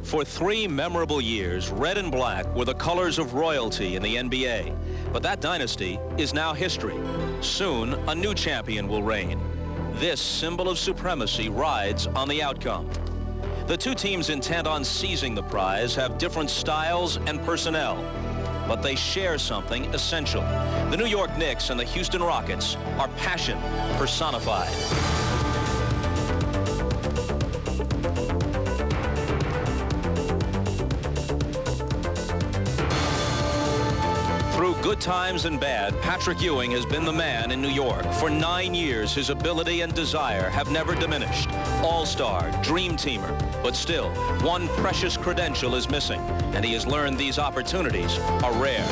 For 3 memorable years, red and black were the colors of royalty in the NBA. But that dynasty is now history. Soon, a new champion will reign. This symbol of supremacy rides on the outcome. The two teams intent on seizing the prize have different styles and personnel, but they share something essential. The New York Knicks and the Houston Rockets are passion personified. Through good times and bad, Patrick Ewing has been the man in New York. For 9 years, his ability and desire have never diminished. All-star, dream teamer, but still, one precious credential is missing, and he has learned these opportunities are rare.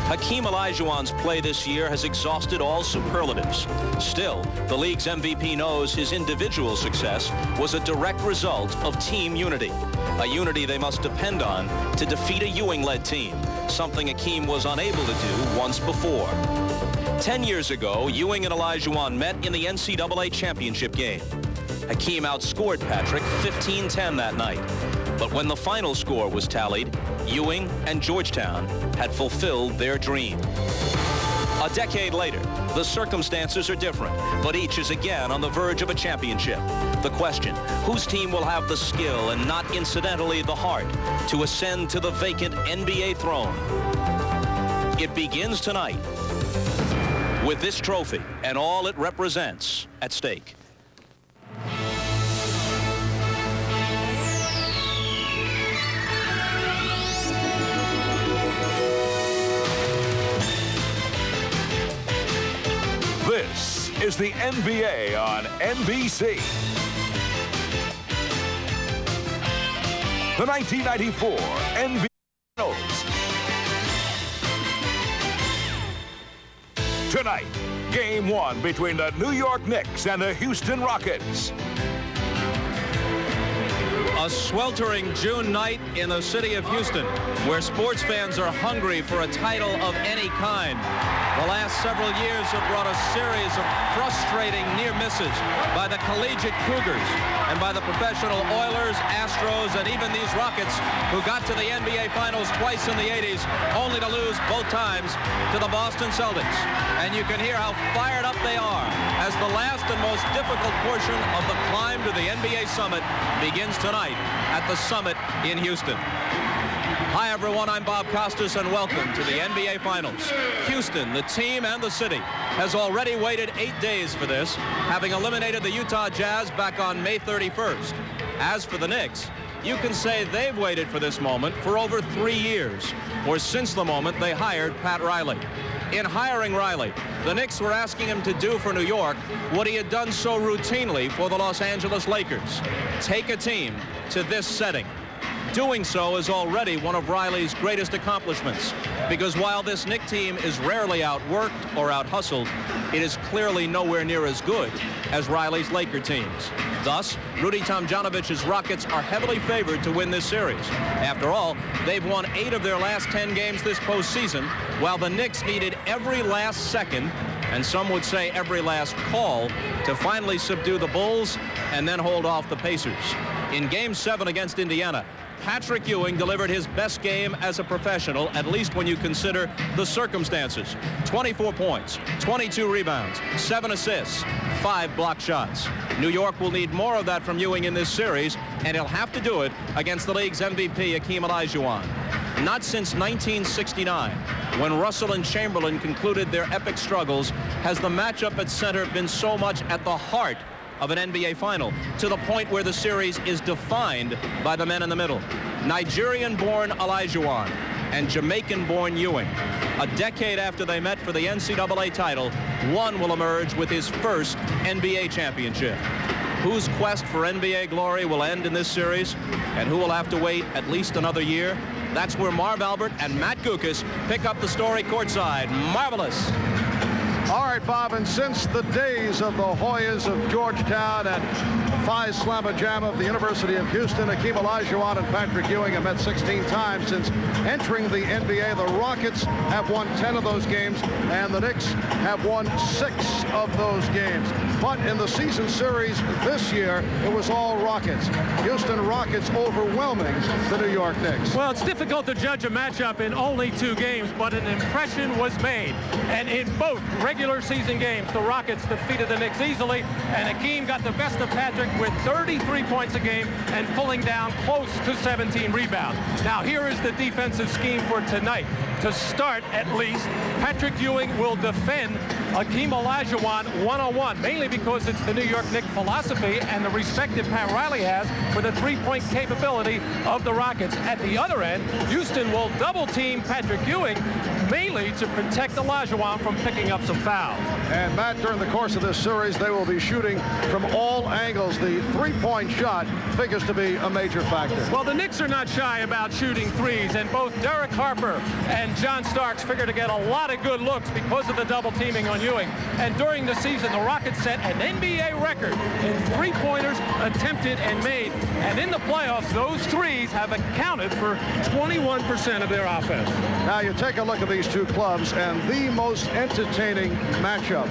Hakeem Olajuwon's play this year has exhausted all superlatives. Still, the league's MVP knows his individual success was a direct result of team unity, a unity they must depend on to defeat a Ewing-led team, something Hakeem was unable to do once before. 10 years ago, Ewing and Olajuwon met in the NCAA championship game. Hakeem outscored Patrick 15-10 that night. But when the final score was tallied, Ewing and Georgetown had fulfilled their dream. A decade later, the circumstances are different, but each is again on the verge of a championship. The question, whose team will have the skill and not incidentally the heart to ascend to the vacant NBA throne? It begins tonight with this trophy and all it represents at stake. This is the NBA on NBC. The 1994 NBA Finals. Tonight, Game 1 between the New York Knicks and the Houston Rockets. A sweltering June night in the city of Houston, where sports fans are hungry for a title of any kind. The last several years have brought a series of frustrating near misses by the collegiate Cougars and by the professional Oilers, Astros, and even these Rockets, who got to the NBA Finals twice in the 80s, only to lose both times to the Boston Celtics. And you can hear how fired up they are as the last and most difficult portion of the climb to the NBA Summit begins tonight at the Summit in Houston. Hi, everyone. I'm Bob Costas, and welcome to the NBA Finals. Houston, the team and the city, has already waited 8 days for this, having eliminated the Utah Jazz back on May 31st. As for the Knicks, you can say they've waited for this moment for over 3 years, or since the moment they hired Pat Riley. In hiring Riley, the Knicks were asking him to do for New York what he had done so routinely for the Los Angeles Lakers: take a team to this setting. Doing so is already one of Riley's greatest accomplishments, because while this Knicks team is rarely outworked or out-hustled, it is clearly nowhere near as good as Riley's Laker teams. Thus, Rudy Tomjanovic's Rockets are heavily favored to win this series. After all, they've won 8 of their last 10 games this postseason, while the Knicks needed every last second, and some would say every last call, to finally subdue the Bulls and then hold off the Pacers. In Game 7 against Indiana, Patrick Ewing delivered his best game as a professional, at least when you consider the circumstances. 24 points, 22 rebounds, 7 assists, 5 block shots. New York will need more of that from Ewing in this series, and he'll have to do it against the league's MVP, Hakeem Olajuwon. Not since 1969, when Russell and Chamberlain concluded their epic struggles, has the matchup at center been so much at the heart of an NBA final, to the point where the series is defined by the men in the middle. Nigerian-born Olajuwon and Jamaican-born Ewing. A decade after they met for the NCAA title, one will emerge with his first NBA championship. Whose quest for NBA glory will end in this series, and who will have to wait at least another year? That's where Marv Albert and Matt Gukas pick up the story courtside. Marvelous. All right, Bob, and since the days of the Hoyas of Georgetown and Phi Slamma Jam of the University of Houston, Hakeem Olajuwon and Patrick Ewing have met 16 times since entering the NBA. The Rockets have won 10 of those games, and the Knicks have won 6 of those games. But in the season series this year, it was all Rockets. Houston Rockets overwhelming the New York Knicks. Well, it's difficult to judge a matchup in only 2 games, but an impression was made. And in both regular season games, the Rockets defeated the Knicks easily, and Hakeem got the best of Patrick with 33 points a game and pulling down close to 17 rebounds. Now, here is the defensive scheme for tonight. To start, at least, Patrick Ewing will defend Hakeem Olajuwon one-on-one, mainly because it's the New York Knicks philosophy and the respect that Pat Riley has for the three-point capability of the Rockets. At the other end, Houston will double-team Patrick Ewing, mainly to protect Olajuwon from picking up some fouls. And Matt, during the course of this series, they will be shooting from all angles. The three-point shot figures to be a major factor. Well, the Knicks are not shy about shooting threes, and both Derek Harper and John Starks figure to get a lot of good looks because of the double teaming on Ewing. And during the season, the Rockets set an NBA record in three-pointers attempted and made. And in the playoffs, those threes have accounted for 21% of their offense. Now you take a look at these two clubs, and the most entertaining matchup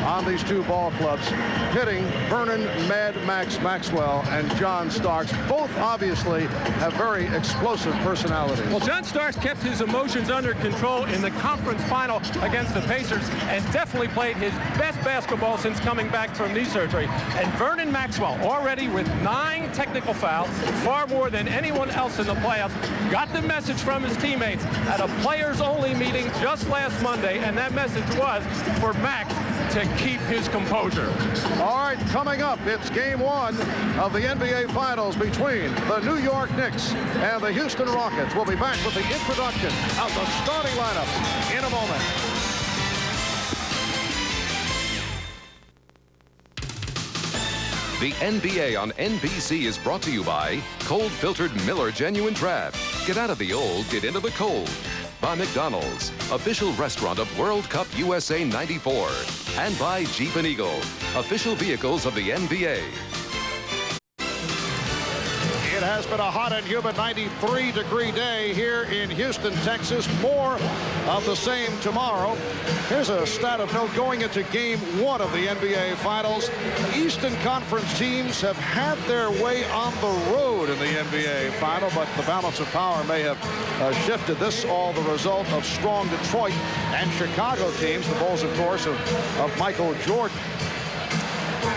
on these two ball clubs, pitting Vernon Mad Max Maxwell and John Starks. Both obviously have very explosive personalities. Well, John Starks kept his emotions under control in the conference final against the Pacers and definitely played his best basketball since coming back from knee surgery. And Vernon Maxwell, already with 9 technical fouls, far more than anyone else in the playoffs, got the message from his teammates at a players-only meeting just last Monday, and that message was for Max to keep his composure. All right, coming up, it's game 1 of the NBA Finals between the New York Knicks and the Houston Rockets. We'll be back with the introduction of the starting lineups in a moment. The NBA on NBC is brought to you by cold-filtered Miller Genuine Draft. Get out of the old, get into the cold. By McDonald's, official restaurant of World Cup USA '94. And by Jeep and Eagle, official vehicles of the NBA. It has been a hot and humid 93-degree day here in Houston, Texas. More of the same tomorrow. Here's a stat of note going into game 1 of the NBA Finals. Eastern Conference teams have had their way on the road in the NBA Final, but the balance of power may have shifted. This all the result of strong Detroit and Chicago teams. The Bulls, of course, of Michael Jordan.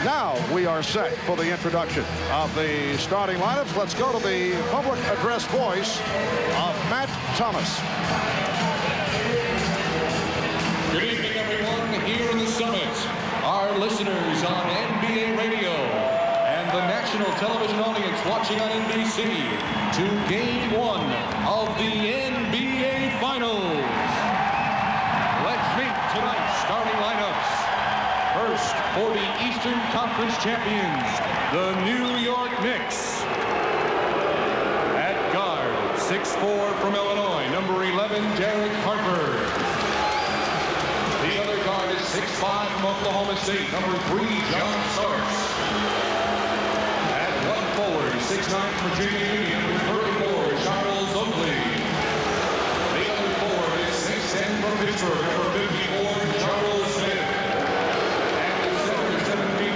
Now we are set for the introduction of the starting lineups. Let's go to the public address voice of Matt Thomas. Good evening, everyone, here in the Summit, our listeners on NBA radio, and the national television audience watching on NBC, to Game 1 of the NBA Finals. Let's meet tonight's starting lineups. First, for the Eastern Conference champions, the New York Knicks. At guard, 6'4" from Illinois, number 11, Derek Harper. The other guard is 6'5" from Oklahoma State, number 3, John Starks. At one forward, 6'9" from Virginia Union, number 34, Charles Oakley. The other forward is 6'10" from Pittsburgh, number 54, Charles Smith.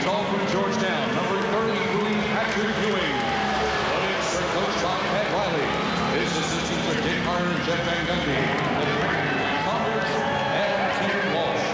From Georgetown, number 33, Patrick Ewing. But it's coached by Pat Riley. His assistants are Dick Carter and Jeff Van Gundy. The Conference and Tim Walsh.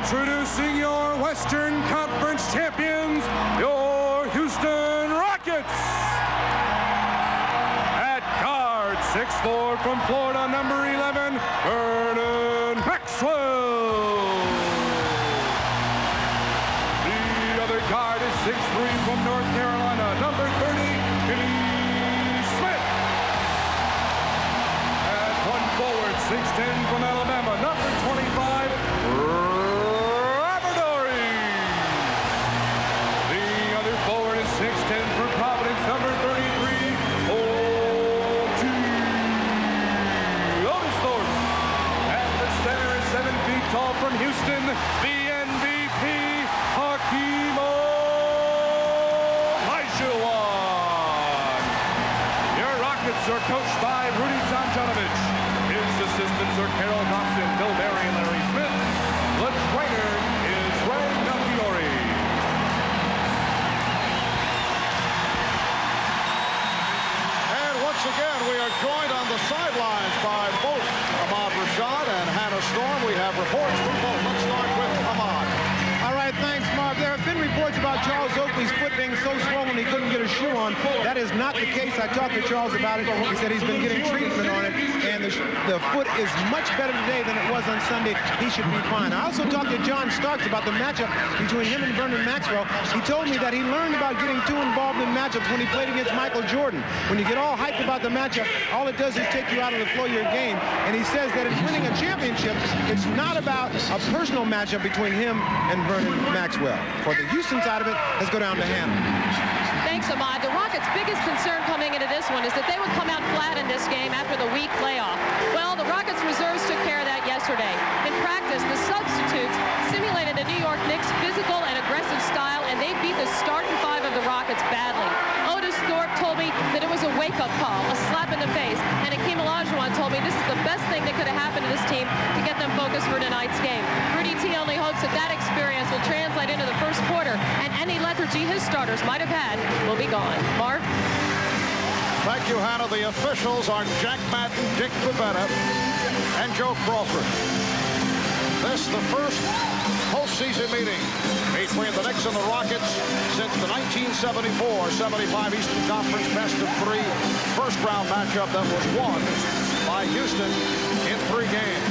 Introducing your Western Conference champions, your Houston Rockets. At guard, 6'4" from Florida, number 11, Vernon Maxwell. The other guard is 6'3" from North Carolina, number 30, Kenny Smith. At one forward, 6'10" from Alabama, number 25, for Providence, number 33, Otis Thornton. At the center is 7 feet. reports about Charles Oakley's foot being so swollen he couldn't get a shoe on. That is not the case. I talked to Charles about it. He said he's been getting treatment on it, and the foot is much better today than it was on Sunday. He should be fine. I also talked to John Starks about the matchup between him and Vernon Maxwell. He told me that he learned about getting too involved in matchups when he played against Michael Jordan. When you get all hyped about the matchup, all it does is take you out of the flow of your game. And he says that in winning a championship, it's not about a personal matchup between him and Vernon Maxwell. For the Houston side of it, let's go down to Hannah. Thanks, Ahmad. The Rockets' biggest concern coming into this one is that they would come out flat in this game after the week playoff. Well, the Rockets reserves took care of that yesterday. In practice, the substitutes simulated the New York Knicks' physical and aggressive style, and they beat the starting five of the Rockets badly. Otis Thorpe told me that it was a wake-up call, a slap in the face, and Akeem Olajuwon told me this is the best thing that could have happened to this team to get them focused for tonight's game. Rudy T only hopes that that experience will translate into the first quarter, and any lethargy his starters might have had will be gone. Marv? Thank you, Hannah. The officials are Jack Madden, Dick Bavetta, and Joe Crawford. This the first postseason meeting between the Knicks and the Rockets since the 1974-75 Eastern Conference best-of-3 first-round matchup that was won by Houston in 3 games.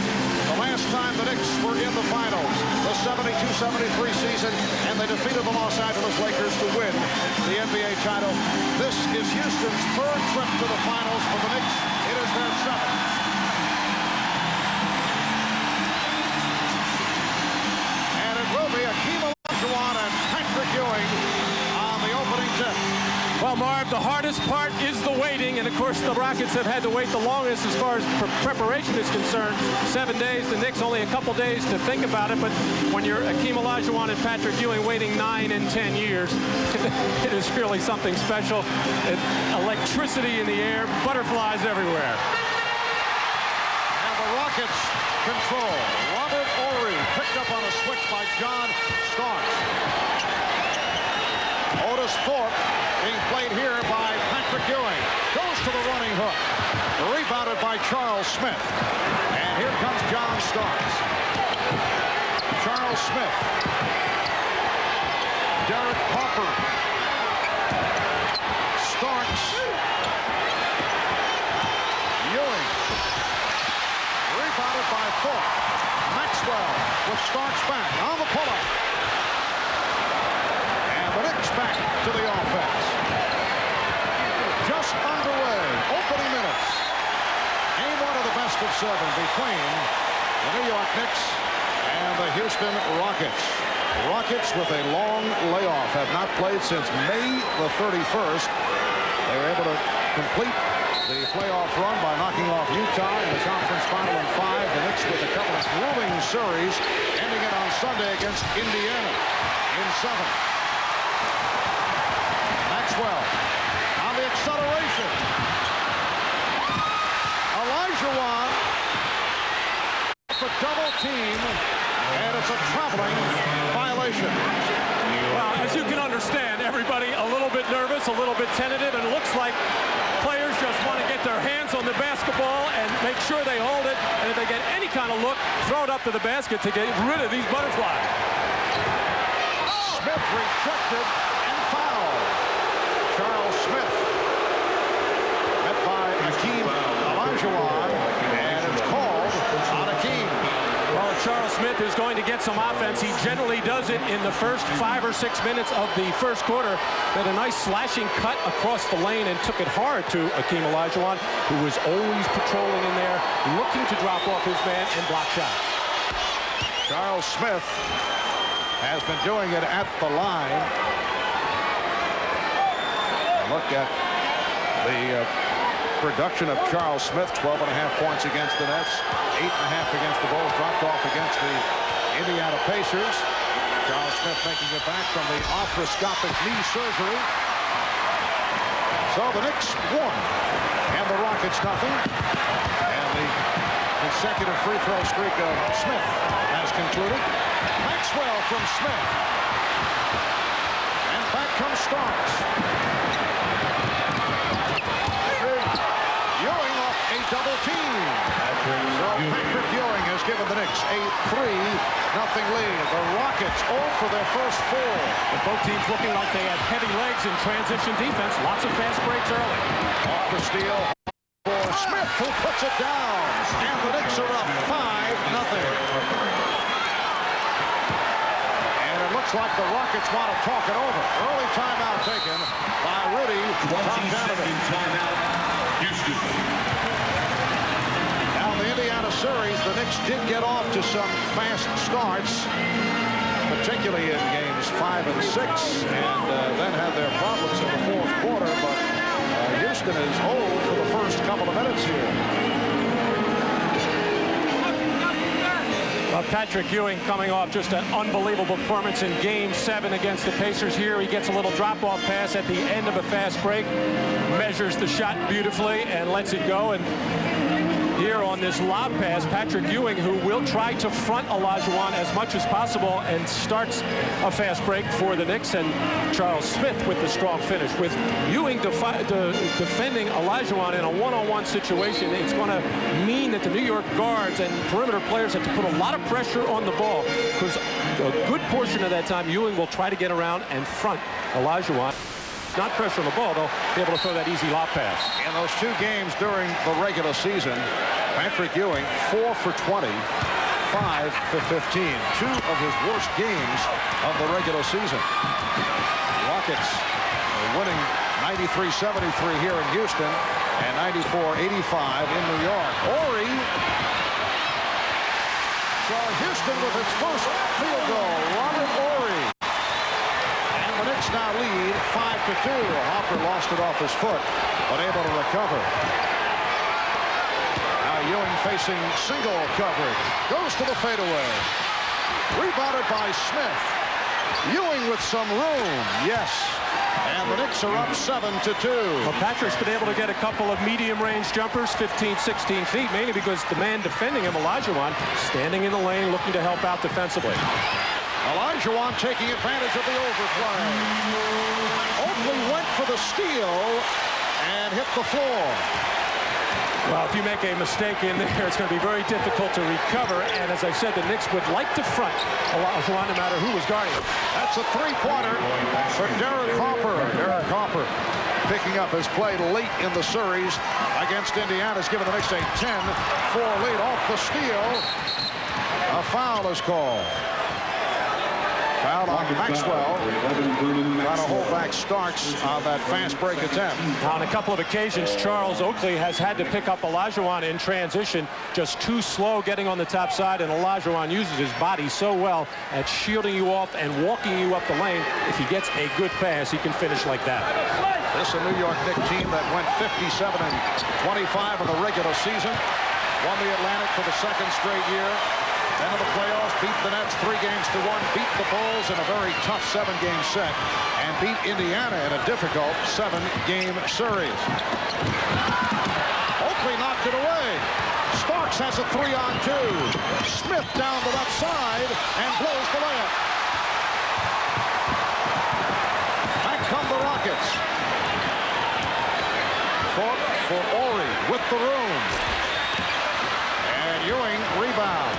The last time the Knicks were in the finals, the 72-73 season, and they defeated the Los Angeles Lakers to win the NBA title. This is Houston's 3rd trip to the finals for the Knicks. It is their 7th. Will be Akeem Olajuwon and Patrick Ewing on the opening tip. Well, Marv, the hardest part is the waiting, and of course the Rockets have had to wait the longest as far as preparation is concerned. 7 days, the Knicks only a couple days to think about it, but when you're Akeem Olajuwon and Patrick Ewing waiting 9 and 10 years, it is really something special. Electricity in the air, butterflies everywhere. And the Rockets control. Robert Horry picked up on a switch by John Starks. Otis Thorpe being played here by Patrick Ewing. Goes to the running hook. Rebounded by Charles Smith. And here comes John Starks. Charles Smith. Derek Popper. Starks. Ewing. Rebounded by Thorpe. Maxwell with Starks back on the pull-up. And the Knicks back to the offense. Just underway. Opening minutes. Game 1 of the best-of-7 between the New York Knicks and the Houston Rockets. Rockets with a long layoff have not played since May the 31st. They were able to complete the playoff run by knocking off Utah in the conference final in 5. The Knicks with a couple of grueling series, ending it on Sunday against Indiana in 7. Maxwell on the acceleration. Olajuwon for double team, and it's a traveling violation. Well, as you can understand, everybody a little bit nervous, a little bit tentative, and it looks like players just want to get their hands on the basketball and make sure they hold it, and if they get any kind of look, throw it up to the basket to get rid of these butterflies. Smith rejected and fouled. Charles Smith met by Akeem Olajuwon, and it's called on Akeem. Well, Charles Smith is going to get some offense. He generally does it in the first 5 or 6 minutes of the first quarter. Made a nice slashing cut across the lane and took it hard to Akeem Olajuwon, who was always patrolling in there, looking to drop off his man and block shots. Charles Smith has been doing it at the line. Look at the production of Charles Smith. 12.5 points against the Nets, 8.5 against the Bulls, dropped off against the Indiana Pacers. Charles Smith making it back from the arthroscopic knee surgery. So the Knicks won, and the Rockets nothing. And the consecutive free throw streak of Smith has concluded. Maxwell from Smith. And back comes Starks. Ewing off a double team. So Patrick Ewing has given the the Knicks a 3-0 lead. The Rockets 0 for their first 4. But both teams looking like they have heavy legs in transition defense. Lots of fast breaks early. Off the steal for Smith, who puts it down. And the Knicks are up 5-0. Looks like the Rockets want to talk it over. Early timeout taken by Rudy Tomjanovich. Now in the Indiana series, the Knicks did get off to some fast starts, particularly in games 5 and 6, and then had their problems in the fourth quarter. But Houston is old for the first couple of minutes here. Patrick Ewing coming off just an unbelievable performance in Game 7 against the Pacers. Here he gets a little drop-off pass at the end of a fast break, measures the shot beautifully and lets it go. And here on this lob pass, Patrick Ewing, who will try to front Olajuwon as much as possible, and starts a fast break for the Knicks. And Charles Smith with the strong finish. With Ewing defending Olajuwon in a one-on-one situation, it's going to mean that the New York guards and perimeter players have to put a lot of pressure on the ball, because a good portion of that time Ewing will try to get around and front Olajuwon. Not pressure on the ball, they'll be able to throw that easy lob pass. In those 2 games during the regular season, Patrick Ewing 4 for 20, 5 for 15. 2 of his worst games of the regular season. Rockets are winning 93-73 here in Houston and 94-85 in New York. Horry. So Houston with its first field goal. Robert Horry. The Knicks now lead 5-2. Hopper lost it off his foot, but able to recover. Now Ewing facing single coverage. Goes to the fadeaway. Rebounded by Smith. Ewing with some room. Yes. And the Knicks are up 7-2. Well, Patrick's been able to get a couple of medium-range jumpers, 15, 16 feet, mainly because the man defending him, Olajuwon, standing in the lane, looking to help out defensively. Olajuwon taking advantage of the overplay. Oakley went for the steal and hit the floor. Well, if you make a mistake in there, it's going to be very difficult to recover. And as I said, the Knicks would like to front Olajuwon no matter who was guarding him. That's a 3-pointer for Derek Harper. Derek Harper picking up his play late in the series against Indiana. Has given the Knicks a 10-4 lead. Off the steal, a foul is called. Foul on Maxwell. Trying to hold back Starks on that fast break attempt. On a couple of occasions, Charles Oakley has had to pick up Olajuwon in transition, just too slow getting on the top side, and Olajuwon uses his body so well at shielding you off and walking you up the lane. If he gets a good pass, he can finish like that. This is a New York Knicks team that went 57-25 in the regular season. Won the Atlantic for the 2nd straight year. Then in the playoffs, beat the Nets 3-1, beat the Bulls in a very tough 7-game set, and beat Indiana in a difficult 7-game series. Oakley knocked it away. Starks has a 3-on-2. Smith down the left side and blows the layup. Back come the Rockets. For Horry with the room. And Ewing rebound.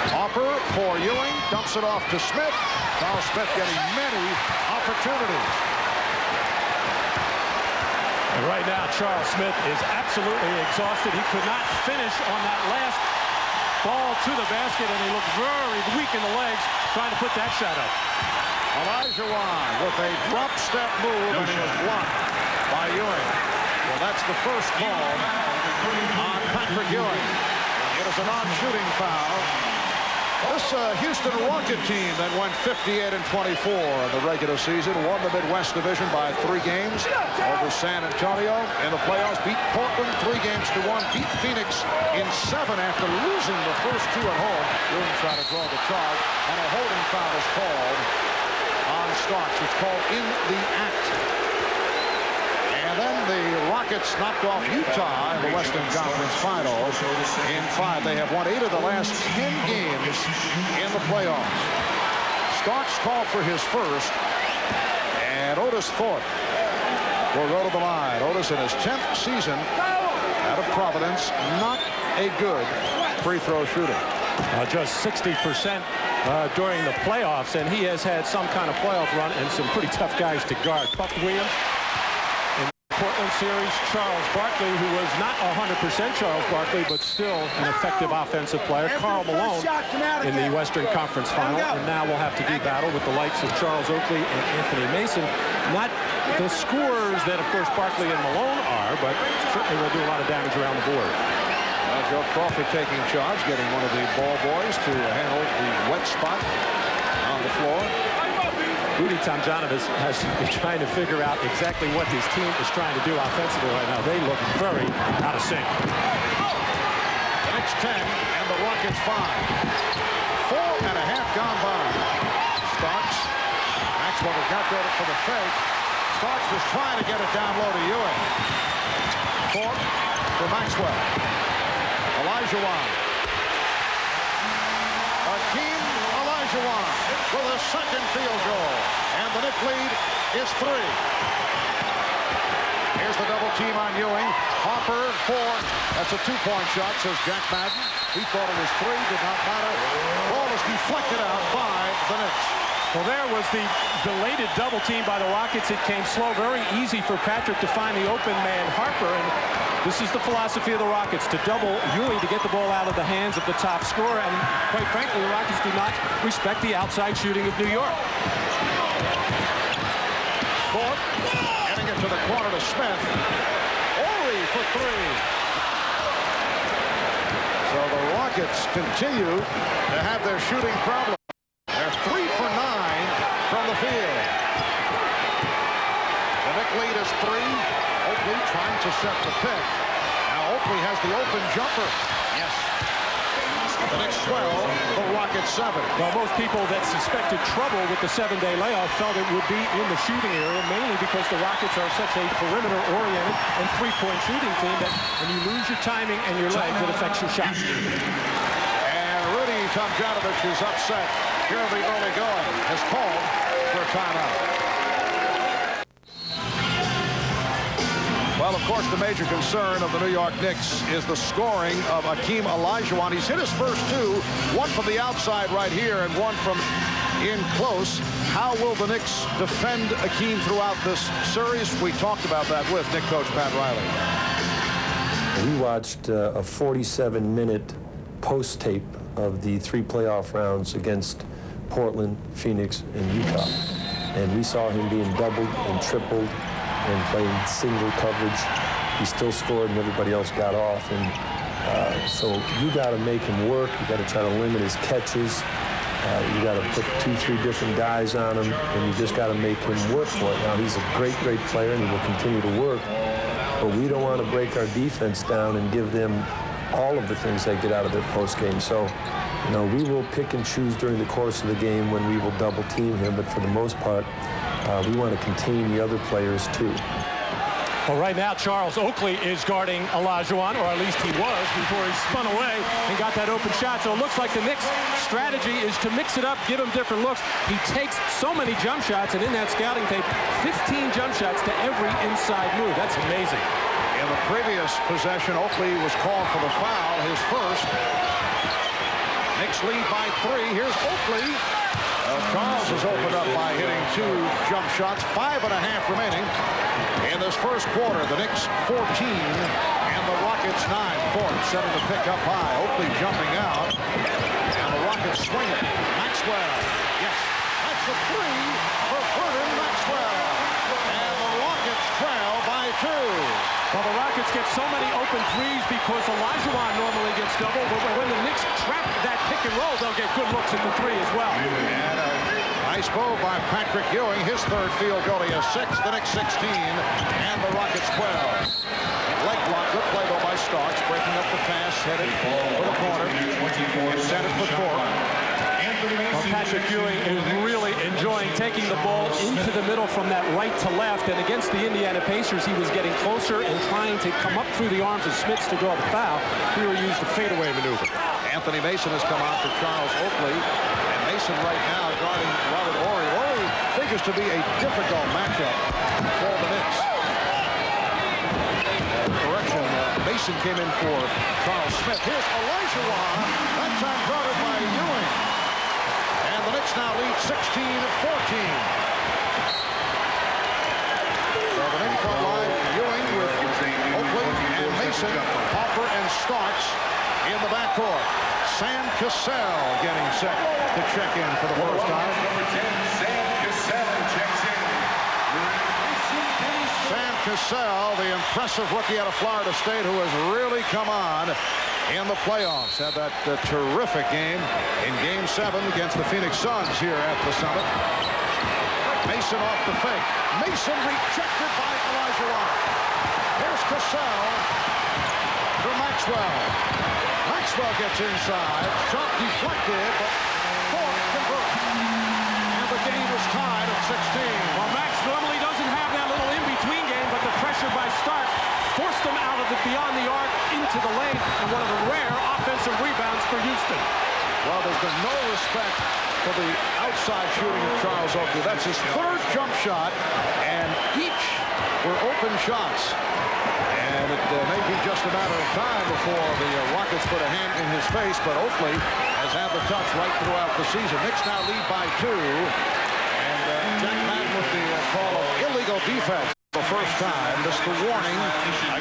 Hopper for Ewing, dumps it off to Smith. Charles Smith getting many opportunities. And right now, Charles Smith is absolutely exhausted. He could not finish on that last ball to the basket, and he looked very weak in the legs trying to put that shot up. Olajuwon with a drop step move, and he was blocked by Ewing. Well, that's the first call on Patrick Ewing. It is a non-shooting foul. This Houston Rocket team that went 58-24 in the regular season, won the Midwest Division by 3 games over San Antonio. In the playoffs, beat Portland 3-1, beat Phoenix in 7 after losing the first 2 at home. Ewing trying to draw the charge, and a holding foul is called on Starks. It's called in the act. And then the Rockets knocked off Utah in the Western Conference Finals in 5. They have won 8 of the last 10 games in the playoffs. Starks called for his first, and Otis Thorpe will go to the line. Otis in his 10th season at out of Providence, not a good free throw shooter. Just 60% during the playoffs, and he has had some kind of playoff run and some pretty tough guys to guard. Buck Williams in the Portland series, Charles Barkley, who was not 100% Charles Barkley, but still an effective offensive player. Karl Malone in the Western Conference Final, and now we'll have to do battle with the likes of Charles Oakley and Anthony Mason. Not the scorers that, of course, Barkley and Malone are, but certainly will do a lot of damage around the board. Joe Crawford taking charge, getting one of the ball boys to handle the wet spot on the floor. Rudy Tomjanovich has been trying to figure out exactly what his team is trying to do offensively right now. They look very out of sync. The Knicks 10 and the Rockets 5. 4.5 gone by. Starks. Maxwell has got there for the fake. Starks was trying to get it down low to Ewing. Fourth for Maxwell. Olajuwon. Olajuwon with a second field goal. And the Knicks lead is 3. Here's the double team on Ewing. Harper, 4. That's a 2-point shot, says Jack Madden. He thought it was 3, did not matter. Ball is deflected out by the Knicks. Well, there was the belated double team by the Rockets. It came slow, very easy for Patrick to find the open man, Harper. And this is the philosophy of the Rockets, to double Ewing to get the ball out of the hands of the top scorer. And quite frankly, the Rockets do not respect the outside shooting of New York. Fort getting it to the corner to Smith. Ori for 3. So the Rockets continue to have their shooting problem. They're 3 for 9 from the field. The Knicks lead is 3. Oakley trying to set the pick. Now Oakley has the open jumper. Yes. The Knicks 12, the Rockets 7. Well, most people that suspected trouble with the 7-day layoff felt it would be in the shooting area, mainly because the Rockets are such a perimeter-oriented and three-point shooting team that when you lose your timing and your legs, it affects your shot. And Rudy Tomjanovich is upset. Here the early going is called for a timeout. Well, of course, the major concern of the New York Knicks is the scoring of Hakeem Olajuwon. He's hit his first 2, one from the outside right here and one from in close. How will the Knicks defend Hakeem throughout this series? We talked about that with Knicks coach Pat Riley. We watched a 47-minute post tape of the 3 playoff rounds against Portland, Phoenix, and Utah. And we saw him being doubled and tripled and playing single coverage. He still scored and everybody else got off. And so you got to make him work. You got to try to limit his catches. You got to put 2-3 different guys on him, and you just got to make him work for it. Now, he's a great player, and he will continue to work. But we don't want to break our defense down and give them all of the things they get out of their post game. So, you know, we will pick and choose during the course of the game when we will double team him. But for the most part, we want to contain the other players too. Well, right now, Charles Oakley is guarding Olajuwon, or at least he was before he spun away and got that open shot. So it looks like the Knicks' strategy is to mix it up, give him different looks. He takes so many jump shots, and in that scouting tape, 15 jump shots to every inside move. That's amazing. In the previous possession, Oakley was called for the foul, his first. Knicks lead by 3. Here's Oakley. Charles is opened up by hitting 2 jump shots, 5.5 remaining. In this first quarter, the Knicks 14 and the Rockets 9. Ford setting the pick up high. Oakley jumping out. And the Rockets swing it. Maxwell. Yes. That's a 3 for Ferdinand Maxwell. And the Rockets trail by 2. Well, the Rockets get so many open threes because Olajuwon normally gets double, but when the Knicks trap that pick and roll, they'll get good looks at the 3 as well. And a nice move by Patrick Ewing. His third field goal. He has 6. The Knicks 16 and the Rockets 12. Leg block. Good play though by Starks, breaking up the pass, headed for the corner. Sent it for 4. Well, Patrick Ewing is really enjoying taking the ball into the middle from that right to left. And against the Indiana Pacers, he was getting closer and trying to come up through the arms of Smits to draw the foul. Here he used the fadeaway maneuver. Anthony Mason has come out for Charles Oakley. And Mason right now guarding Robert Horry. Horry figures to be a difficult matchup for the Knicks. Correction, Mason came in for Charles Smith. Here's Olajuwon. That time guarded by Ewing. And the Knicks now lead 16-14. So the Knicks front line, Ewing with Oakley and Mason, Hopper and Starks in the backcourt. Sam Cassell getting set to check in for the first time. Number 10, Sam Cassell checks in. Sam Cassell, the impressive rookie out of Florida State who has really come on in the playoffs. Had that terrific game in Game 7 against the Phoenix Suns here at the Summit. Mason off the fake. Mason rejected by Olajuwon. Here's Cassell to Maxwell. Maxwell gets inside. Shot deflected, but Ford converts. And the game is tied at 16. Well, Max normally doesn't have that little in-between game, but the pressure by Stark forced him out of the beyond the arc into the lane, and one of the rare offensive rebounds for Houston. Well, there's been no respect for the outside shooting of Charles Oakley. That's his third jump shot, and each were open shots. And it may be just a matter of time before the Rockets put a hand in his face, but Oakley has had the touch right throughout the season. Knicks now lead by 2, and Jack Madden with the call of illegal defense. The first time, missed the warning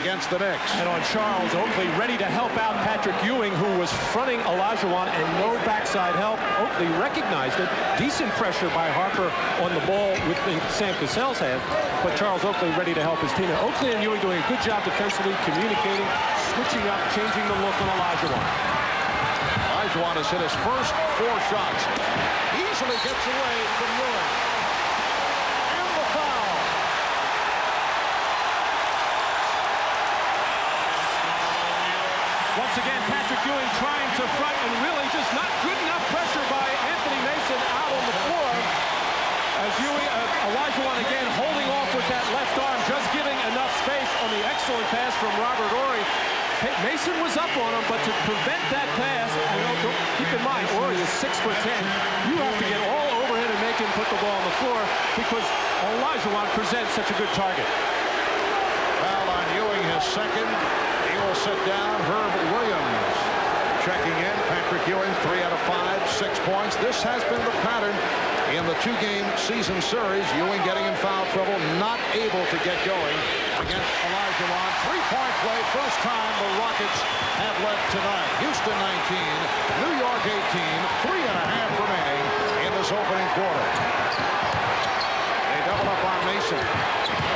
against the Knicks. And on Charles Oakley, ready to help out Patrick Ewing, who was fronting Olajuwon and no backside help. Oakley recognized it. Decent pressure by Harper on the ball with Sam Cassell's hand, but Charles Oakley ready to help his team. And Oakley and Ewing doing a good job defensively, communicating, switching up, changing the look on Olajuwon. Olajuwon has hit his first 4 shots. Easily gets away from Ewing. And the foul. Once again, Patrick Ewing trying to front, and really just not good enough pressure by Anthony Mason out on the floor. As Olajuwon again holding off with that left arm, just giving enough space on the excellent pass from Robert Horry. Mason was up on him, but to prevent that pass, keep in mind, Horry is 6'10". You have to get all over him and make him put the ball on the floor because Olajuwon presents such a good target. Foul on Ewing, his second. He will sit down. Herb Williams checking in. Patrick Ewing, 3 out of 5, 6 points. This has been the pattern in the 2-game season series. Ewing getting in foul trouble, not able to get going against Olajuwon. 3-point play, first time the Rockets have led tonight. Houston 19, New York 18, 3.5 remaining in this opening quarter. They double up on Mason.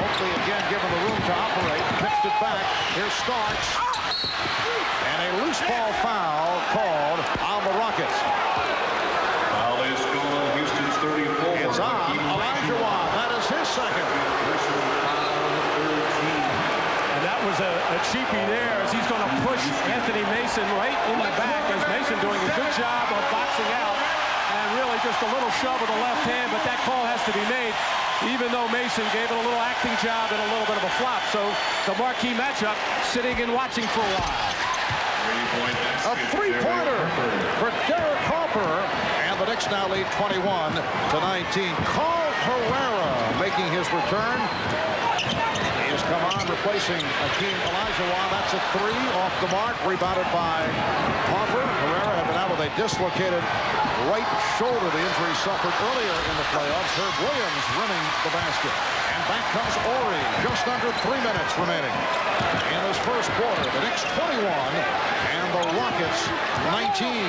Oakley again given the room to operate. Pitched it back. Here's Starks. And a loose ball foul called on the Rockets. Foul is called on Houston's 34. It's on Olajuwon. That is his second. And that was a cheapie there as he's going to push Anthony Mason right in the back as Mason doing a good job of boxing out. And really just a little shove with the left hand, but that call has to be made, even though Mason gave it a little acting job and a little bit of a flop. So the marquee matchup, sitting and watching for a while. A 3-pointer for Derek Harper. And the Knicks now lead 21-19. Carl Herrera making his return. He has come on, replacing Hakeem Olajuwon. That's a 3 off the mark, rebounded by Harper. Herrera had been out with a dislocated right shoulder, the injury suffered earlier in the playoffs. Herb Williams running the basket. And back comes Horry, just under 3 minutes remaining in this first quarter. The Knicks 21 and the Rockets 19.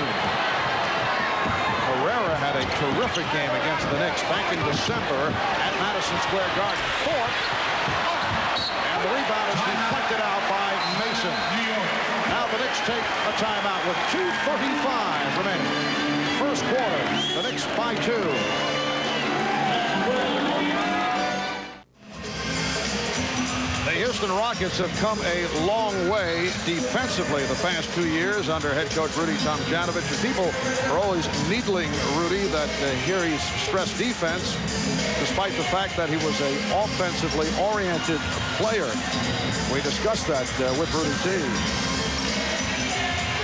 Herrera had a terrific game against the Knicks back in December at Madison Square Garden. Fourth, and the rebound is deflected out by Mason. Now the Knicks take a timeout with 2:35 remaining. First quarter, the Knicks by 2. The Houston Rockets have come a long way defensively the past 2 years under head coach Rudy Tomjanovich. And people are always needling Rudy that here he's stressed defense, despite the fact that he was an offensively oriented player. We discussed that with Rudy T.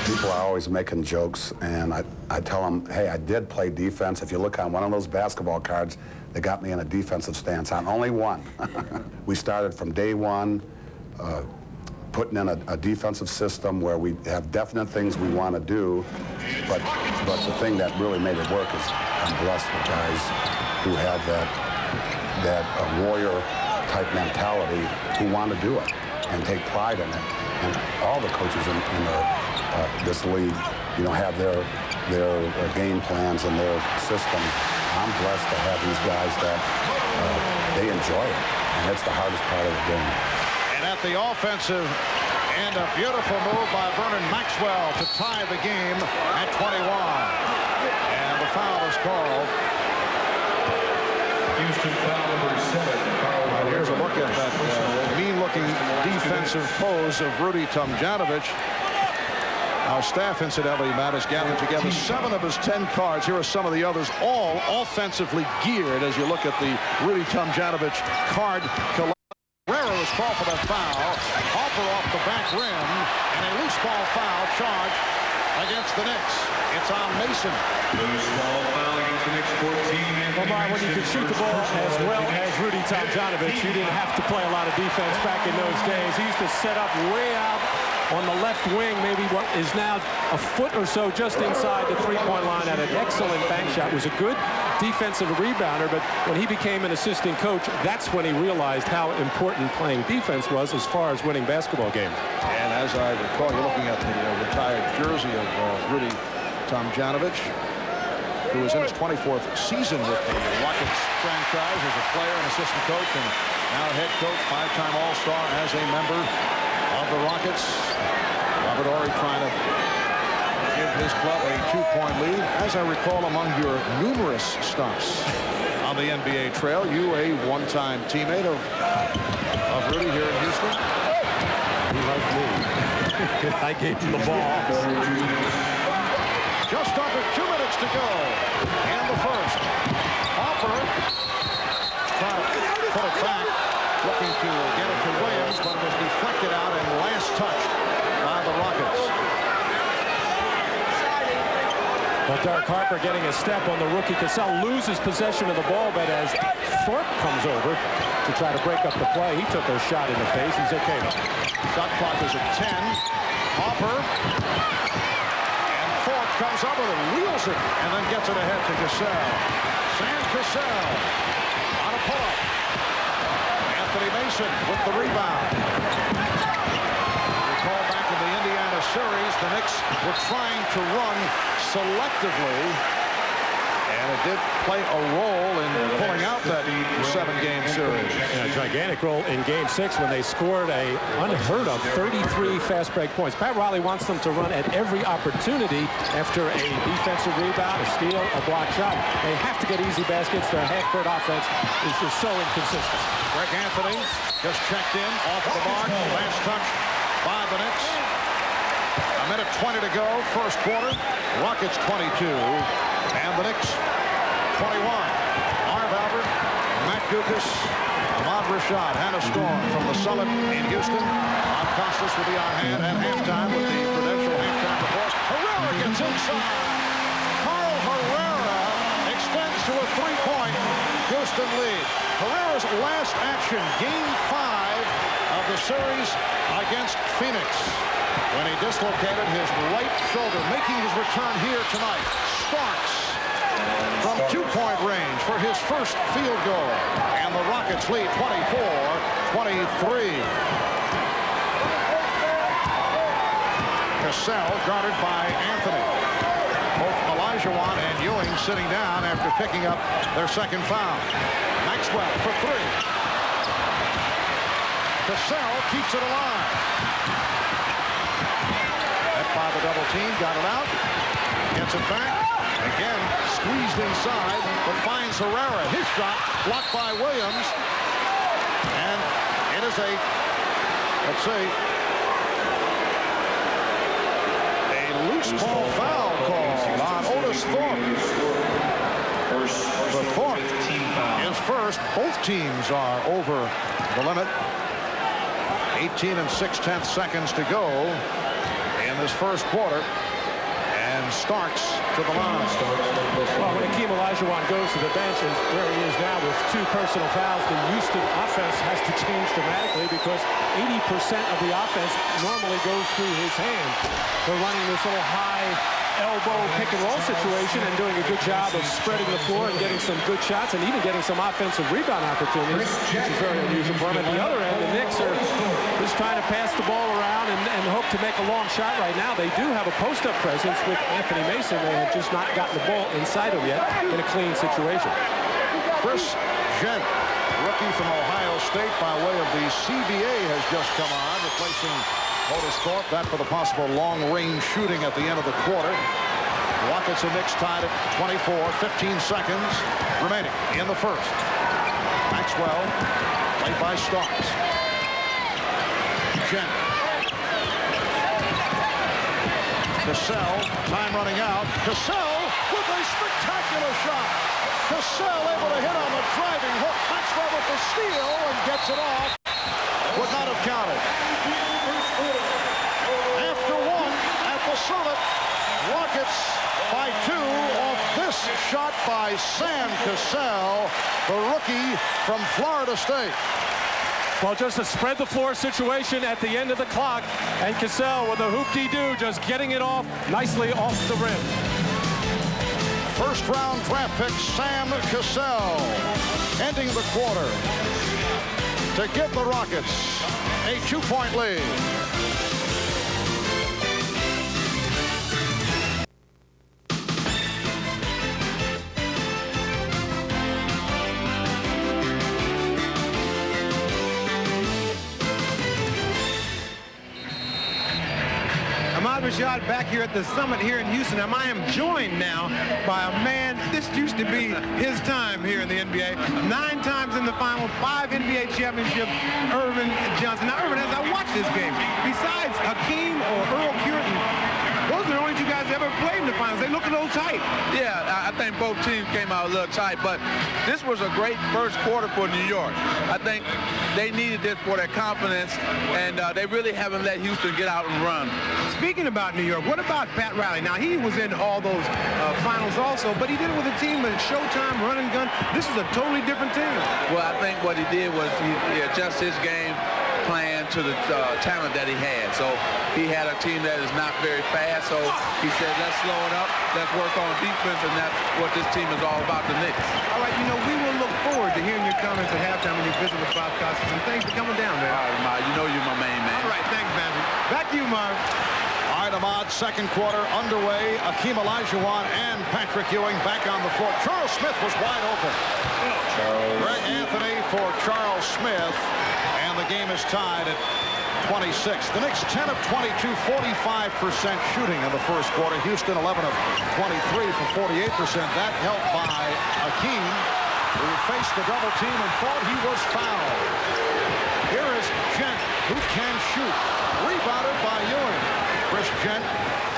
People are always making jokes, and I tell them, hey, I did play defense. If you look on one of those basketball cards, they got me in a defensive stance on only one. We started from day one, putting in a defensive system where we have definite things we want to do, but the thing that really made it work is I'm blessed with guys who have that warrior type mentality who want to do it and take pride in it. And all the coaches in this league, you know, have their game plans and their systems. I'm blessed to have these guys that they enjoy it, and it's the hardest part of the game. And at the offensive end, a beautiful move by Vernon Maxwell to tie the game at 21. And the foul is called. Houston foul number 7. Here's a look at that mean-looking defensive pose of Rudy Tomjanovich. Our staff, incidentally, Matt, has gathered together 7 of his 10 cards. Here are some of the others, all offensively geared as you look at the Rudy Tomjanovich card collection. Herrera was called for that foul. Harper off the back rim, and a loose ball foul charge against the Knicks. It's on Mason. Loose ball foul against the Knicks, 14. Well, Brian, when you could shoot the ball as well as Rudy Tomjanovich, you didn't have to play a lot of defense back in those days. He used to set up way out on the left wing, maybe what is now a foot or so just inside the three-point line. At an excellent bank shot. Was a good defensive rebounder, but when he became an assistant coach, that's when he realized how important playing defense was as far as winning basketball games. And as I recall, you're looking at the retired jersey of Rudy Tomjanovich, who was in his 24th season with the Rockets franchise as a player and assistant coach, and now head coach, 5-time All-Star as a member of the Rockets. Robert Horry trying to give his club a 2-point lead. As I recall, among your numerous stops on the NBA trail, you a one-time teammate of Rudy here in Houston. He liked me. I gave him the ball. Just under 2 minutes to go in the first. Harper trying to put it back, looking to get it to Williams, but it was deflected out and last touched by the Rockets. Well, Derek Harper getting a step on the rookie. Cassell loses possession of the ball, but as Thorpe comes over to try to break up the play, he took a shot in the face. He's okay now. Shot clock is at 10. Harper. And Thorpe comes up with it, wheels it, and then gets it ahead to Cassell. Sam Cassell on a pull-up. Anthony Mason with the rebound. Recall back in the Indiana series, the Knicks were trying to run selectively, and it did play a role in pulling out that 7-game series. And a gigantic role in Game 6 when they scored a unheard of 33 fast break points. Pat Riley wants them to run at every opportunity after a defensive rebound, a steal, a block shot. They have to get easy baskets. Their half-court offense is just so inconsistent. Greg Anthony just checked in off the mark. Last touch by the Knicks. A minute 20 to go, first quarter. Rockets 22, and the Knicks 21. Arv Albert, Matt Dukas, Ahmad Rashad, Hannah Storm from the Summit in Houston. Bob Costas will be on hand at halftime with the Prudential halftime report. Herrera gets inside. Carl Herrera extends to a 3-point Houston lead. Herrera's last action, Game 5 of the series against Phoenix, when he dislocated his right shoulder, making his return here tonight. Starks from 2-point range for his first field goal, and the Rockets lead 24-23. Cassell guarded by Anthony. Both Olajuwon and Ewing sitting down after picking up their second foul. Maxwell for 3. Cassell keeps it alive. Met by the double team, got it out. Gets it back. Again, squeezed inside, but finds Herrera. His shot blocked by Williams. And it is a, let's see, a loose ball foul call on Otis Thorpe. The Thorpe is first. Both teams are over the limit. 18 6/10 seconds to go in this first quarter. And Starks to the line. Well, when Hakeem Olajuwon Olajuwon goes to the bench, and where he is now with 2 personal fouls, the Houston offense has to change dramatically because 80% of the offense normally goes through his hand. They're running this little high elbow pick and roll situation and doing a good job of spreading the floor and getting some good shots and even getting some offensive rebound opportunities, which is very unusual for them. At the other end, the Knicks are just trying to pass the ball around and hope to make a long shot right now. They do have a post-up presence with Anthony Mason. They have just not gotten the ball inside of yet in a clean situation. Chris Gent, rookie from Ohio State by way of the CBA, has just come on, replacing Otis Thorpe. That for the possible long-range shooting at the end of the quarter. Rockets and Knicks tied at 24, 15 seconds remaining in the first. Maxwell, played by Starks. Gent. Cassell, time running out. Cassell with a spectacular shot. Cassell able to hit on the driving hook. Maxwell with the steal and gets it off. Would not have counted. After 1 at the Summit, Rockets by 2 off this shot by Sam Cassell, the rookie from Florida State. Well, just a spread the floor situation at the end of the clock, and Cassell with a hoop-dee-doo just getting it off nicely off the rim. First round draft pick Sam Cassell ending the quarter to give the Rockets a 2-point lead. Rashad back here at the Summit here in Houston. I am joined now by a man, this used to be his time here in the NBA. 9 times in the final, 5 NBA championships, Irvin Johnson. Now, Irvin, as I watch this game, besides Hakeem or Earl Cureton, those are the only 2 guys that ever played in the finals. They look a little tight. Yeah, I think both teams came out a little tight, but this was a great first quarter for New York. I think they needed this for their confidence, and they really haven't let Houston get out and run. Speaking about New York, what about Pat Riley? Now, he was in all those finals also, but he did it with a team with Showtime, run and gun. This is a totally different team. Well, I think what he did was he adjusted his game plan to the talent that he had. So he had a team that is not very fast, so he said, let's slow it up, let's work on defense, and that's what this team is all about, the Knicks. All right, you know, we will look forward to hearing your comments at halftime when you visit with Bob Costas, and thanks for coming down, man. All right, Marv, you know you're my main man. All right, thanks, man. Back to you, Marv. All right, Ahmad, second quarter underway. Hakeem Olajuwon and Patrick Ewing back on the floor. Charles Smith was wide open. Greg Anthony for Charles Smith, and the game is tied at 26. The Knicks 10 of 22, 45% shooting in the first quarter. Houston 11 of 23 for 48%. That helped by Hakeem, who faced the double team and thought he was fouled. Here is Gent, who can shoot. Rebounded by Ewing. Chris Gent,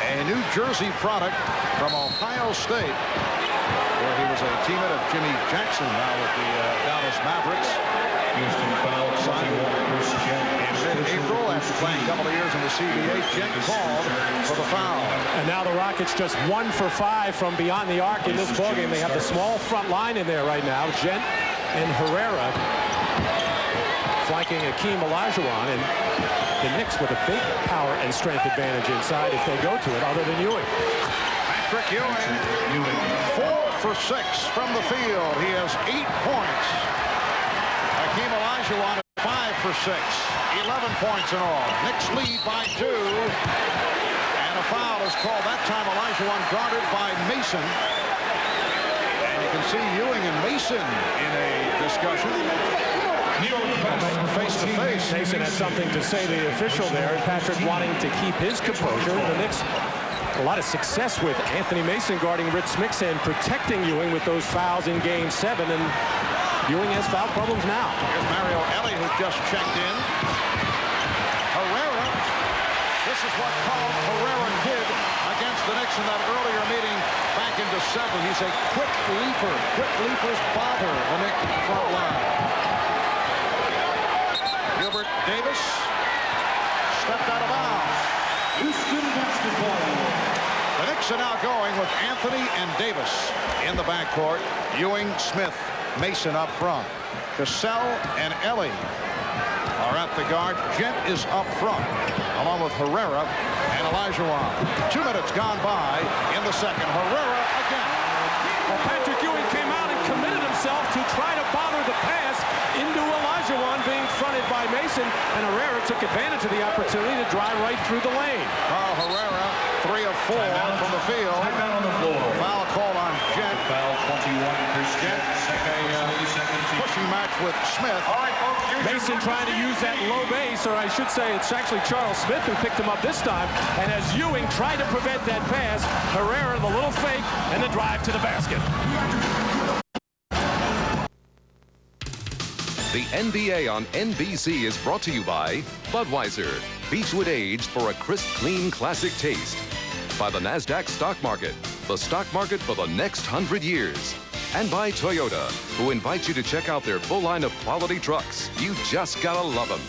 a New Jersey product from Ohio State, where he was a teammate of Jimmy Jackson, now with the Dallas Mavericks. Houston foul, Chris Gent. In April, after playing a couple of years in the CBA, Gent called for the foul. And now the Rockets just 1 for 5 from beyond the arc in this ballgame. They have the small front line in there right now. Gent and Herrera flanking Hakeem Olajuwon, and the Knicks with a big power and strength advantage inside if they go to it, other than Ewing. Patrick Ewing, 4 for 6 from the field. He has 8 points. Hakeem Olajuwon 5 for 6, 11 points in all. Knicks lead by 2, and a foul is called. That time Olajuwon guarded by Mason, and you can see Ewing and Mason in a discussion. Face to face. Mason had something to say to the official there, and Patrick wanting to keep his composure. The Knicks, a lot of success with Anthony Mason guarding Rich Smith and protecting Ewing with those fouls in Game 7, and Ewing has foul problems now. Here's Mario Elie, who just checked in. Herrera. This is what Carl Herrera did against the Knicks in that earlier meeting back in December. He's a quick leaper. Quick leapers bother the Knicks front line. Gilbert Davis stepped out of bounds. Houston basketball. The Knicks are now going with Anthony and Davis in the backcourt. Ewing, Smith, Mason up front. Cassell and Ellie are at the guard. Gent is up front, along with Herrera and Olajuwon. 2 minutes gone by in the second. Herrera again. Well, Patrick Ewing came out and committed himself to try to bother the pass into Olajuwon being fronted by Mason, and Herrera took advantage of the opportunity to drive right through the lane. Carl Herrera, 3 of 4 from the field. On the floor. Foul call on Gent. Foul 21. Gent, a pushing match with Smith. Mason trying to use that low base, or I should say it's actually Charles Smith who picked him up this time. And as Ewing tried to prevent that pass, Herrera, the little fake, and the drive to the basket. The NBA on NBC is brought to you by Budweiser, Beechwood aged for a crisp, clean, classic taste. By the NASDAQ stock market, the stock market for the next 100 years. And by Toyota, who invites you to check out their full line of quality trucks. You just gotta love them.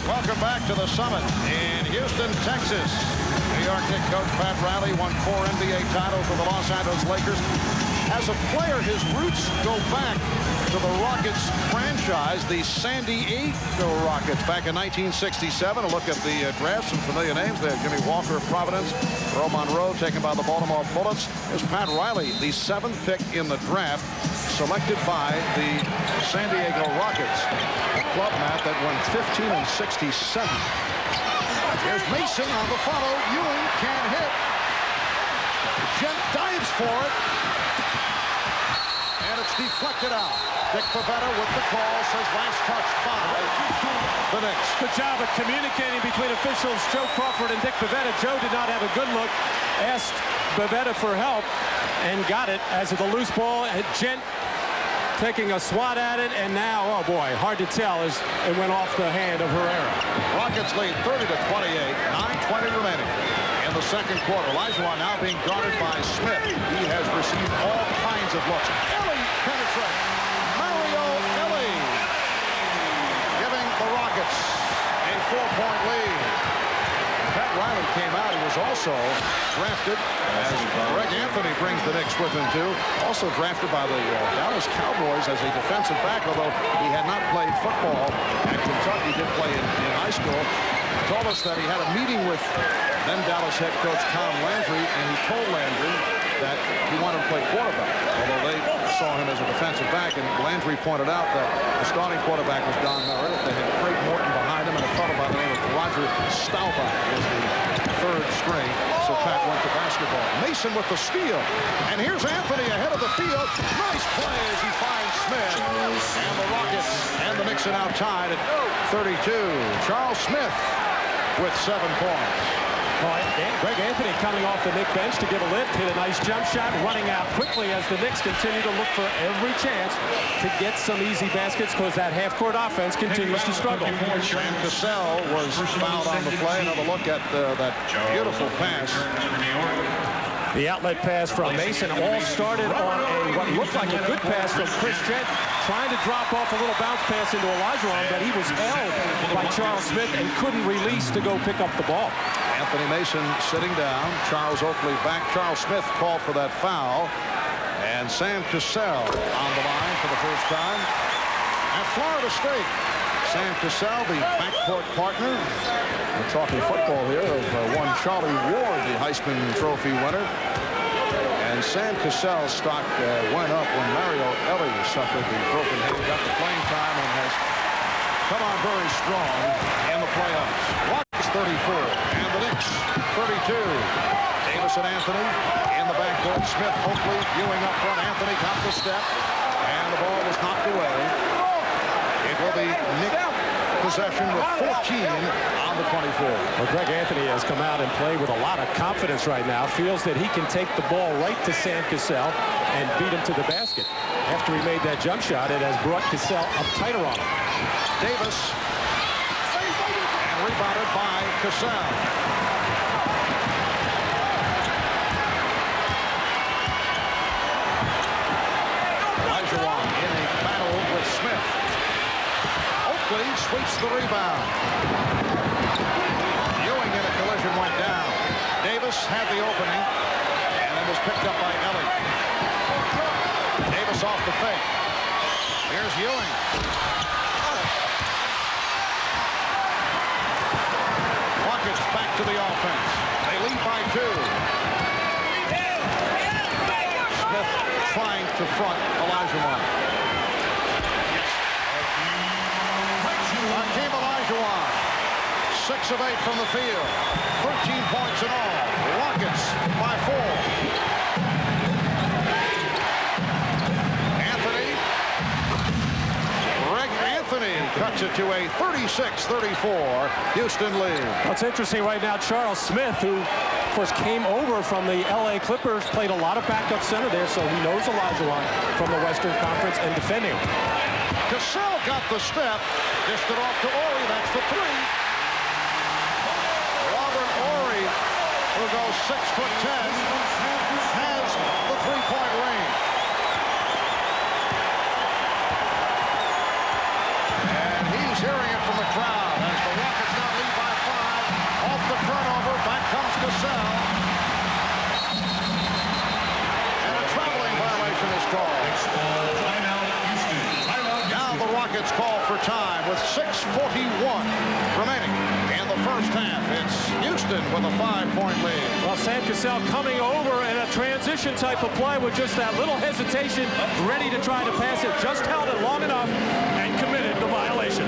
Welcome back to the Summit in Houston, Texas. New York Knicks coach Pat Riley won 4 NBA titles with the Los Angeles Lakers. As a player, his roots go back to the Rockets franchise, the San Diego Rockets, back in 1967. A look at the draft, some familiar names there. Jimmy Walker of Providence, Earl Monroe taken by the Baltimore Bullets. Here's Pat Riley, the 7th pick in the draft, selected by the San Diego Rockets, a club, Matt, that won 15 and 67. Here's Mason on the follow. Ewing can't hit. Gent dives for it. And it's deflected out. Dick Pavetta with the call, says last touch by the Knicks. Good job of communicating between officials Joe Crawford and Dick Pavetta. Joe did not have a good look, asked Pavetta for help, and got it as of the loose ball. Gent taking a swat at it, and now, oh boy, hard to tell as it went off the hand of Herrera. Rockets lead 30-28, 9:20 remaining in the second quarter. Olajuwon now being guarded by Smith. He has received all kinds of looks. Ellie penetrates. Mario Ellie giving the Rockets a 4-point lead. Pat Riley came out. He was also drafted, as Greg Anthony brings the Knicks with him too, also drafted by the Dallas Cowboys as a defensive back, although he had not played football at Kentucky, did play in high school. He told us that he had a meeting with then Dallas head coach Tom Landry, and he told Landry that he wanted to play quarterback, although they saw him as a defensive back, and Landry pointed out that the starting quarterback was Don Meredith. They had Craig Morton behind him, and a fellow by the name of Roger Staubach was the 3rd string, so Pat went to basketball. Mason with the steal, and here's Anthony ahead of the field. Nice play as he finds Smith, and the Rockets and the Knicks are now tied at 32. Charles Smith with 7 points. Greg Anthony coming off the Knicks bench to give a lift, hit a nice jump shot, running out quickly as the Knicks continue to look for every chance to get some easy baskets because that half-court offense continues to struggle. Sam Cassell was fouled on the play. Another look at that beautiful pass. The outlet pass from Mason all started on what looked like a good pass from Chris Gent, trying to drop off a little bounce pass into Olajuwon, but he was held by Charles Smith and couldn't release to go pick up the ball. Anthony Mason sitting down. Charles Oakley back. Charles Smith called for that foul. And Sam Cassell on the line for the first time at Florida State. Sam Cassell, the backcourt partner, we're talking football here, of one Charlie Ward, the Heisman Trophy winner. And Sam Cassell's stock went up when Mario Ellie suffered the broken hand. He got the playing time and has come on very strong in the playoffs. Rockets 34 and the Knicks 32. Davis and Anthony in the backcourt. Smith, Oakley, Ewing up front. Anthony got the step, and the ball was knocked away. It will be Knicks possession with 14 on the 24. Well, Greg Anthony has come out and played with a lot of confidence right now. Feels that he can take the ball right to Sam Cassell and beat him to the basket. After he made that jump shot, it has brought Cassell up tighter on him. Davis, and rebounded by Cassell. Olajuwon in a battle with Smith. Oakley sweeps the rebound. Ewing in a collision went down. Davis had the opening. picked up by Ellie. Davis off the fake. Here's Ewing. Rockets back to the offense. They lead by 2. Smith trying to front Olajuwon. Olajuwon, 6 of 8 from the field, 13 points in all. Rockets by 4. Anthony cuts it to a 36-34 Houston lead. What's interesting right now, Charles Smith, who of course came over from the LA Clippers, played a lot of backup center there, so he knows Olajuwon from the Western Conference and defending. Cassell got the step, dished it off to Ori. That's the 3. Robert Ori, who goes 6'10", has the 3-point range. And he's hearing it from the crowd as the Rockets now lead by 5. Off the turnover, back comes Cassell. And a traveling violation is called. Rockets call for time with 6:41 remaining in the first half. It's Houston with a 5-point lead. Well, Sam Cassell coming over in a transition type of play with just that little hesitation, ready to try to pass it, just held it long enough and committed the violation.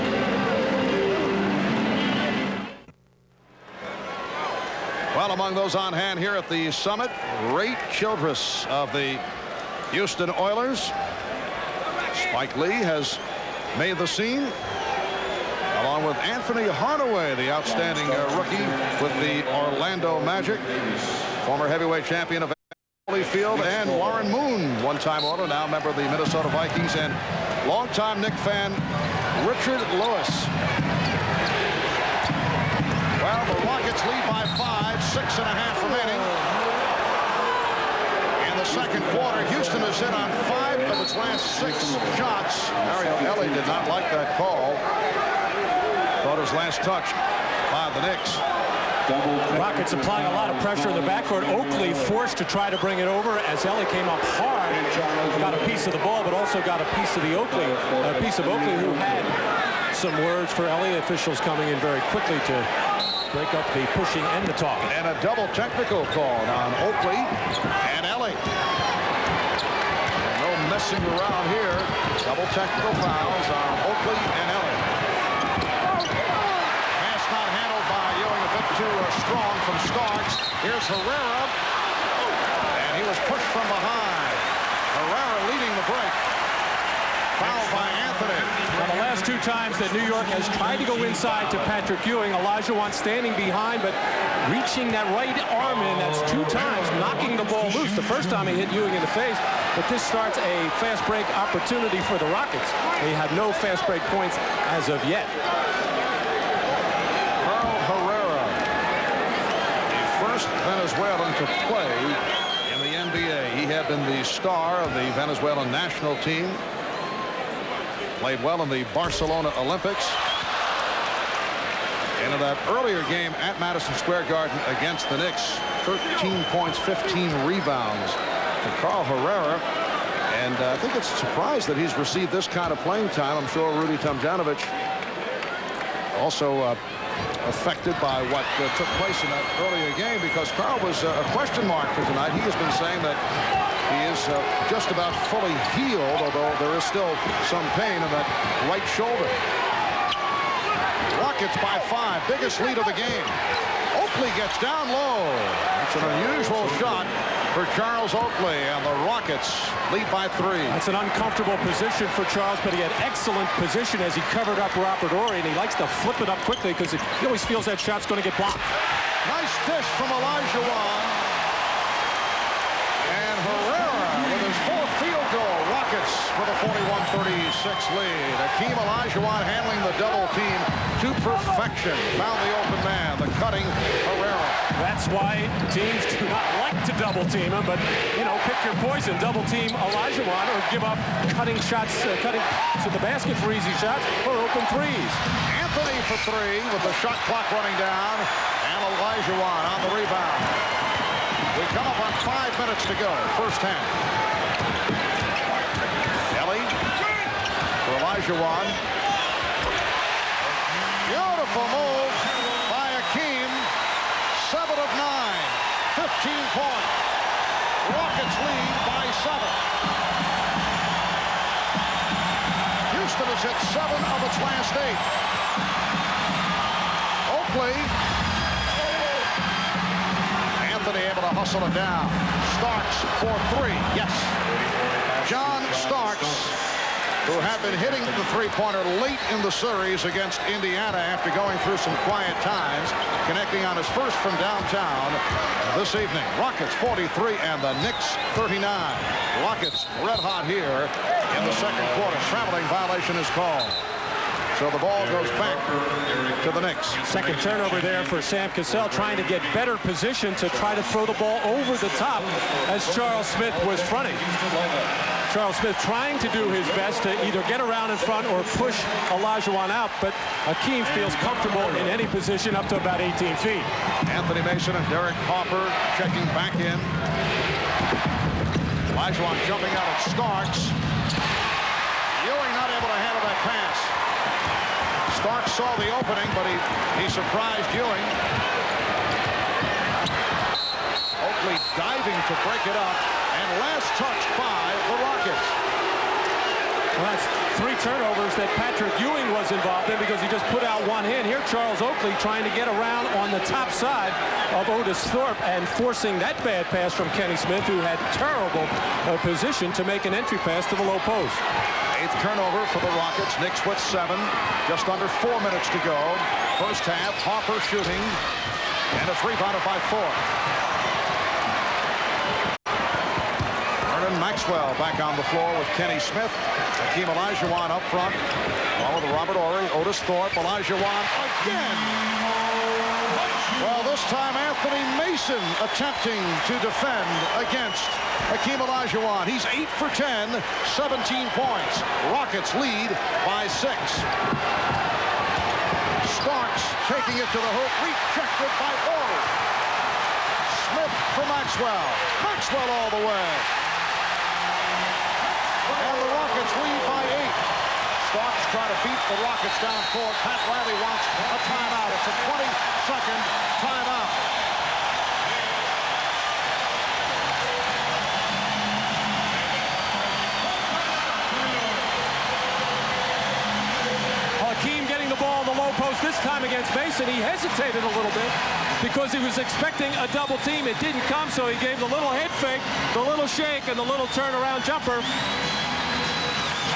Well, among those on hand here at the Summit, Ray Childress of the Houston Oilers. Spike Lee has made the scene, along with Anthony Hardaway, the outstanding rookie with the Orlando Magic, former heavyweight champion of Holyfield, and Warren Moon, one-time Oiler, now member of the Minnesota Vikings, and longtime Knicks fan Richard Lewis. Well, the Rockets lead by 5, 6.5 remaining. In the second quarter, Houston is in on 5 of its last 6 shots. Mario Ellie did not like that call. Thought his last touch by the Knicks. Rockets applying a lot of pressure in the backcourt. Oakley forced to try to bring it over as Ellie came up hard. Got a piece of the ball, but also got a piece of the Oakley, who had some words for Ellie. Officials coming in very quickly to break up the pushing and the talking. And a double technical call on Oakley and Ellie. No messing around here. Double technical fouls on Oakley and Ellie. Pass not handled by Ewing, a bit too strong from Starks. Here's Herrera. And he was pushed from behind. Herrera leading the break. Foul by Anthony. Well, the last 2 times that New York has tried to go inside to Patrick Ewing, Olajuwon standing behind, but reaching that right arm in. That's 2 times, knocking the ball loose. The first time he hit Ewing in the face, but this starts a fast break opportunity for the Rockets. They have no fast break points as of yet. Carl Herrera, the first Venezuelan to play in the NBA. He had been the star of the Venezuelan national team. Played well in the Barcelona Olympics. And in that earlier game at Madison Square Garden against the Knicks, 13 points, 15 rebounds for Carl Herrera. And I think it's a surprise that he's received this kind of playing time. I'm sure Rudy Tomjanovich also affected by what took place in that earlier game, because Carl was a question mark for tonight. He has been saying that he is just about fully healed, although there is still some pain in that right shoulder. Rockets by 5, biggest lead of the game. Oakley gets down low. It's an unusual shot for Charles Oakley, and the Rockets lead by 3. That's an uncomfortable position for Charles, but he had excellent position as he covered up Robert Horry, and he likes to flip it up quickly because he always feels that shot's going to get blocked. Nice dish from Olajuwon. And Herrera with his 4th field goal. Rockets with a 41-36 lead. Hakeem Olajuwon handling the double team to perfection. Found the open man, the cutting Herrera. That's why teams do not like to double team him, but, you know, pick your poison. Double team Olajuwon or give up cutting shots, cutting to the basket for easy shots or open threes. Anthony for 3 with the shot clock running down, and Olajuwon on the rebound. We come up on 5 minutes to go, first half. Ellie for Olajuwon. Beautiful move by Akeem. 7 of 9, 15 points. Rockets lead by 7. Houston has hit 7 of its last 8. Oakley. Anthony able to hustle it down. Starks for 3. Yes. John Starks, who had been hitting the three-pointer late in the series against Indiana after going through some quiet times, connecting on his first from downtown this evening. Rockets 43 and the Knicks 39. Rockets red hot here in the second quarter. Traveling violation is called. So the ball goes back to the Knicks. Second turnover there for Sam Cassell, trying to get better position to try to throw the ball over the top as Charles Smith was fronting. Charles Smith trying to do his best to either get around in front or push Olajuwon out, but Akeem feels comfortable in any position up to about 18 feet. Anthony Mason and Derek Harper checking back in. Olajuwon jumping out at Starks. Ewing not able to handle that pass. Starks saw the opening, but he surprised Ewing. Oakley diving to break it up, and last touch by the Rockets. Well, that's 3 turnovers that Patrick Ewing was involved in because he just put out one hand. Here, Charles Oakley trying to get around on the top side of Otis Thorpe and forcing that bad pass from Kenny Smith, who had terrible position to make an entry pass to the low post. 8th turnover for the Rockets. Knicks with 7. Just under 4 minutes to go. First half, Harper shooting, and it's rebounded by Thorpe. Vernon Maxwell back on the floor with Kenny Smith. Hakeem Olajuwon up front. Along with Robert Horry, Otis Thorpe, Olajuwon again. Well, this time Anthony Mason attempting to defend against Hakeem Olajuwon. He's 8 for 10, 17 points. Rockets lead by 6. Starks taking it to the hoop, rejected by Horry. Smith for Maxwell. Maxwell all the way. And the Rockets lead by 8. Starks trying to beat the Rockets down court. Pat Riley wants a timeout. It's a 20-second timeout. Hakeem getting the ball in the low post this time against Mason. He hesitated a little bit because he was expecting a double team. It didn't come, so he gave the little head fake, the little shake, and the little turnaround jumper.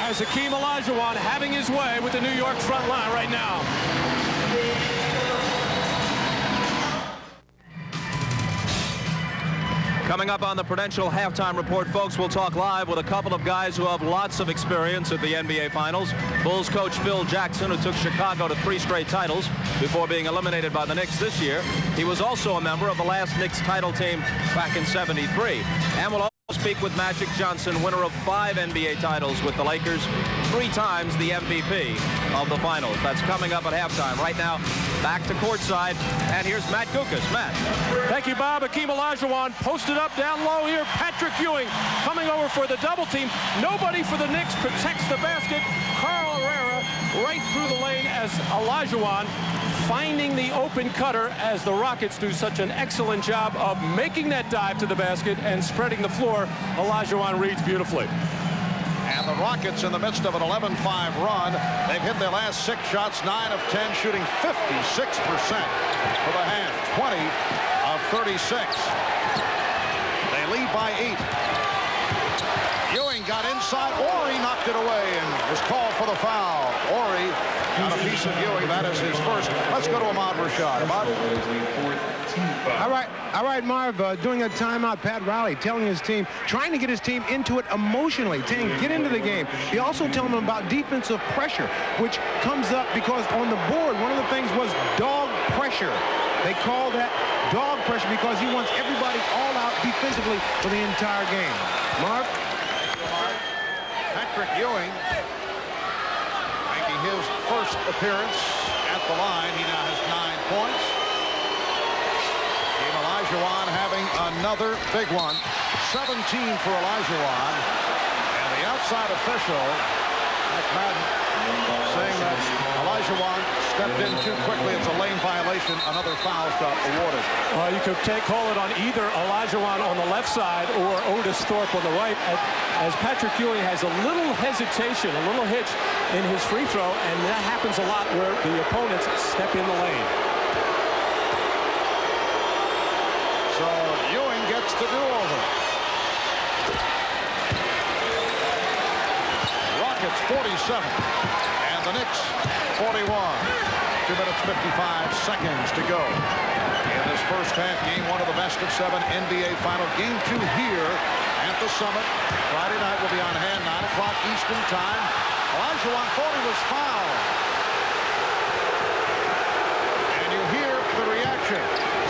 As Hakeem Olajuwon having his way with the New York front line right now. Coming up on the Prudential Halftime Report, folks, we'll talk live with a couple of guys who have lots of experience at the NBA Finals. Bulls coach Phil Jackson, who took Chicago to 3 straight titles before being eliminated by the Knicks this year. He was also a member of the last Knicks title team back in '73. And we'll also speak with Magic Johnson, winner of 5 NBA titles with the Lakers, 3 times the MVP of the Finals. That's coming up at halftime. Right now, back to courtside, and here's Matt Gukas. Matt. Thank you, Bob. Hakeem Olajuwon posted up down low here. Patrick Ewing coming over for the double team. Nobody for the Knicks protects the basket. Carl Herrera right through the lane as Olajuwon finding the open cutter as the Rockets do such an excellent job of making that dive to the basket and spreading the floor. Olajuwon reads beautifully. And the Rockets in the midst of an 11-5 run. They've hit their last 6 shots, 9 of 10, shooting 56% for the half, 20 of 36. They lead by 8. Ewing got inside. Horry knocked it away and was called for the foul. Horry got a piece of Ewing. That is his first. Let's go to Ahmad Rashad. Ahmad. All right, Marv, doing a timeout, Pat Riley telling his team, trying to get his team into it emotionally, saying get into the game. He also telling them about defensive pressure, which comes up because on the board, one of the things was dog pressure. They call that dog pressure because he wants everybody all out defensively for the entire game. Marv? Patrick Ewing making his first appearance at the line. He now has 9 points. Olajuwon having another big one. 17 for Olajuwon. And the outside official, Mike Madden, saying that Olajuwon stepped in too quickly. It's a lane violation. Another foul shot awarded. You could call it on either Olajuwon on the left side or Otis Thorpe on the right, as Patrick Ewing has a little hesitation, a little hitch in his free throw, and that happens a lot where the opponents step in the lane. So Ewing gets the do-over. Rockets 47 and the Knicks 41. 2 minutes 55 seconds to go in this first half. Game 1 of the best of 7 NBA final. Game 2 here at the Summit. Friday night will be on hand, 9 o'clock Eastern time. Olajuwon thought he was fouled. And you hear the reaction.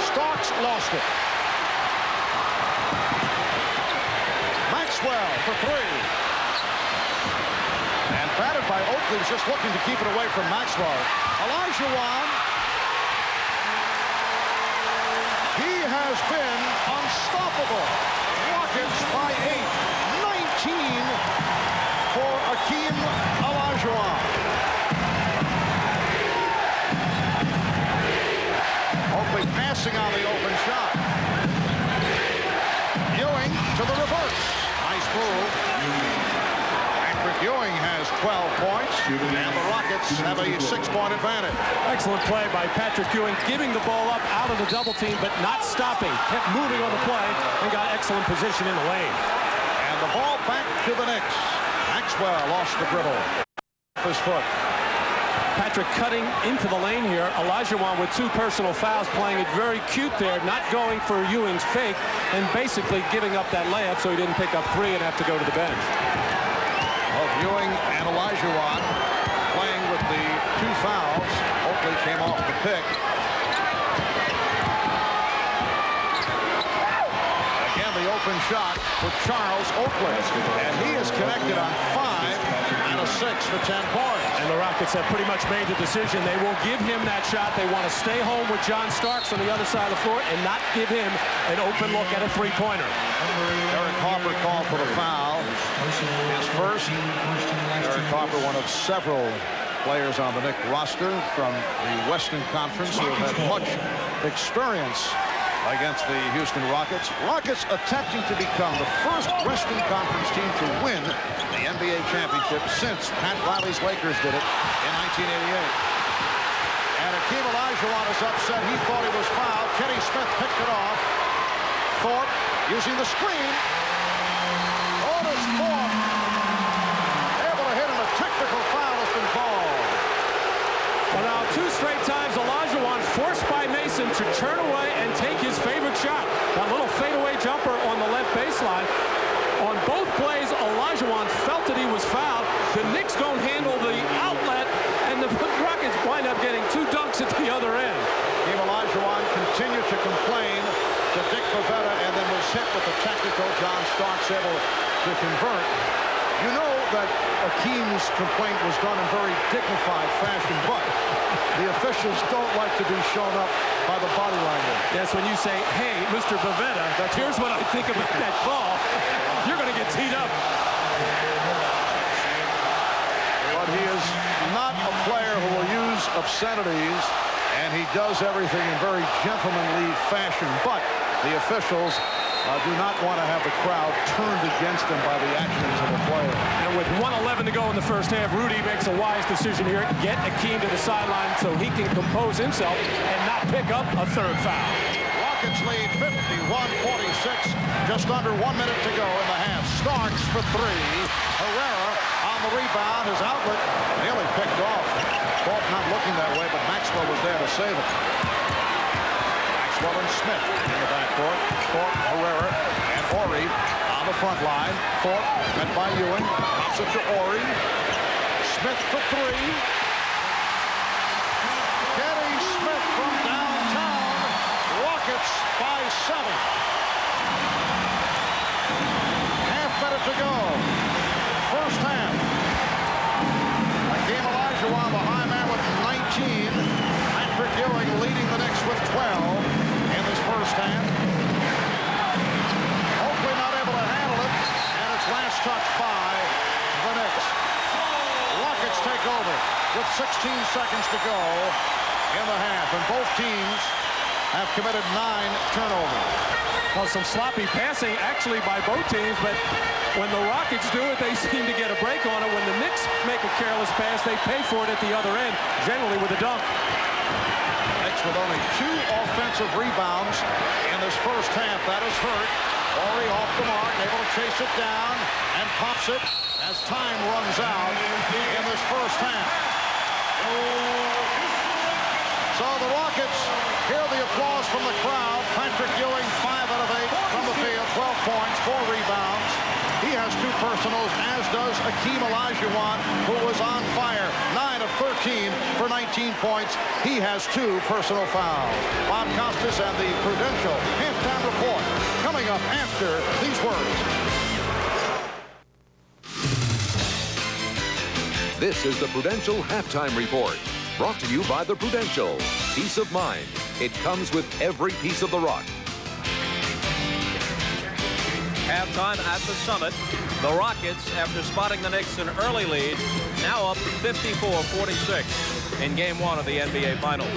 Starks lost it. Maxwell for 3. And batted by Oakley, just looking to keep it away from Maxwell. Olajuwon, he has been unstoppable. Rockets by 8. 19 for Hakeem Olajuwon. Oakley passing on the open shot. Ewing to the reverse. Nice move. Ewing has 12 points, and the Rockets have a 6-point advantage. Excellent play by Patrick Ewing, giving the ball up out of the double team, but not stopping. Kept moving on the play and got excellent position in the lane. And the ball back to the Knicks. Maxwell lost the dribble. His foot. Patrick cutting into the lane here. Olajuwon with 2 personal fouls, playing it very cute there, not going for Ewing's fake, and basically giving up that layup so he didn't pick up 3 and have to go to the bench. Ewing and Olajuwon playing with the 2 fouls. Oakley came off the pick. Again, the open shot for Charles Oakley. And he is connected on 5 and a 6 for 10 points. And the Rockets have pretty much made the decision. They will give him that shot. They want to stay home with John Starks on the other side of the floor and not give him an open look at a 3-pointer. Eric Harper called for the foul. His first. Eric Harper, one of several players on the Knicks roster from the Western Conference who have had much experience against the Houston Rockets. Rockets attempting to become the first Western Conference team to win the NBA championship since Pat Riley's Lakers did it in 1988. And Hakeem Olajuwon is upset. He thought he was fouled. Kenny Smith picked it off. Thorpe using the screen. Otis Thorpe able to hit him. A technical foul has been called. Well, now 2 straight times Olajuwon forced by Mason to turn away and take his favorite shot. That little fadeaway jumper on the left baseline. On both plays, Olajuwon felt that he was fouled. The Knicks don't handle the outlet, and the Rockets wind up getting 2 dunks at the other end. Hakeem Olajuwon continued to complain to Dick Pavetta and then was hit with the technical. John Starks able to convert. You know that Hakeem's complaint was done in very dignified fashion, but the officials don't like to be shown up by the body language. Yes, when you say, hey, Mr. Pavetta, here's what I think about that call, you're going to get teed up. But he is not a player who will use obscenities, and he does everything in very gentlemanly fashion, but the officials do not want to have the crowd turned against them by the actions of the player. And with 1:11 to go in the first half, Rudy makes a wise decision here. Get Hakeem to the sideline so he can compose himself and not pick up a 3rd foul. Rockets lead 51-46. Just under 1 minute to go in the half. Starks for 3. Herrera on the rebound. His outlet nearly picked off. Thorpe not looking that way, but Maxwell was there to save it. Maxwell and Smith in the backcourt. Thorpe, Herrera, and Horry on the front line. Thorpe met by Ewing. Pops it to Horry. Smith for 3. Kenny Smith from downtown. Rockets by 7. Half minute to go. First half. Hakeem Olajuwon, the high man, with 19. Patrick Ewing leading the Knicks with 12 in this first half. 16 seconds to go in the half, and both teams have committed 9 turnovers. Well, some sloppy passing actually by both teams, but when the Rockets do it, they seem to get a break on it. When the Knicks make a careless pass, they pay for it at the other end, generally with a dunk. Knicks with only 2 offensive rebounds in this first half. That is hurt. Horry off the mark, able to chase it down and pops it as time runs out in this first half. So the Rockets hear the applause from the crowd. Patrick Ewing, 5 out of 8 from the field, 12 points, 4 rebounds. He has 2 personals, as does Akeem Olajuwon, who was on fire. 9 of 13 for 19 points. He has 2 personal fouls. Bob Costas and the Prudential halftime report coming up after these words. This is the Prudential Halftime Report, brought to you by the Prudential. Peace of mind. It comes with every piece of the rock. Halftime at the Summit. The Rockets, after spotting the Knicks an early lead, now up 54-46 in Game 1 of the NBA Finals.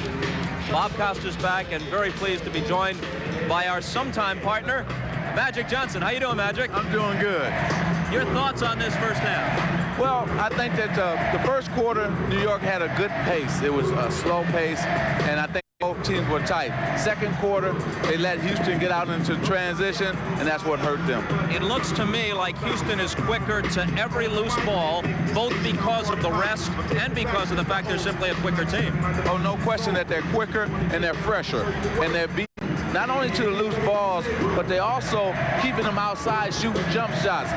Bob Costas back and very pleased to be joined by our sometime partner, Magic Johnson. How you doing, Magic? I'm doing good. Your thoughts on this first half? Well, I think that the first quarter, New York had a good pace. It was a slow pace, and I think both teams were tight. Second quarter, they let Houston get out into transition, and that's what hurt them. It looks to me like Houston is quicker to every loose ball, both because of the rest and because of the fact they're simply a quicker team. Oh, no question that they're quicker and they're fresher, and they're beating not only to the loose balls, but they also keeping them outside shooting jump shots.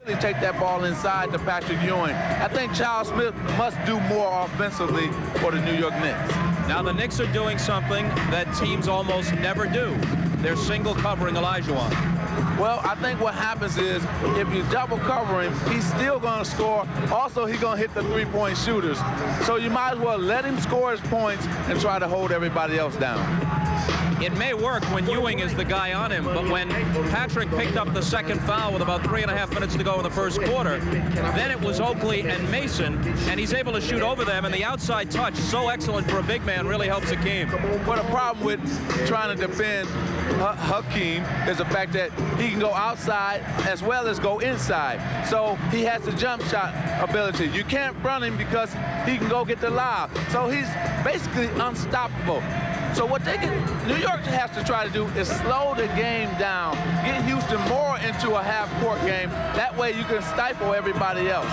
They take that ball inside to Patrick Ewing. I think Charles Smith must do more offensively for the New York Knicks. Now the Knicks are doing something that teams almost never do. They're single covering Olajuwon. Well, I think what happens is if you double cover him, he's still going to score. Also, he's going to hit the three-point shooters. So you might as well let him score his points and try to hold everybody else down. It may work when Ewing is the guy on him, but when Patrick picked up the second foul with about 3.5 minutes to go in the first quarter, then it was Oakley and Mason, and he's able to shoot over them, and the outside touch, so excellent for a big man, really helps Akeem. But the problem with trying to defend Hakeem is the fact that he can go outside as well as go inside. So he has the jump shot ability. You can't run him because he can go get the lob. So he's basically unstoppable. So what New York has to try to do is slow the game down, get Houston more into a half-court game. That way you can stifle everybody else.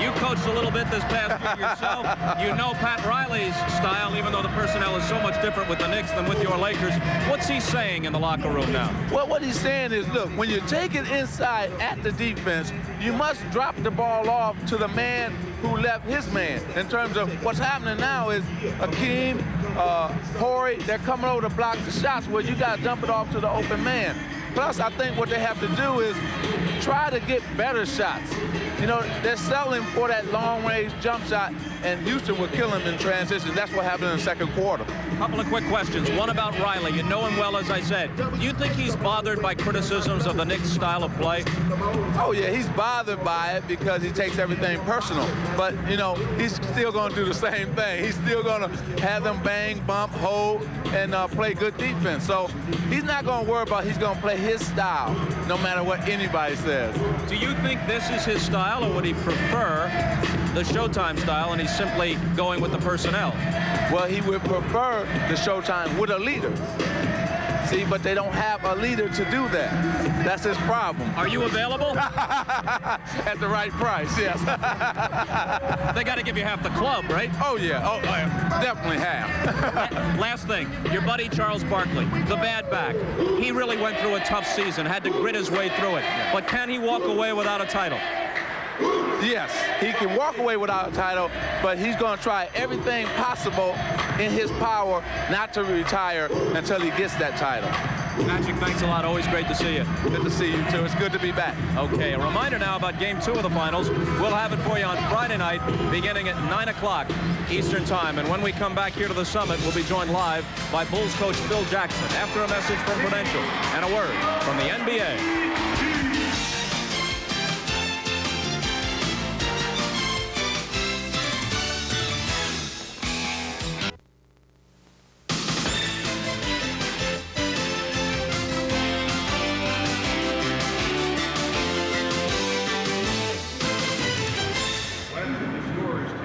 You coached a little bit this past year yourself. You know Pat Riley's style, even though the personnel is so much different with the Knicks than with your Lakers. What's he saying in the locker room now? Well, what he's saying is, look, when you take it inside at the defense, you must drop the ball off to the man who left his man. In terms of what's happening now is Akeem, Horry, they're coming over to block the shots where you got to dump it off to the open man. Plus, I think what they have to do is try to get better shots. You know, they're settling for that long-range jump shot, and Houston will kill him in transition. That's what happened in the second quarter. A couple of quick questions. One about Riley. You know him well, as I said. Do you think he's bothered by criticisms of the Knicks' style of play? Oh, yeah, he's bothered by it because he takes everything personal. But, you know, he's still going to do the same thing. He's still going to have them bang, bump, hold, and play good defense. So he's not going to worry about he's going to play his style, no matter what anybody says. Do you think this is his style, or would he prefer the Showtime style, and he's simply going with the personnel? Well, he would prefer the Showtime with a leader. See, but they don't have a leader to do that. That's his problem. Are you available? At the right price, yes. They got to give you half the club, right? Oh, yeah. Oh, definitely half. Last thing, your buddy Charles Barkley, the bad back. He really went through a tough season, had to grit his way through it. But can he walk away without a title? Yes, he can walk away without a title, but he's going to try everything possible in his power not to retire until he gets that title. Magic, thanks a lot. Always great to see you. Good to see you, too. It's good to be back. Okay, a reminder now about Game 2 of the Finals. We'll have it for you on Friday night, beginning at 9 o'clock Eastern Time. And when we come back here to the Summit, we'll be joined live by Bulls coach Phil Jackson after a message from Prudential and a word from the NBA.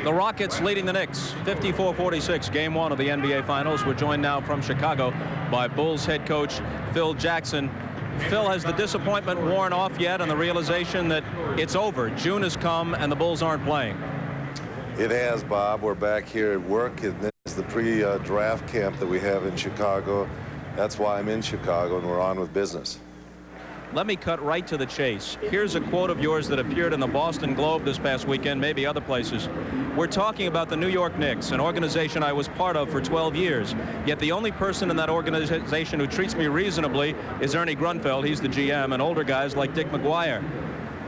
The Rockets leading the Knicks 54-46, game one of the NBA Finals. We're joined now from Chicago by Bulls head coach Phil Jackson. Phil, has the disappointment worn off yet and the realization that it's over? June has come and the Bulls aren't playing. It has, Bob. We're back here at work, and this is the pre-draft camp that we have in Chicago. That's why I'm in Chicago, and we're on with business. Let me cut right to the chase. Here's a quote of yours that appeared in the Boston Globe this past weekend, maybe other places. We're talking about the New York Knicks, an organization I was part of for 12 years. Yet the only person in that organization who treats me reasonably is Ernie Grunfeld. He's the GM, and older guys like Dick McGuire.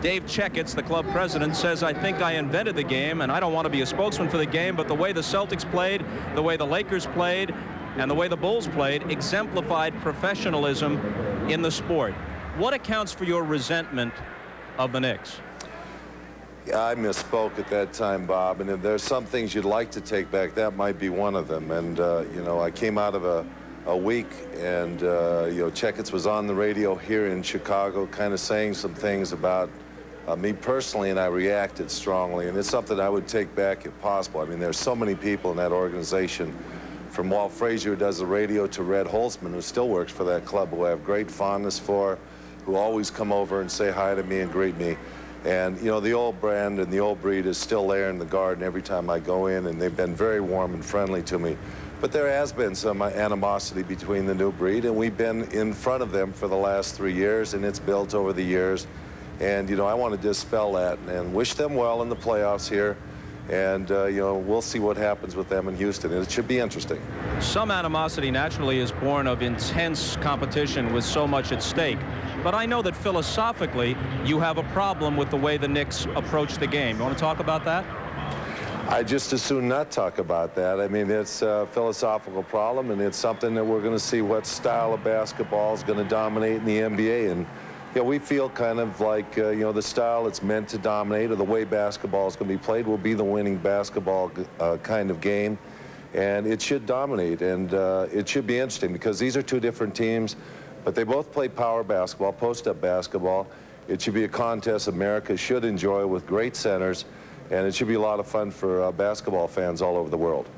Dave Checketts, the club president, says, I think I invented the game, and I don't want to be a spokesman for the game, but the way the Celtics played, the way the Lakers played, and the way the Bulls played exemplified professionalism in the sport. What accounts for your resentment of the Knicks? Yeah, I misspoke at that time, Bob, and if there's some things you'd like to take back, that might be one of them. And, you know, I came out of a week, and, you know, Checketts was on the radio here in Chicago kind of saying some things about me personally, and I reacted strongly, and it's something I would take back if possible. I mean, there's so many people in that organization, from Walt Frazier, who does the radio, to Red Holzman, who still works for that club, who I have great fondness for, who always come over and say hi to me and greet me. And, you know, the old brand and the old breed is still there in the garden every time I go in, and they've been very warm and friendly to me. But there has been some animosity between the new breed, and we've been in front of them for the last 3 years, and it's built over the years. And, you know, I want to dispel that and wish them well in the playoffs here. And, you know, we'll see what happens with them in Houston. And it should be interesting. Some animosity naturally is born of intense competition with so much at stake. But I know that philosophically you have a problem with the way the Knicks approach the game. You want to talk about that? I just as soon not talk about that. I mean, it's a philosophical problem, and it's something that we're going to see what style of basketball is going to dominate in the NBA. And, you know, we feel kind of like, you know, the style it's meant to dominate, or the way basketball is going to be played, will be the winning basketball kind of game. And it should dominate, and it should be interesting, because these are two different teams, but they both play power basketball, post-up basketball. It should be a contest America should enjoy with great centers, and it should be a lot of fun for basketball fans all over the world.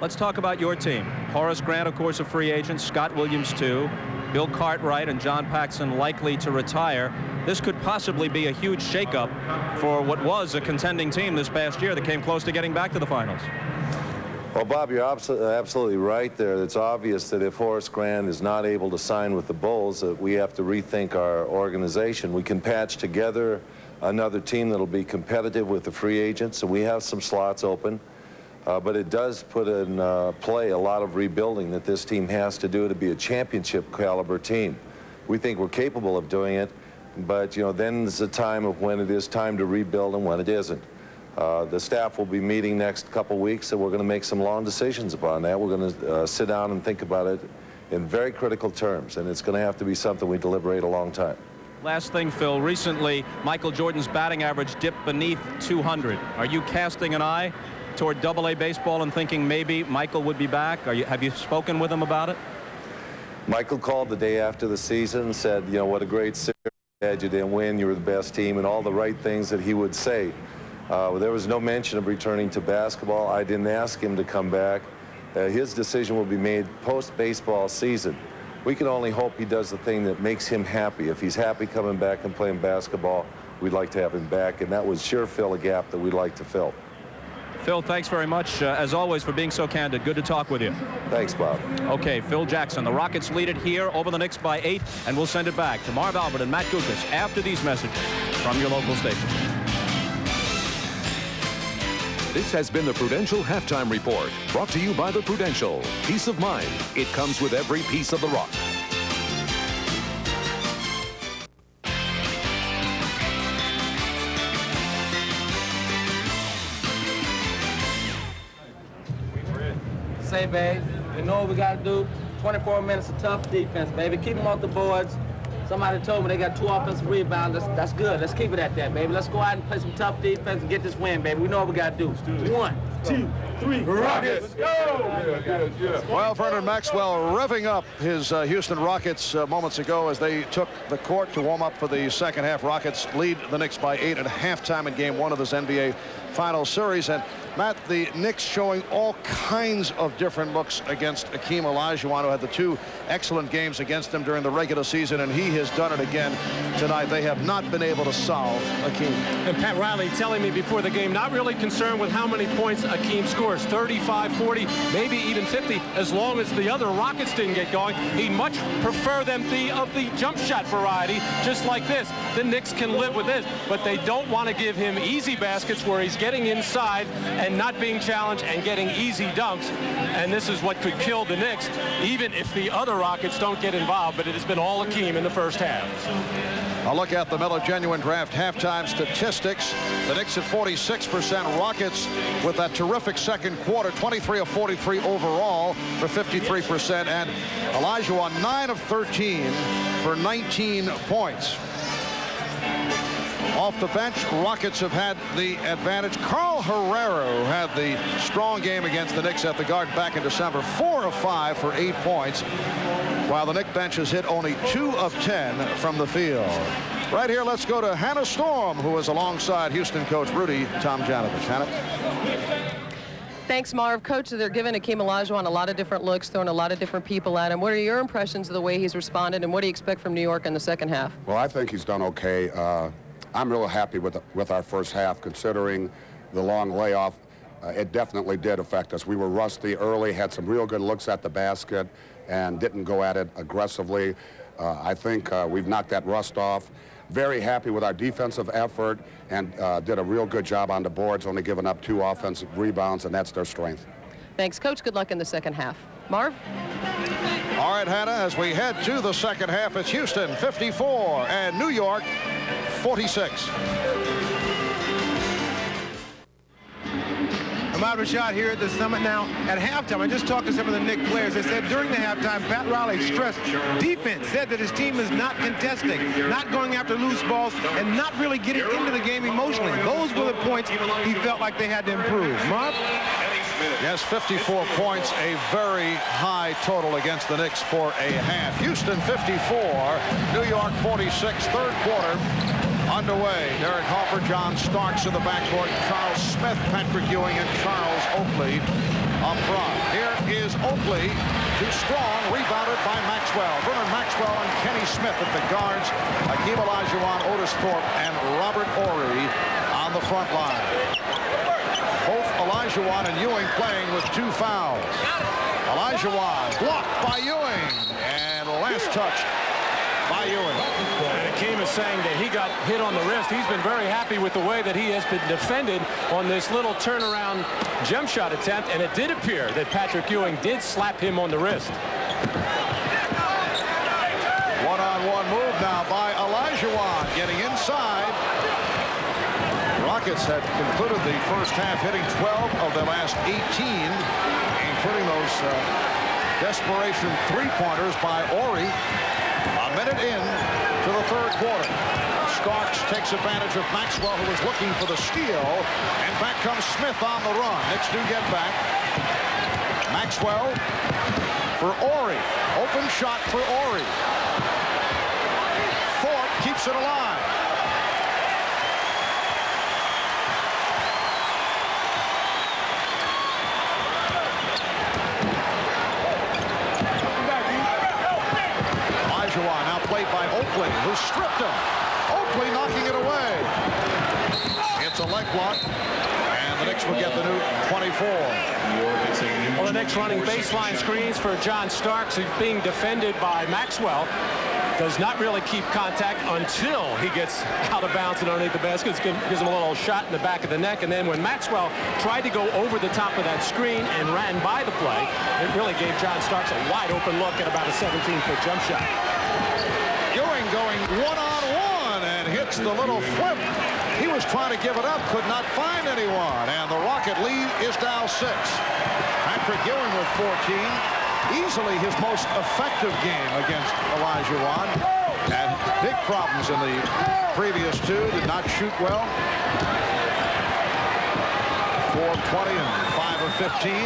Let's talk about your team. Horace Grant, of course, a free agent. Scott Williams, too. Bill Cartwright and John Paxson likely to retire. This could possibly be a huge shakeup for what was a contending team this past year that came close to getting back to the finals. Well, Bob, you're absolutely right there. It's obvious that if Horace Grant is not able to sign with the Bulls, that we have to rethink our organization. We can patch together another team that'll be competitive with the free agents, so we have some slots open. But it does put in play a lot of rebuilding that this team has to do to be a championship caliber team. We think we're capable of doing it, but, you know, then there's a time of when it is time to rebuild and when it isn't. The staff will be meeting next couple weeks, and we're going to make some long decisions upon that. We're going to sit down and think about it in very critical terms, and it's going to have to be something we deliberate a long time. Last thing, Phil, recently Michael Jordan's batting average dipped beneath 200. Are you casting an eye toward AA baseball and thinking maybe Michael would be back? Have you spoken with him about it? Michael called the day after the season and said, you know, what a great series you had, you didn't win, you were the best team, and all the right things that he would say. There was no mention of returning to basketball. I didn't ask him to come back. His decision will be made post-baseball season. We can only hope he does the thing that makes him happy. If he's happy coming back and playing basketball, we'd like to have him back, and that would sure fill a gap that we'd like to fill. Phil, thanks very much, as always, for being so candid. Good to talk with you. Thanks, Bob. Okay, Phil Jackson. The Rockets lead it here over the Knicks by 8, and we'll send it back to Marv Albert and Matt Gukas after these messages from your local station. This has been the Prudential Halftime Report, brought to you by the Prudential. Peace of mind. It comes with every piece of the rock. Say, babe, you know what we got to do? 24 minutes of tough defense, baby. Keep them off the boards. Somebody told me they got 2 offensive rebounds. That's good. Let's keep it at that, baby. Let's go out and play some tough defense and get this win, baby. We know what we got to do. 1. 2, 3, Rockets! Go! Well, Vernon Maxwell revving up his Houston Rockets moments ago as they took the court to warm up for the second half. Rockets lead the Knicks by 8 at halftime in game 1 of this NBA Finals series. And Matt, the Knicks showing all kinds of different looks against Hakeem Olajuwon, who had the 2 excellent games against them during the regular season, and he has done it again tonight. They have not been able to solve Hakeem. And Pat Riley telling me before the game, not really concerned with how many points Hakeem scores, 35, 40, maybe even 50, as long as the other Rockets didn't get going. He'd much prefer them of the jump shot variety, just like this. The Knicks can live with this, but they don't want to give him easy baskets where he's getting inside and not being challenged and getting easy dunks. And this is what could kill the Knicks, even if the other Rockets don't get involved. But it has been all Hakeem in the first half. A look at the Miller Genuine Draft halftime statistics. The Knicks at 46%. Rockets with that terrific second quarter, 23 of 43 overall for 53%. And Olajuwon 9 of 13 for 19 points. Off the bench, Rockets have had the advantage. Carl Herrera, who had the strong game against the Knicks at the Garden back in December, 4 of 5 for 8 points, while the Knicks bench has hit only 2 of 10 from the field. Right here, let's go to Hannah Storm, who is alongside Houston coach Rudy Tomjanovich. Hannah. Thanks, Marv. Coach, they're giving Hakeem Olajuwon a lot of different looks, throwing a lot of different people at him. What are your impressions of the way he's responded, and what do you expect from New York in the second half? Well, I think he's done okay. I'm real happy with our first half, considering the long layoff. It definitely did affect us. We were rusty early, had some real good looks at the basket, and didn't go at it aggressively. I think we've knocked that rust off. Very happy with our defensive effort, and did a real good job on the boards, only giving up 2 offensive rebounds, and that's their strength. Thanks, Coach. Good luck in the second half. Marv? All right, Hannah, as we head to the second half, it's Houston 54 and New York 46. Ahmad Rashad here at the Summit. Now, at halftime, I just talked to some of the Knicks players. They said during the halftime, Pat Riley stressed defense, said that his team is not contesting, not going after loose balls, and not really getting into the game emotionally. Those were the points he felt like they had to improve. Marv? Yes, 54 points, a very high total against the Knicks for a half. Houston 54, New York 46, third quarter underway. Derek Harper, John Starks in the backcourt, Charles Smith, Patrick Ewing, and Charles Oakley up front. Here is Oakley, too strong, rebounded by Maxwell. Vernon Maxwell and Kenny Smith at the guards. Hakeem Olajuwon, Otis Thorpe, and Robert Horry on the front line. Both Olajuwon and Ewing playing with 2 fouls. Olajuwon blocked by Ewing, and last touch by Ewing. And Hakeem is saying that he got hit on the wrist. He's been very happy with the way that he has been defended on this little turnaround jump shot attempt, and it did appear that Patrick Ewing did slap him on the wrist. One-on-one move now by Olajuwon, getting inside. Rockets had concluded the first half hitting 12 of the last 18, including those desperation 3-pointers by Horry. A minute in to the third quarter. Starks takes advantage of Maxwell, who was looking for the steal, and back comes Smith on the run. Knicks do get back. Maxwell for Horry. Open shot for Horry. Thorpe keeps it alive. Olajuwon now played by Oakley, who stripped him. Oakley knocking it away. It's a leg block, and the Knicks will get the new 24. Well, the Knicks running baseline screens for John Starks, who's being defended by Maxwell. Does not really keep contact until he gets out of bounds and underneath the basket. Gives him a little shot in the back of the neck. And then when Maxwell tried to go over the top of that screen and ran by the play, it really gave John Starks a wide open look at about a 17-foot jump shot. Ewing going one-on-one and hits the little flip. He was trying to give it up, could not find anyone. And the Rocket lead is now 6. Patrick Ewing with 14. Easily his most effective game against Olajuwon. Had big problems in the previous 2. Did not shoot well. 4 of 20 and 5 of 15.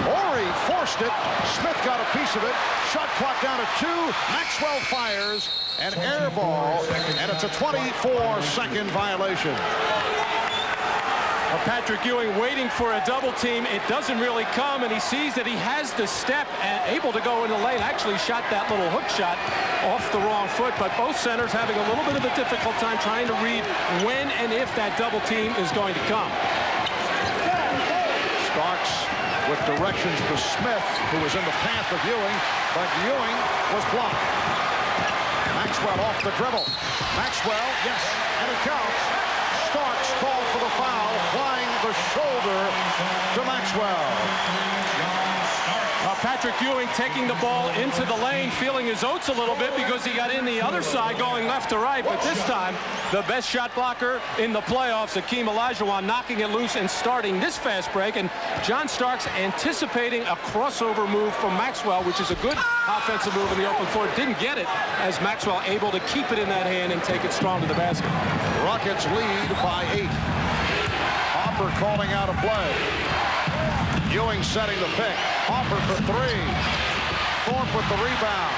Horry forced it. Smith got a piece of it. Shot clock down at 2. Maxwell fires an air ball, and it's a 24-second violation. Patrick Ewing waiting for a double team. It doesn't really come, and he sees that he has the step and able to go in the lane. Actually shot that little hook shot off the wrong foot, but both centers having a little bit of a difficult time trying to read when and if that double team is going to come. Starks with directions for Smith, who was in the path of Ewing, but Ewing was blocked. Maxwell off the dribble. Maxwell, yes, and it counts. Starks called for the foul, applying the shoulder to Maxwell. Patrick Ewing taking the ball into the lane, feeling his oats a little bit because he got in the other side going left to right, but this time the best shot blocker in the playoffs, Hakeem Olajuwon, knocking it loose and starting this fast break, and John Starks anticipating a crossover move from Maxwell, which is a good offensive move in the open floor. Didn't get it as Maxwell able to keep it in that hand and take it strong to the basket. Rockets lead by 8. Hopper calling out a play. Ewing setting the pick. Hopper for 3. Thorpe with the rebound.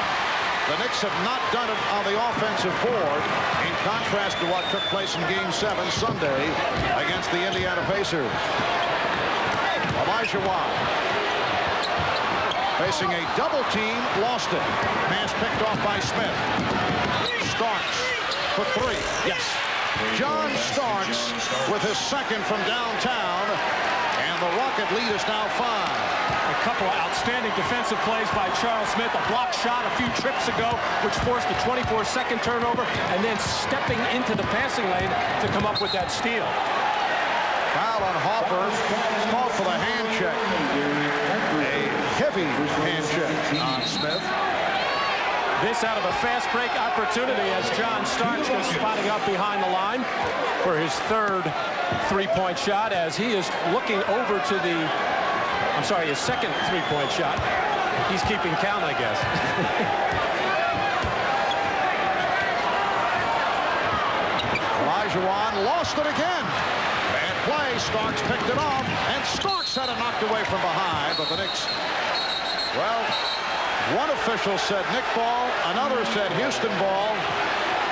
The Knicks have not done it on the offensive board, in contrast to what took place in Game 7 Sunday against the Indiana Pacers. Olajuwon facing a double team, lost it. Pass picked off by Smith. Starks for 3. Yes. John Starks with his second from downtown, and the Rocket lead is now 5. A couple of outstanding defensive plays by Charles Smith. A block shot a few trips ago, which forced a 24-second turnover, and then stepping into the passing lane to come up with that steal. Foul on Hopper. Called for the hand check. A heavy hand check on Smith. This out of a fast break opportunity as John Starks goes spotting up behind the line for his third three-point shot as he is looking over to the, his second three-point shot. He's keeping count, I guess. Olajuwon lost it again. Bad play. Starks picked it off, and Starks had it knocked away from behind, but the Knicks, well, one official said Knick ball, another said Houston ball.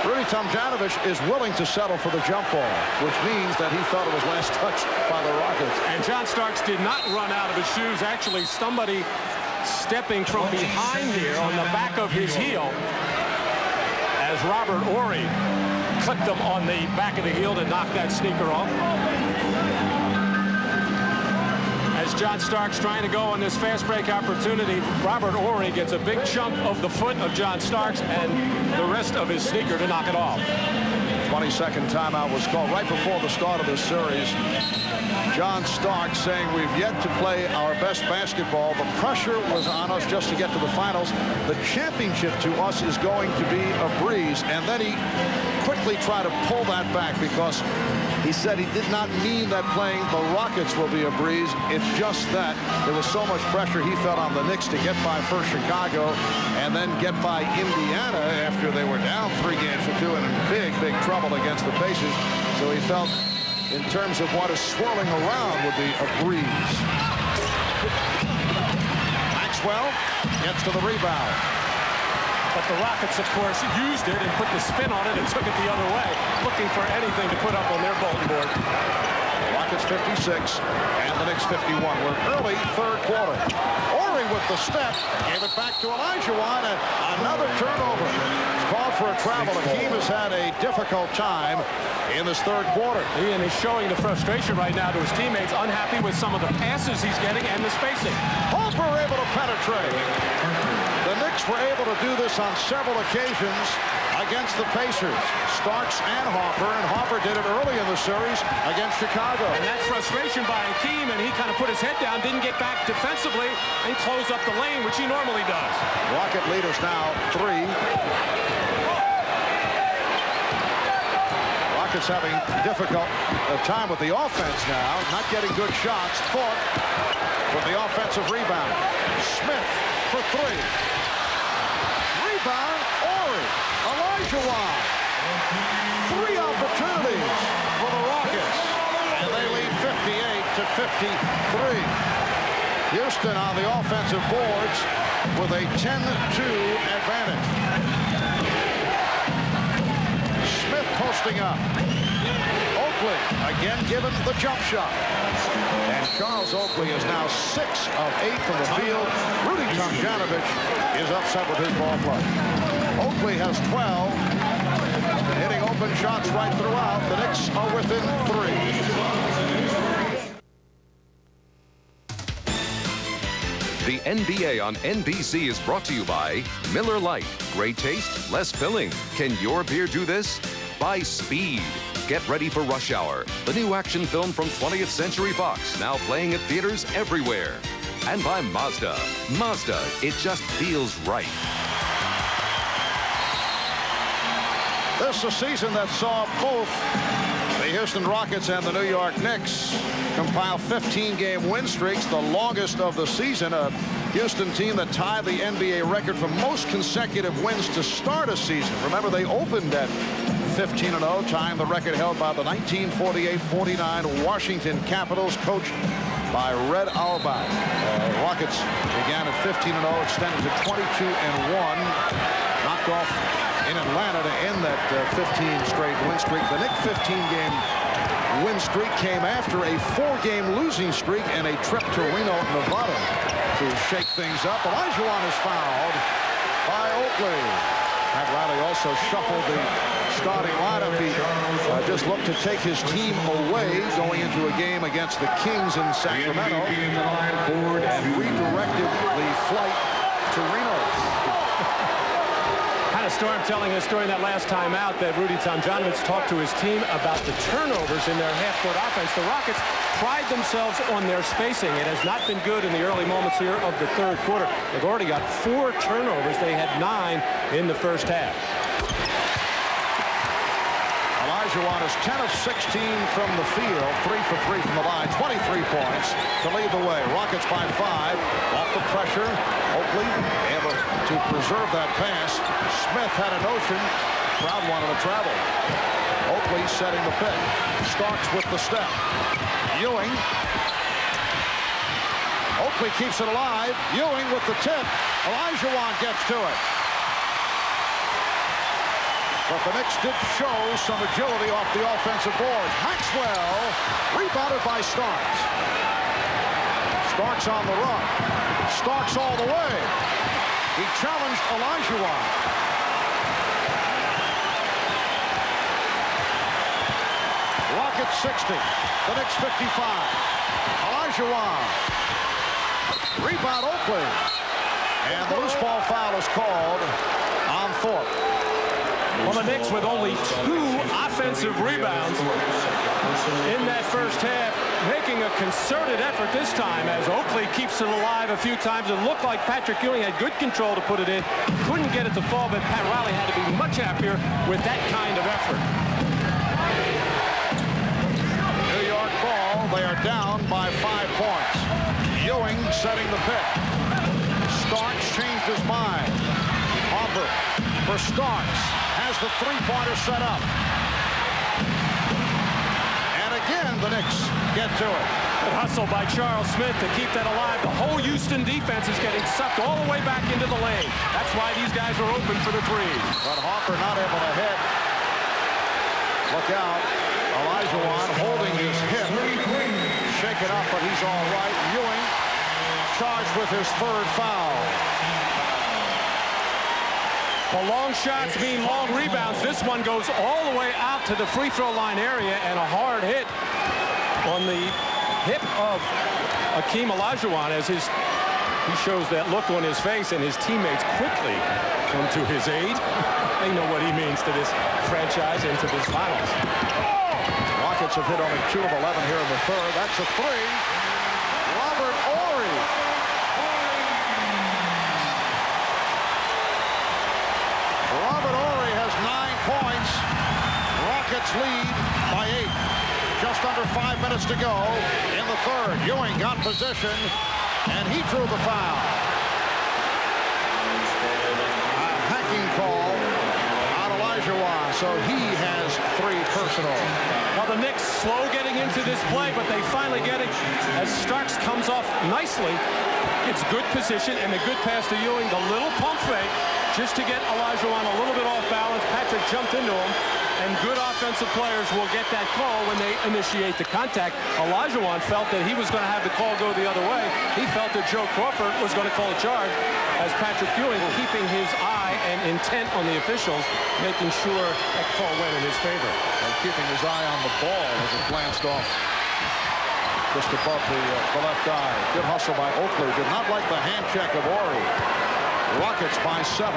Rudy Tomjanovich is willing to settle for the jump ball, which means that he thought it was last touched by the Rockets. And John Starks did not run out of his shoes. Actually, somebody stepping from behind here on the back of his heel as Robert Horry clipped him on the back of the heel to knock that sneaker off. As John Starks trying to go on this fast break opportunity, Robert Horry gets a big chunk of the foot of John Starks and the rest of his sneaker to knock it off. 22nd timeout was called right before the start of this series. John Starks saying we've yet to play our best basketball. The pressure was on us just to get to the finals. The championship to us is going to be a breeze. And then he quickly tried to pull that back because he said he did not mean that playing the Rockets will be a breeze. It's just that there was so much pressure he felt on the Knicks to get by first Chicago and then get by Indiana after they were down 3 games to 2 and in big trouble against the Pacers. So he felt in terms of what is swirling around would be a breeze. Maxwell gets to the rebound. But the Rockets, of course, used it and put the spin on it and took it the other way, looking for anything to put up on their bulletin board. Rockets 56 and the Knicks 51. We're early third quarter. Horry with the step, gave it back to Olajuwon, and another turnover. Called for a travel. Hakeem has had a difficult time in this third quarter. And he's showing the frustration right now to his teammates, unhappy with some of the passes he's getting and the spacing. Hopper able to penetrate. The Knicks were able to do this on several occasions against the Pacers. Starks and Hopper did it early in the series against Chicago. And that frustration by Hakeem, and he kind of put his head down, didn't get back defensively, and close up the lane, which he normally does. Rocket leaders now 3. Rockets having difficult time with the offense now, not getting good shots. Thorpe with the offensive rebound. Smith for 3. Rebound, Horry. Olajuwon. 3 opportunities for the Rockets. And they lead 58-52. Houston on the offensive boards with a 10-2 advantage. Smith posting up. Oakley again given the jump shot. And Charles Oakley is now 6 of 8 from the field. Rudy Tomjanovich is upset with his ball club. Oakley has 12. Hitting open shots right throughout. The Knicks are within 3. The NBA on NBC is brought to you by Miller Lite. Great taste, less filling. Can your beer do this? By Speed. Get ready for Rush Hour, the new action film from 20th Century Fox, now playing at theaters everywhere. And by Mazda. Mazda, it just feels right. This is a season that saw both the Houston Rockets and the New York Knicks compile 15-game win streaks, the longest of the season. A Houston team that tied the NBA record for most consecutive wins to start a season. Remember, they opened at 15-0, tying the record held by the 1948-49 Washington Capitals, coached by Red Auerbach. Rockets began at 15-0, extended to 22-1, knocked off in Atlanta to end that 15 straight win streak. The Knicks' 15-game win streak came after a 4-game losing streak and a trip to Reno, Nevada to shake things up. Olajuwon is fouled by Oakley. Pat Riley also shuffled the starting lineup. He just looked to take his team away going into a game against the Kings in Sacramento and redirected the flight to Reno. Storm telling us during that last time out that Rudy Tomjanovich talked to his team about the turnovers in their half-court offense. The Rockets pride themselves on their spacing. It has not been good in the early moments here of the third quarter. They've already got 4 turnovers. They had 9 in the first half. Olajuwon is 10 of 16 from the field, 3 for 3 from the line, 23 points to lead the way. Rockets by 5, off the pressure. Oakley able to preserve that pass. Smith had a notion. Crowd wanted to travel. Oakley setting the pick. Starks with the step. Ewing. Oakley keeps it alive. Ewing with the tip. Olajuwon gets to it. But the Knicks did show some agility off the offensive board. Maxwell rebounded by Starks. Starks on the run. Starks all the way. He challenged Olajuwon. Rockets 60. The Knicks 55. Olajuwon. Rebound Oakley. And the loose ball foul is called on Thorpe. Well, the Knicks with only 2 offensive rebounds in that first half, making a concerted effort this time as Oakley keeps it alive a few times. It looked like Patrick Ewing had good control to put it in. Couldn't get it to fall, but Pat Riley had to be much happier with that kind of effort. New York ball. They are down by 5 points. Ewing setting the pick. Starks changed his mind. Hopper for Starks. Has the three-pointer set up. And again, the Knicks get to it. Good hustle by Charles Smith to keep that alive. The whole Houston defense is getting sucked all the way back into the lane. That's why these guys are open for the threes. But Hopper not able to hit. Look out. Olajuwon holding his hip. Shaken up, but he's all right. Ewing charged with his 3rd foul. Well, long shots mean long rebounds. This one goes all the way out to the free throw line area, and a hard hit on the hip of Hakeem Olajuwon as he shows that look on his face, and his teammates quickly come to his aid. They know what he means to this franchise and to this finals. Rockets have hit only 2 of 11 here in the third. That's a 3. Robert Horry. Robert Horry has 9 points. Rockets lead by 8. Just under 5 minutes to go in the third. Ewing got position, and he drew the foul. A hacking call on Olajuwon, so he has 3 personal. Well, the Knicks slow getting into this play, but they finally get it as Starks comes off nicely. It's good position and a good pass to Ewing. The little pump fake just to get Olajuwon a little bit off balance. Patrick jumped into him, and good offensive players will get that call when they initiate the contact. Olajuwon felt that he was going to have the call go the other way. He felt that Joe Crawford was going to call a charge, as Patrick Ewing keeping his eye and intent on the officials, making sure that call went in his favor. And keeping his eye on the ball as it glanced off just above the left eye. Good hustle by Oakley. Did not like the hand check of Ori. Rockets by 7.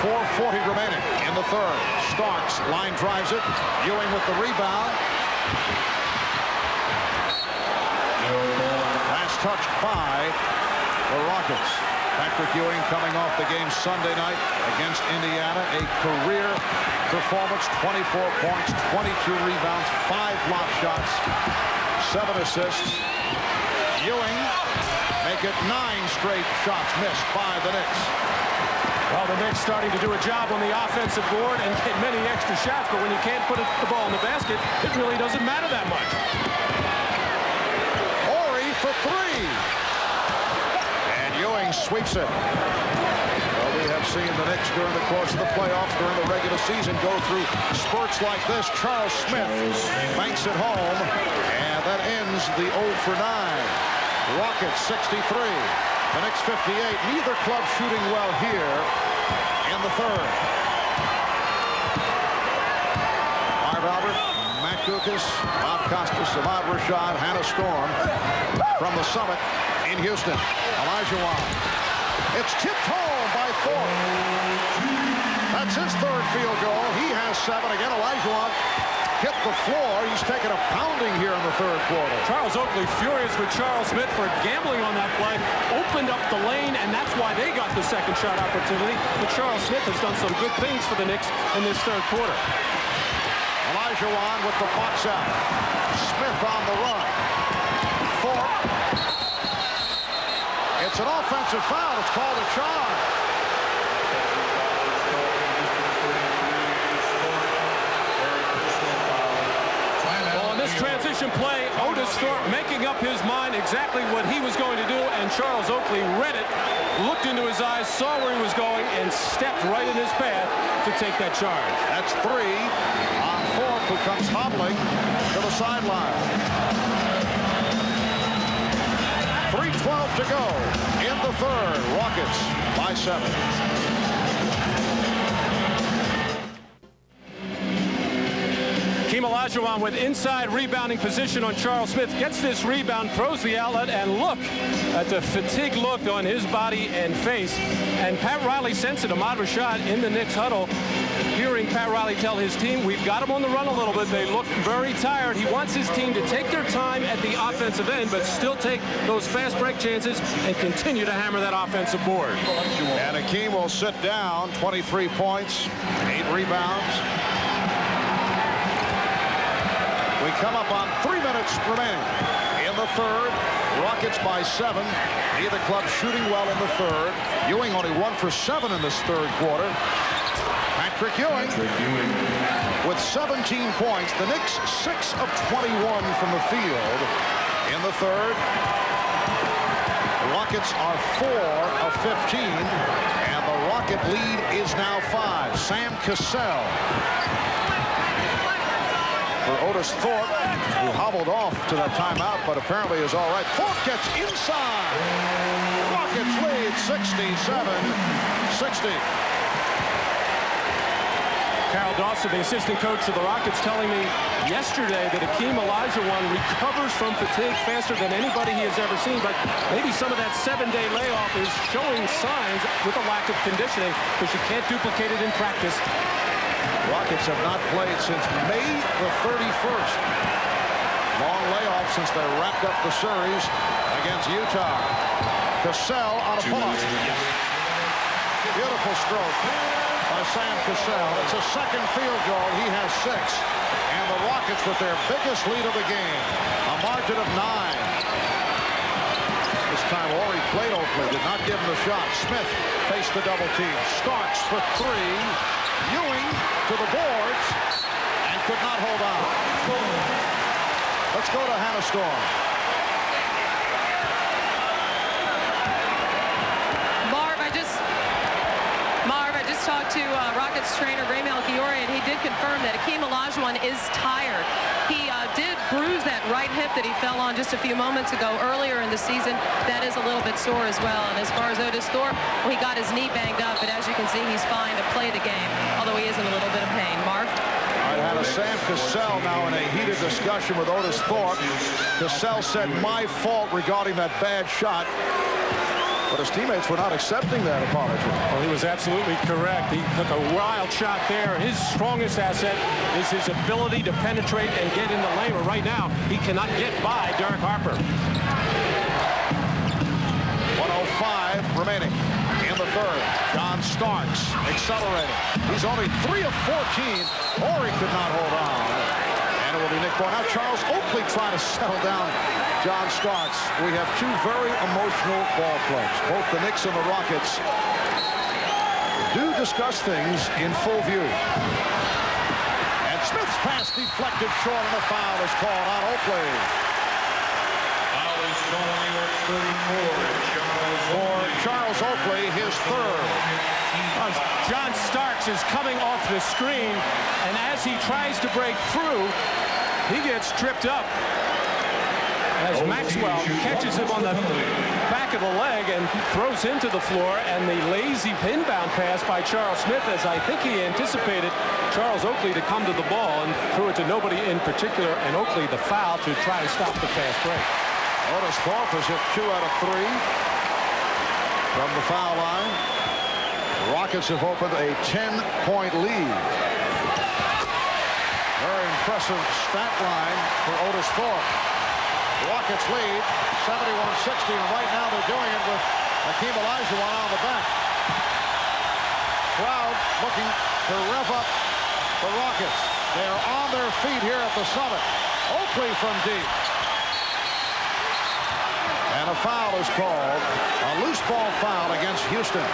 4:40 remaining in the third. Starks line drives it. Ewing with the rebound. Last touched by the Rockets. Patrick Ewing coming off the game Sunday night against Indiana. A career performance. 24 points, 22 rebounds, 5 block shots, 7 assists. Ewing make it 9 straight shots missed by the Knicks. Well, the Knicks starting to do a job on the offensive board and get many extra shots, but when you can't put the ball in the basket, it really doesn't matter that much. Ori for 3. And Ewing sweeps it. Well, we have seen the Knicks during the course of the playoffs, during the regular season, go through spurts like this. Charles Smith banks it home, and that ends the 0 for 9. Rockets 63. The Knicks 58. Neither club shooting well here in the third. Marv Albert, Matt Kukas, Bob Costas, Ahmad Rashad, Hannah Storm from the Summit in Houston. Olajuwon. It's tipped home by Thorpe. That's his third field goal. He has 7. Again, Olajuwon hit the floor. He's taken a pounding here in the third quarter. Charles Oakley furious with Charles Smith for gambling on that play. Opened up the lane, and that's why they got the second shot opportunity. But Charles Smith has done some good things for the Knicks in this third quarter. Olajuwon with the box out. Smith on the run. Thorpe. It's an offensive foul. It's called a charge. Transition play, Otis Thorpe making up his mind exactly what he was going to do, and Charles Oakley read it, looked into his eyes, saw where he was going, and stepped right in his path to take that charge. That's 3 on Thorpe, who comes hobbling to the sideline. 3:12 to go in the third. Rockets by 7. Olajuwon with inside rebounding position on Charles Smith, gets this rebound, throws the outlet, and look at the fatigue look on his body and face. And Pat Riley sensed it. Ahmad Rashad in the Knicks huddle, hearing Pat Riley tell his team, we've got them on the run a little bit. They look very tired. He wants his team to take their time at the offensive end, but still take those fast break chances and continue to hammer that offensive board. And Hakeem will sit down. 23 points, 8 rebounds. We come up on 3 minutes remaining in the third. Rockets by 7. Neither club shooting well in the third. Ewing only 1 for 7 in this third quarter. Patrick Ewing with 17 points. The Knicks 6 of 21 from the field in the third. The Rockets are 4 of 15, and the Rocket lead is now 5. Sam Cassell for Otis Thorpe, who hobbled off to that timeout, but apparently is all right. Thorpe gets inside. Rockets lead 67-60. Carol Dawson, the assistant coach of the Rockets, telling me yesterday that Hakeem Olajuwon recovers from fatigue faster than anybody he has ever seen, but maybe some of that 7-day layoff is showing signs with a lack of conditioning, because you can't duplicate it in practice. Rockets have not played since May the 31st. Long layoff since they wrapped up the series against Utah. Cassell on a pull-up. Beautiful stroke by Sam Cassell. It's a second field goal. He has 6. And the Rockets with their biggest lead of the game. A margin of 9. This time Ori played Oakley. Did not give him the shot. Smith faced the double team. Starks for 3. Ewing to the boards and could not hold on. Let's go to Hannah Storm. Marv, I just talked to Rockets trainer Ray Melchiorri, and he did confirm that Hakeem Olajuwon is tired. He did bruise that right hip that he fell on just a few moments ago earlier in the season. That is a little bit sore as well. And as far as Otis Thorpe, well, he got his knee banged up, but as you can see, he's fine to play the game, although he is in a little bit of pain. Marv? I had a Sam Cassell now in a heated discussion with Otis Thorpe. Cassell said, my fault regarding that bad shot. But his teammates were not accepting that apology. Well, he was absolutely correct. He took a wild shot there. His strongest asset is his ability to penetrate and get in the lane. But right now, he cannot get by Derek Harper. 1:05 remaining in the third. John Starks accelerating. He's only 3 of 14. Horry could not hold on. And it will be Nick Ball. Now Charles Oakley trying to settle down John Starks. We have two very emotional ball players. Both the Knicks and the Rockets do discuss things in full view. And Smith's pass deflected short, and a foul is called on Oakley. Foul is called on New York 34. For Charles Oakley, his third. John Starks is coming off the screen, and as he tries to break through, he gets tripped up as Maxwell catches him on the back of the leg and throws him to the floor, and the lazy pinbound pass by Charles Smith, as I think he anticipated Charles Oakley to come to the ball and threw it to nobody in particular, and Oakley the foul to try to stop the fast break. Otis Thorpe has hit 2 out of 3 from the foul line. The Rockets have opened a 10-point lead. Very impressive stat line for Otis Thorpe. The Rockets lead 71-60, and right now they're doing it with Hakeem Olajuwon on the bench. Crowd looking to rev up the Rockets. They are on their feet here at the Summit. Oakley from deep. And a foul is called, a loose ball foul against Houston.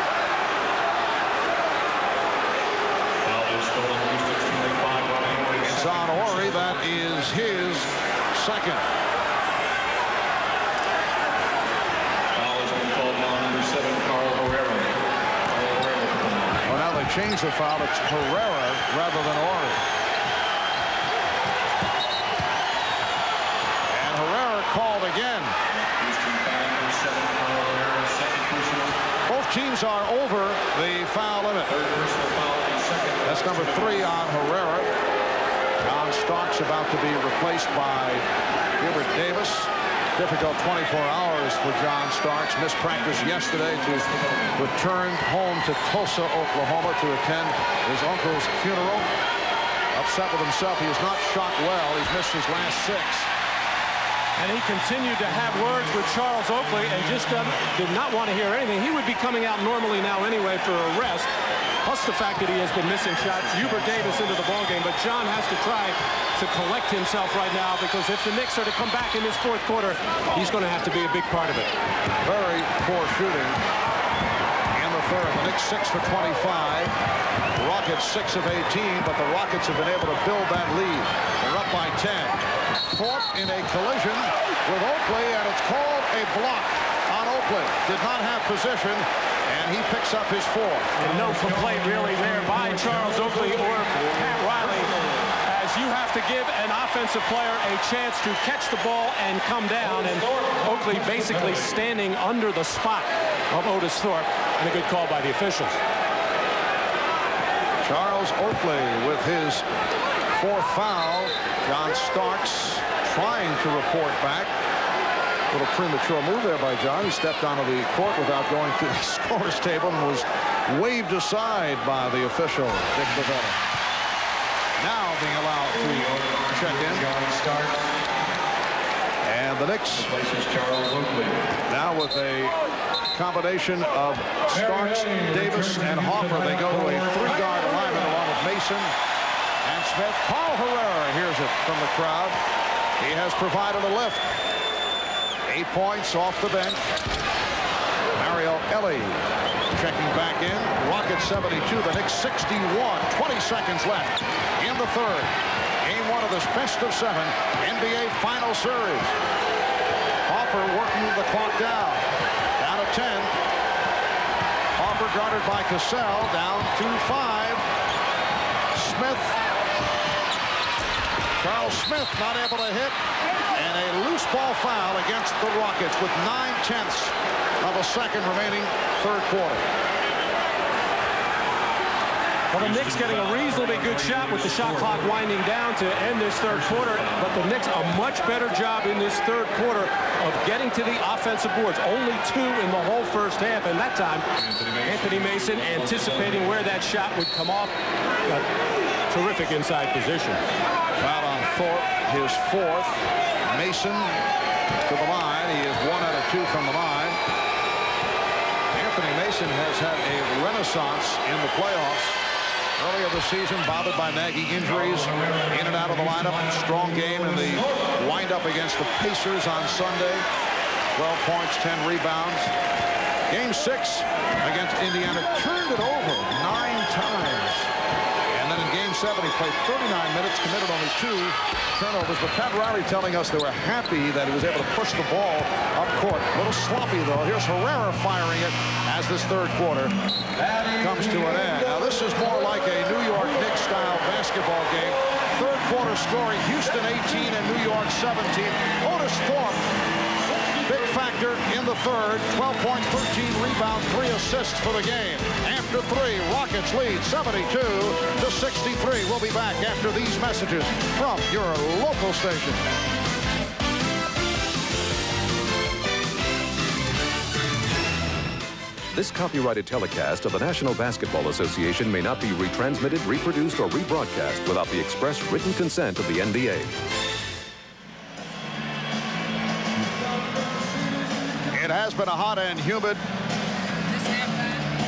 It's on Horry. That is his second. Well, now they changed the foul. It's Herrera rather than Horry. And Herrera called again. Both teams are over the foul limit. That's number 3 on Herrera. John Starks about to be replaced by Gilbert Davis. Difficult 24 hours for John Starks. Missed practice yesterday to return home to Tulsa, Oklahoma to attend his uncle's funeral. Upset with himself. He is not shot well. He's missed his last 6. And he continued to have words with Charles Oakley and just did not want to hear anything. He would be coming out normally now anyway for a rest, plus the fact that he has been missing shots. Hubert Davis into the ballgame, but John has to try to collect himself right now, because if the Knicks are to come back in this fourth quarter, he's going to have to be a big part of it. Very poor shooting in the third. The Knicks 6 for 25. The Rockets 6 of 18, but the Rockets have been able to build that lead. They're up by 10. Thorpe in a collision with Oakley, and it's called a block on Oakley. Did not have position, and he picks up his 4th. And no complaint really there by Charles Oakley or Pat Riley, as you have to give an offensive player a chance to catch the ball and come down, and Oakley basically standing under the spot of Otis Thorpe, and a good call by the officials. Charles Oakley with his 4th foul. John Starks trying to report back. A little premature move there by John. He stepped onto the court without going to the scorer's table and was waved aside by the official, Dick Bavetta. Now being allowed to check in. And the Knicks now with a combination of Starks, Davis, and Hopper. They go to a 3-guard alignment along with Mason and Smith. Paul Herrera hears it from the crowd. He has provided a lift. 8 points off the bench. Mario Ellie checking back in. Rockets 72, the Knicks 61. 20 seconds left in the third. Game 1 of this best-of-7 NBA Final Series. Harper working the clock down. Down to 10. Harper guarded by Cassell. Down to 5. Smith. Charles Smith not able to hit. And a loose ball foul against the Rockets with 9/10 of a second remaining third quarter. Well, the Knicks getting a reasonably good shot with the shot clock winding down to end this third quarter. But the Knicks a much better job in this third quarter of getting to the offensive boards. Only 2 in the whole first half. And that time, Anthony Mason anticipating where that shot would come off. Terrific inside position. Foul on Thorpe, his 4th. Mason to the line. He is 1 out of 2 from the line. Anthony Mason has had a renaissance in the playoffs. Earlier this season, bothered by nagging injuries, in and out of the lineup. Strong game in the windup against the Pacers on Sunday. 12 points, 10 rebounds. Game 6 against Indiana, turned it over 9 times. And then in Game 7, he played 39 minutes, committed only 2 turnovers. But Pat Riley telling us they were happy that he was able to push the ball up court. A little sloppy, though. Here's Herrera firing it as this third quarter comes to an end. Now, this is more like a New York Knicks-style basketball game. Third quarter scoring, Houston 18 and New York 17. Otis Thorpe, big factor in the third. 12 points, 13 rebounds, 3 assists for the game. After 3, Rockets lead 72-63. We'll be back after these messages from your local station. This copyrighted telecast of the National Basketball Association may not be retransmitted, reproduced, or rebroadcast without the express written consent of the NBA. It has been a hot and humid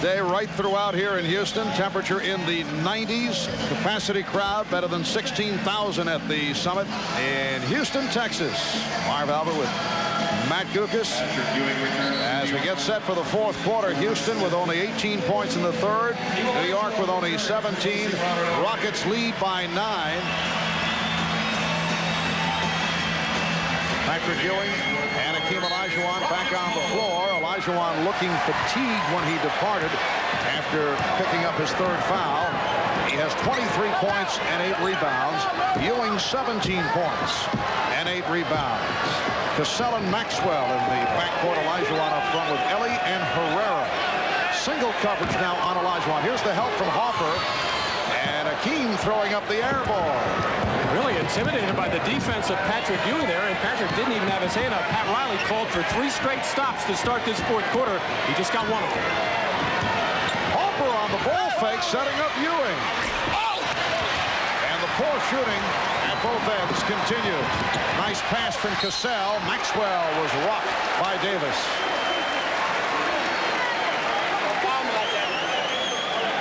day right throughout here in Houston. Temperature in the 90s. Capacity crowd better than 16,000 at the Summit in Houston, Texas. Marv Albert with Matt Gukas as we get set for the fourth quarter. Houston with only 18 points in the third. New York with only 17. Rockets lead by 9. Patrick Ewing and Hakeem Olajuwon back on the floor. Olajuwon looking fatigued when he departed after picking up his third foul. He has 23 points and 8 rebounds. Ewing 17 points and 8 rebounds. Cassell and Maxwell in the backcourt. Olajuwon up front with Ellie and Herrera. Single coverage now on Olajuwon. Here's the help from Harper. And Hakeem throwing up the air ball. Really intimidated by the defense of Patrick Ewing there, and Patrick didn't even have his hand up. Pat Riley called for 3 straight stops to start this fourth quarter. He just got one of them. Harper on the ball fake, setting up Ewing. And the poor shooting at both ends continued. Nice pass from Cassell. Maxwell was rocked by Davis.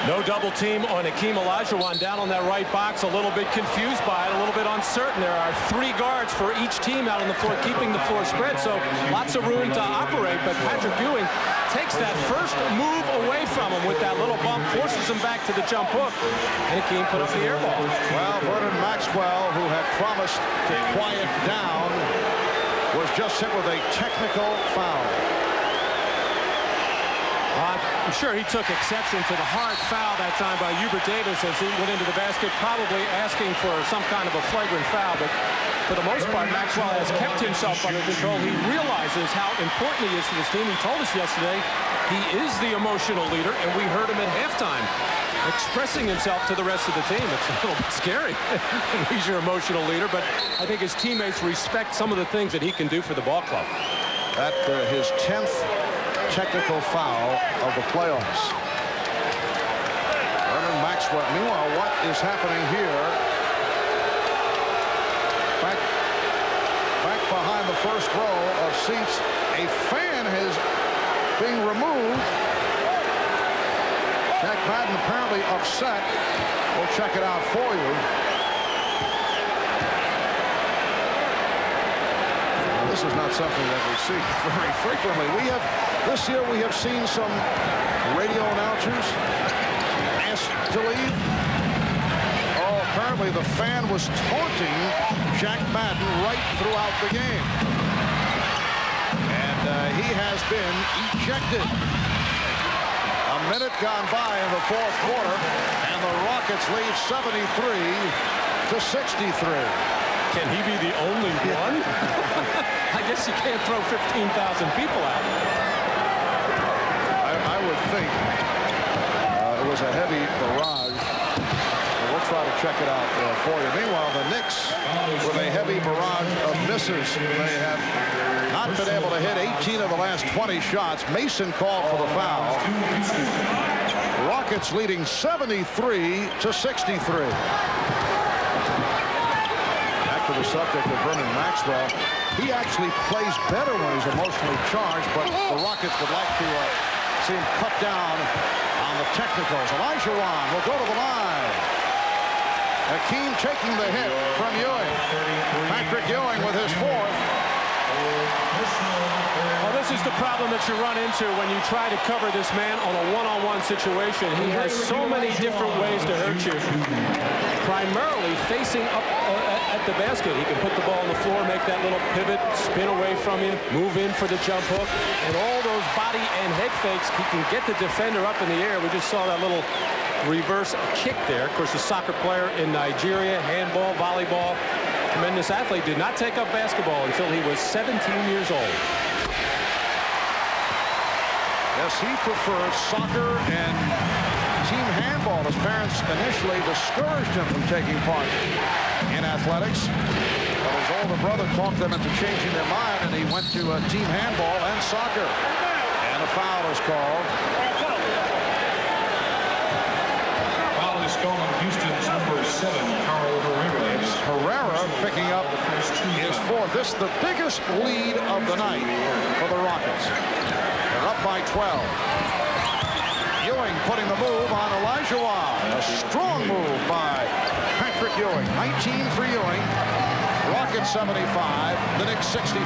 No double team on Hakeem Olajuwon down on that right box. A little bit confused by it, a little bit uncertain. There are 3 guards for each team out on the floor, keeping the floor spread, so lots of room to operate. But Patrick Ewing takes that first move away from him with that little bump, forces him back to the jump hook, and Hakeem put up the air ball. Well, Vernon Maxwell, who had promised to quiet down, was just hit with a technical foul. I'm sure he took exception to the hard foul that time by Hubert Davis as he went into the basket, probably asking for some kind of a flagrant foul. But for the most part, Maxwell has kept himself under control. He realizes how important he is to this team. He told us yesterday he is the emotional leader, and we heard him at halftime expressing himself to the rest of the team. It's a little bit scary. He's your emotional leader, but I think his teammates respect some of the things that he can do for the ball club. At his 10th technical foul of the playoffs. Vernon Maxwell. Meanwhile, what is happening here? Back behind the first row of seats, a fan is being removed. Jack Madden apparently upset. We'll check it out for you. This is not something that we see very frequently. This year we have seen some radio announcers asked to leave. Oh, apparently apparently the fan was taunting Jack Madden right throughout the game. And he has been ejected. A minute gone by in the fourth quarter, and the Rockets lead 73-63. Can he be the only one? I guess you can't throw 15,000 people out. I would think it was a heavy barrage. We'll try to check it out for you. Meanwhile, the Knicks, with a heavy barrage of misses, they have not been able to hit 18 of the last 20 shots. Mason called for the foul. Rockets leading 73-63. To the subject of Vernon Maxwell, he actually plays better when he's emotionally charged, but the Rockets would like to see him cut down on the technicals. Olajuwon will go to the line. Hakeem taking the hit from Ewing. Patrick Ewing with his fourth. Well, this is the problem that you run into when you try to cover this man on a one-on-one situation. He has so many different ways to hurt you. Primarily facing up at the basket. He can put the ball on the floor, make that little pivot, spin away from you, move in for the jump hook, and all those body and head fakes. He can get the defender up in the air. We just saw that little reverse kick there. Of course, a soccer player in Nigeria, handball, volleyball, tremendous athlete, did not take up basketball until he was 17 years old. Yes, he prefers soccer and team handball. His parents initially discouraged him from taking part in athletics, but his older brother talked them into changing their mind, and he went to team handball and soccer. And a foul is called. Foul is called on Houston's number 7, Carl Herrera. It's Herrera picking up his fourth. This is the biggest lead of the night for the Rockets. They're up by 12. Ewing putting the move on Olajuwon. A strong move by Patrick Ewing. 19 for Ewing. Rockets 75. The Knicks 65.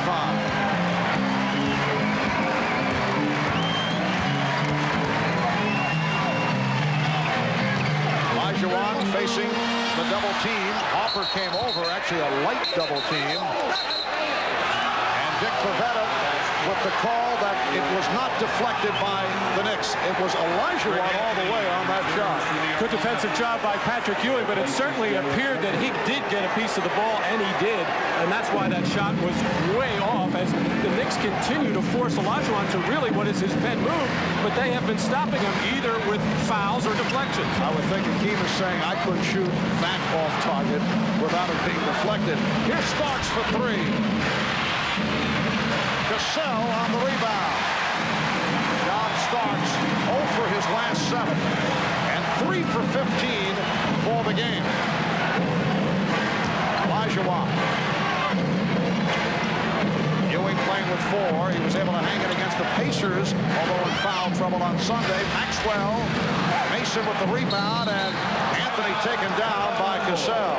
Olajuwon facing the double team. Hopper came over. Actually a light double team. And Dick Pavetta with the call that it was not deflected by the Knicks. It was Olajuwon all the way on that shot. Good defensive job by Patrick Ewing, but it certainly appeared that he did get a piece of the ball, and he did. And that's why that shot was way off, as the Knicks continue to force Olajuwon to really what is his pet move, but they have been stopping him either with fouls or deflections. I would think Hakeem is saying I couldn't shoot that off target without it being deflected. Here's Starks for three. Cassell on the rebound. John Starks 0 for his last 7 and 3 for 15 for the game. Olajuwon. Ewing playing with 4. He was able to hang it against the Pacers, although in foul trouble on Sunday. Maxwell, Mason with the rebound, and Anthony taken down by Cassell.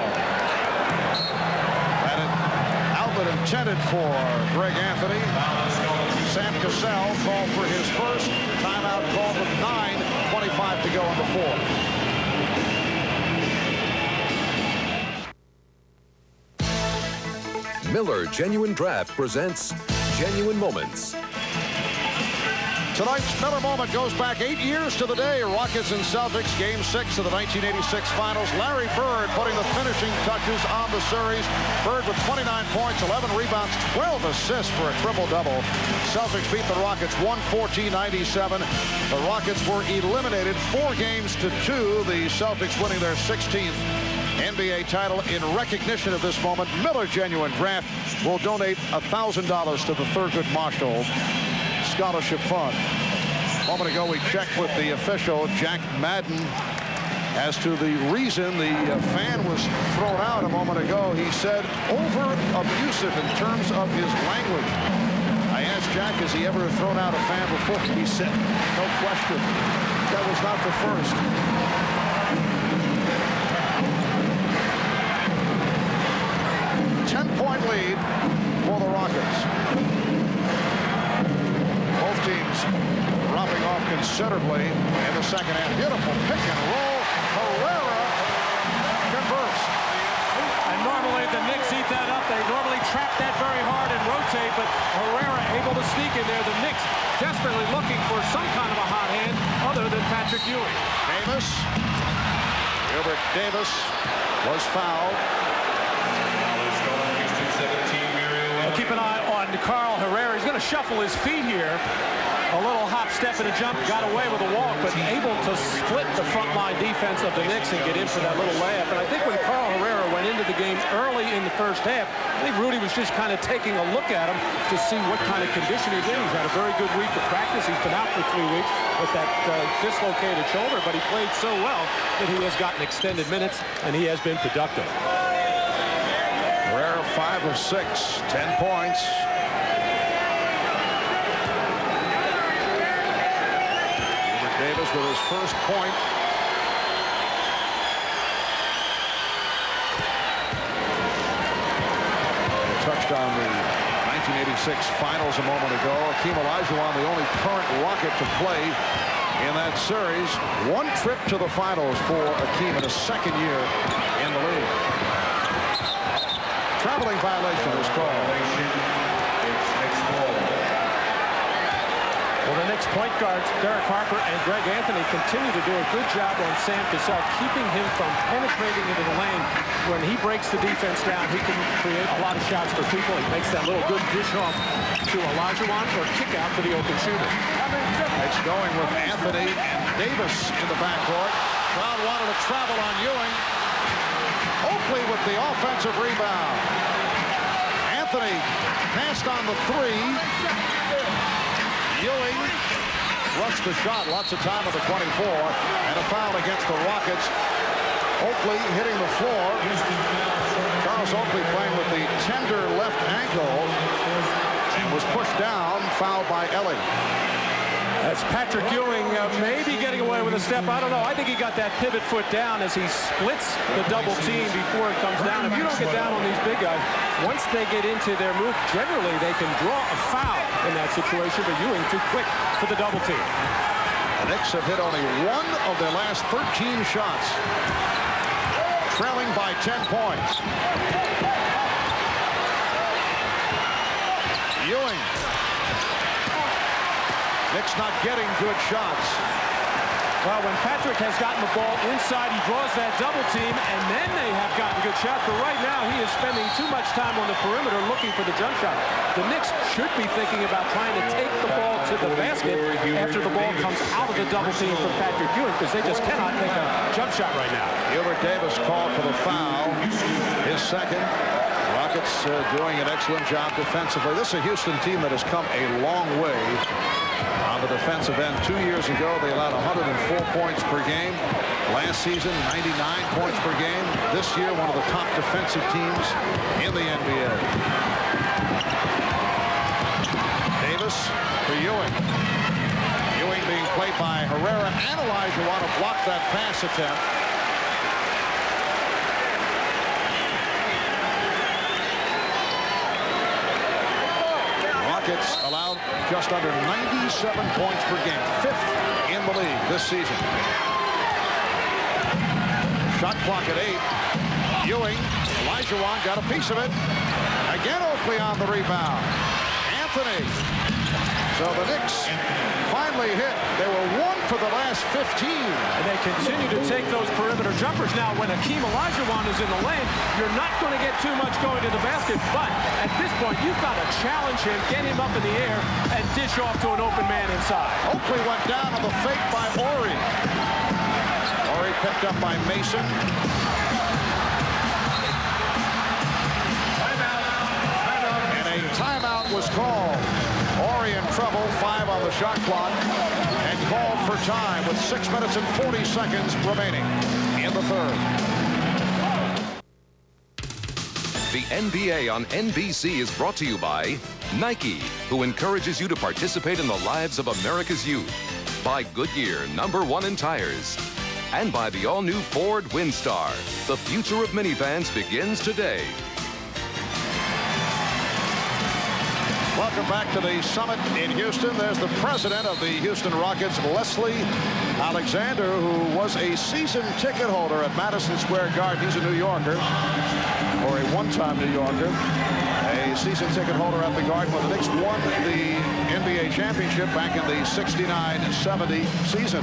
Intended for Greg Anthony. Sam Cassell called for his first. Timeout called with 9:25 to go in the fourth. Miller Genuine Draft presents Genuine Moments. Tonight's Miller Moment goes back 8 years to the day. Rockets and Celtics, Game 6 of the 1986 Finals. Larry Bird putting the finishing touches on the series. Bird with 29 points, 11 rebounds, 12 assists for a triple-double. Celtics beat the Rockets 114-97. The Rockets were eliminated 4-2. The Celtics winning their 16th NBA title. In recognition of this moment, Miller Genuine Draft will donate $1,000 to the Thurgood Marshall Scholarship Fund. A moment ago, we checked with the official, Jack Madden, as to the reason the fan was thrown out a moment ago. He said over-abusive in terms of his language. I asked Jack, has he ever thrown out a fan before? He said, no question. That was not the first. Ten-point lead for the Rockets. Both teams dropping off considerably in the second half. Beautiful pick and roll. Herrera converts. trap that very hard and rotate, but Herrera able to sneak in there. The Knicks desperately looking for some kind of a hot hand other than Patrick Ewing. Gilbert Davis was fouled. Keep an eye on Carl Herrera. He's going to shuffle his feet here. A little hop, step, and a jump. Got away with a walk, but able to split the front line defense of the Knicks and get in for that little layup. And I think when Carl Herrera went into the game early in the first half, I think Rudy was just kind of taking a look at him to see what kind of condition he's in. He's had a very good week of practice. He's been out for 3 weeks with that dislocated shoulder, but he played so well that he has gotten extended minutes, and he has been productive. Herrera 5 of 6, 10 points. Davis with his first point. Touched on the 1986 finals a moment ago. Hakeem Olajuwon, the only current Rocket to play in that series. One trip to the finals for Hakeem in his second year in the league. Traveling violation is called. Well, the Knicks point guards, Derek Harper and Greg Anthony, continue to do a good job on Sam Cassell, keeping him from penetrating into the lane. When he breaks the defense down, he can create a lot of shots for people. He makes that little good dish off to Olajuwon or kick out to the open shooter. It's going with Anthony and Davis in the backcourt. Crowd wanted to travel on Ewing. Oakley with the offensive rebound. Anthony passed on the 3. Ewing rushed the shot. Lots of time on the 24. And a foul against the Rockets. Oakley hitting the floor. Charles Oakley playing with the tender left ankle. And was pushed down. Fouled by Ellie. That's Patrick Ewing maybe getting away with a step. I don't know. I think he got that pivot foot down as he splits the double team before it comes down. If you don't get down on these big guys, once they get into their move, generally they can draw a foul in that situation, but Ewing too quick for the double team. The Knicks have hit only 1 of their last 13 shots, trailing by 10 points. Ewing. Knicks not getting good shots. Well, when Patrick has gotten the ball inside, he draws that double team, and then they have gotten good shots. But right now, he is spending too much time on the perimeter looking for the jump shot. The Knicks should be thinking about trying to take the ball to the basket after the ball comes out of the double team from Patrick Ewing, because they just cannot make a jump shot right now. Gilbert Davis called for the foul. His second. Rockets doing an excellent job defensively. This is a Houston team that has come a long way on the defensive end. 2 years ago, they allowed 104 points per game. Last season, 99 points per game. This year, one of the top defensive teams in the NBA. Davis for Ewing. Ewing being played by Herrera and Olajuwon to block that pass attempt. Rockets allowed just under 97 points per game, 5th in the league this season. Shot clock at 8. Ewing, Olajuwon got a piece of it. Again, Oakley on the rebound. Anthony. So the Knicks finally hit. They were 1 for the last 15. And they continue to take those perimeter jumpers. Now, when Hakeem Olajuwon is in the lane, you're not going to get too much going to the basket. But at this point, you've got to challenge him, get him up in the air, and dish off to an open man inside. Oakley went down on the fake by Horry. Horry picked up by Mason. And a timeout was called. Horry in trouble, 5 on the shot clock, and called for time with 6 minutes and 40 seconds remaining in the third. The NBA on NBC is brought to you by Nike, who encourages you to participate in the lives of America's youth. By Goodyear, #1 in tires. And by the all-new Ford Windstar. The future of minivans begins today. Welcome back to the Summit in Houston. There's the president of the Houston Rockets, Leslie Alexander, who was a season ticket holder at Madison Square Garden. He's a New Yorker, or a one-time New Yorker. A a season ticket holder at the Garden when the Knicks won the NBA championship back in the 69-70 season.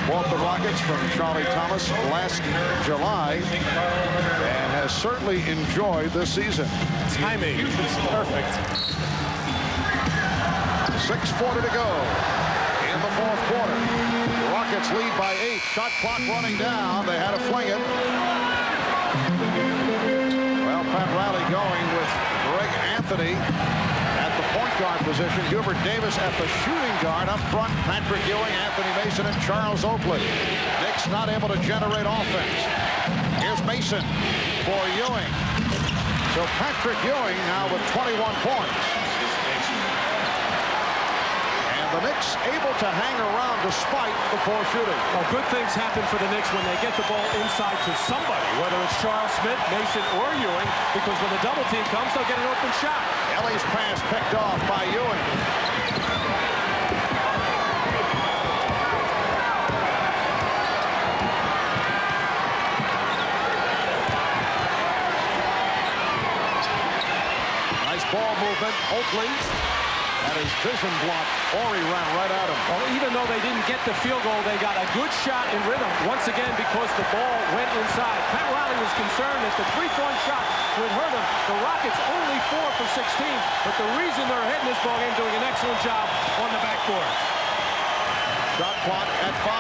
Bought the Rockets from Charlie Thomas last July and has certainly enjoyed this season. Timing is perfect. 6:40 to go in the fourth quarter. The Rockets lead by 8. Shot clock running down. They had to fling it. Well, Pat Riley going with Greg Anthony at the point guard position. Hubert Davis at the shooting guard. Up front, Patrick Ewing, Anthony Mason, and Charles Oakley. Knicks not able to generate offense. Here's Mason for Ewing. So Patrick Ewing now with 21 points. The Knicks able to hang around despite the poor shooting. Well, good things happen for the Knicks when they get the ball inside to somebody, whether it's Charles Smith, Mason, or Ewing, because when the double team comes, they'll get an open shot. Ellie's pass picked off by Ewing. Nice ball movement. Oakley. At his vision block, Horry ran right at him. Well, even though they didn't get the field goal, they got a good shot in rhythm once again because the ball went inside. Pat Riley was concerned that the three-point shot would hurt him. The Rockets only 4 for 16, but the reason they're ahead in this ballgame doing an excellent job on the backboard. Shot clock at 5.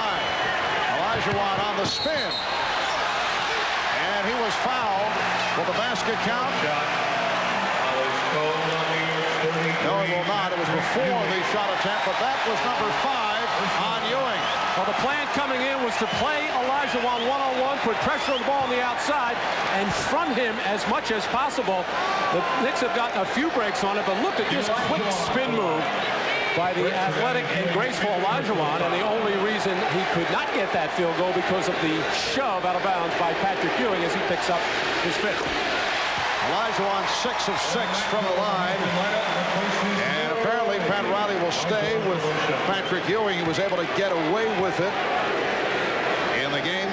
Olajuwon on the spin. And he was fouled. Will the basket count? No, it will not. It was before the shot attempt, but that was number 5 on Ewing. Well, the plan coming in was to play Olajuwon one-on-one, put pressure on the ball on the outside, and front him as much as possible. The Knicks have gotten a few breaks on it, but look at this quick spin move by the athletic and graceful Olajuwon, and the only reason he could not get that field goal because of the shove out of bounds by Patrick Ewing as he picks up his 5th. Olajuwon 6 of 6 from the line. And apparently Pat Riley will stay with Patrick Ewing. He was able to get away with it in the game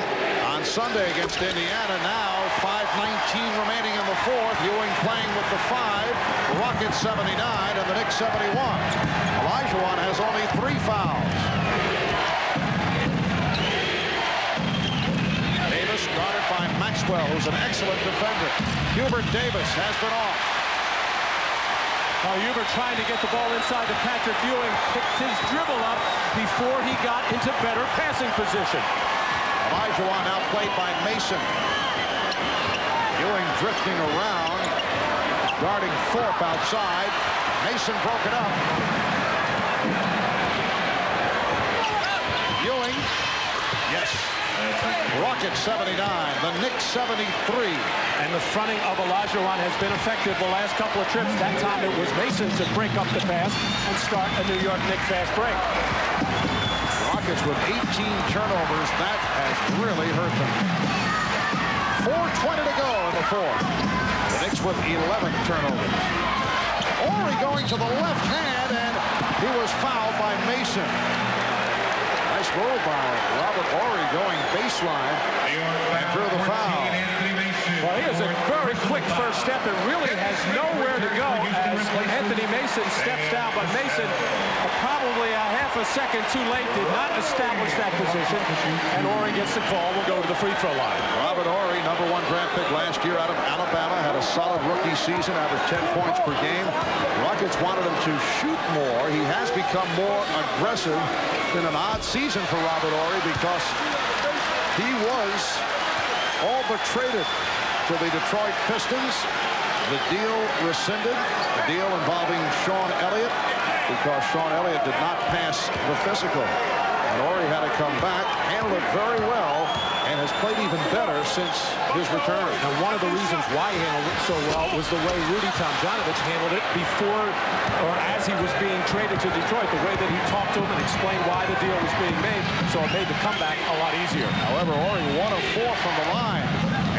on Sunday against Indiana. Now 5:19 remaining in the fourth. Ewing playing with the 5. The Rockets 79 and the Knicks 71. Olajuwon has only 3 fouls. Davis guarded by Maxwell, who's an excellent defender. Hubert Davis has been off. Hubert trying to get the ball inside to Patrick Ewing, picked his dribble up before he got into better passing position. Olajuwon now played by Mason. Ewing drifting around, guarding Thorpe outside. Mason broke it up. Ewing, yes. Rockets 79, the Knicks 73. And the fronting of Olajuwon has been effective the last couple of trips. That time it was Mason to break up the pass and start a New York Knicks fast break. Rockets with 18 turnovers. That has really hurt them. 4:20 to go in the fourth. The Knicks with 11 turnovers. Horry going to the left hand, and he was fouled by Mason. Nice move by Robert Horry going baseline and drew the foul. Well, he has a very quick first step and really has nowhere to go as Anthony Mason steps down. But Mason, probably a half a second too late, did not establish that position. And Horry gets the call. Will go to the free throw line. Robert Horry, #1 draft pick last year out of Alabama, had a solid rookie season, averaged 10 points per game. The Rockets wanted him to shoot more. He has become more aggressive. It's been an odd season for Robert Horry because he was all but traded to the Detroit Pistons. The deal rescinded, the deal involving Sean Elliott, because Sean Elliott did not pass the physical. And Horry had to come back, handled it very well, and has played even better since his return. And one of the reasons why he handled it so well was the way Rudy Tomjanovich handled it before or as he was being traded to Detroit, the way that he talked to him and explained why the deal was being made, so it made the comeback a lot easier. However, Horry 1 of 4 from the line,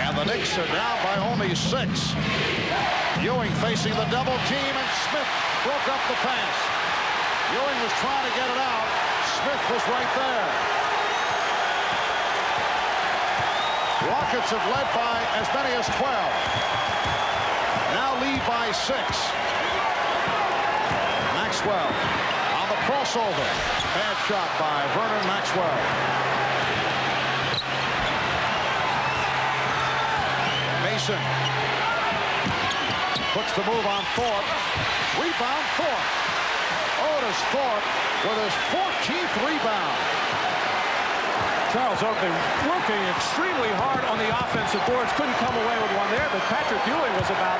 and the Knicks are down by only 6. Ewing facing the double team, and Smith broke up the pass. Ewing was trying to get it out. Smith was right there. Rockets have led by as many as 12. Now lead by by 6. Maxwell on the crossover. Bad shot by Vernon Maxwell. Mason puts the move on Thorpe. Rebound Thorpe. Otis Thorpe with his 14th rebound. Charles Oakley working extremely hard on the offensive boards. Couldn't come away with one there, but Patrick Ewing was about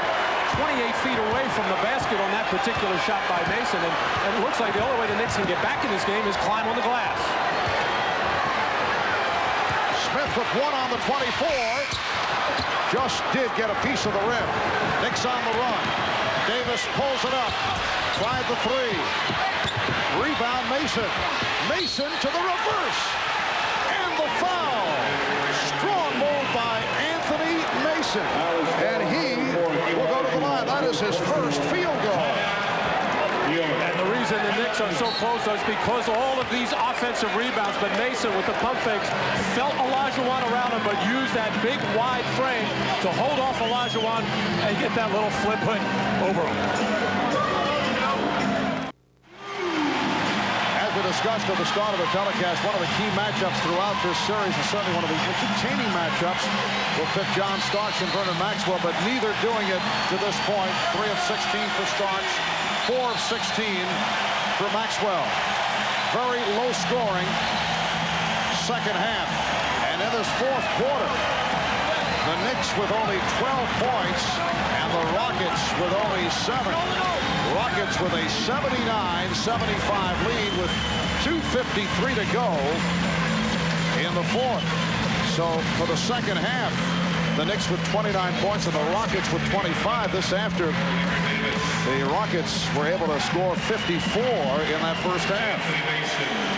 28 feet away from the basket on that particular shot by Mason. And it looks like the only way the Knicks can get back in this game is climb on the glass. Smith with one on the 24. Just did get a piece of the rim. Knicks on the run. Davis pulls it up. Tried the 3. Rebound Mason. Mason to the reverse. And the foul. Strong move by Anthony Mason. And he will go to the line. That is his first field goal. And the reason the Knicks are so close is because of all of these offensive rebounds. But Mason, with the pump fakes, felt Olajuwon around him, but used that big, wide frame to hold off Olajuwon and get that little flip hook over him. As we discussed at the start of the telecast, one of the key matchups throughout this series, and certainly one of the entertaining matchups, will pit John Starks and Vernon Maxwell, but neither doing it to this point. 3 of 16 for Starks. 4 of 16 for Maxwell. Very low scoring second half. And in this fourth quarter, the Knicks with only 12 points and the Rockets with only 7. Rockets with a 79-75 lead with 2:53 to go in the fourth. So for the second half, the Knicks with 29 points and the Rockets with 25. This after the Rockets were able to score 54 in that first half.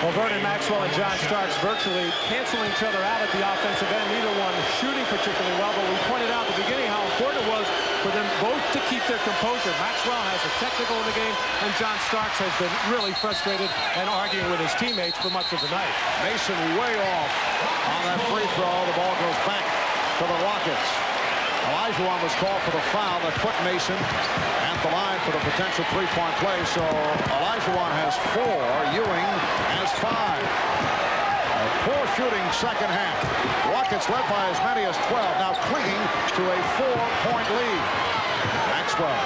Well, Vernon Maxwell and John Starks virtually canceling each other out at the offensive end. Neither one shooting particularly well, but we pointed out at the beginning how important it was for them both to keep their composure. Maxwell has a technical in the game, and John Starks has been really frustrated and arguing with his teammates for much of the night. Mason way off on that free throw. The ball goes back to the Rockets. Olajuwon was called for the foul that put Mason at the line for the potential three-point play. So Olajuwon has 4. Ewing has 5. A poor shooting second half. Rockets led by as many as 12. Now clinging to a 4-point lead. Maxwell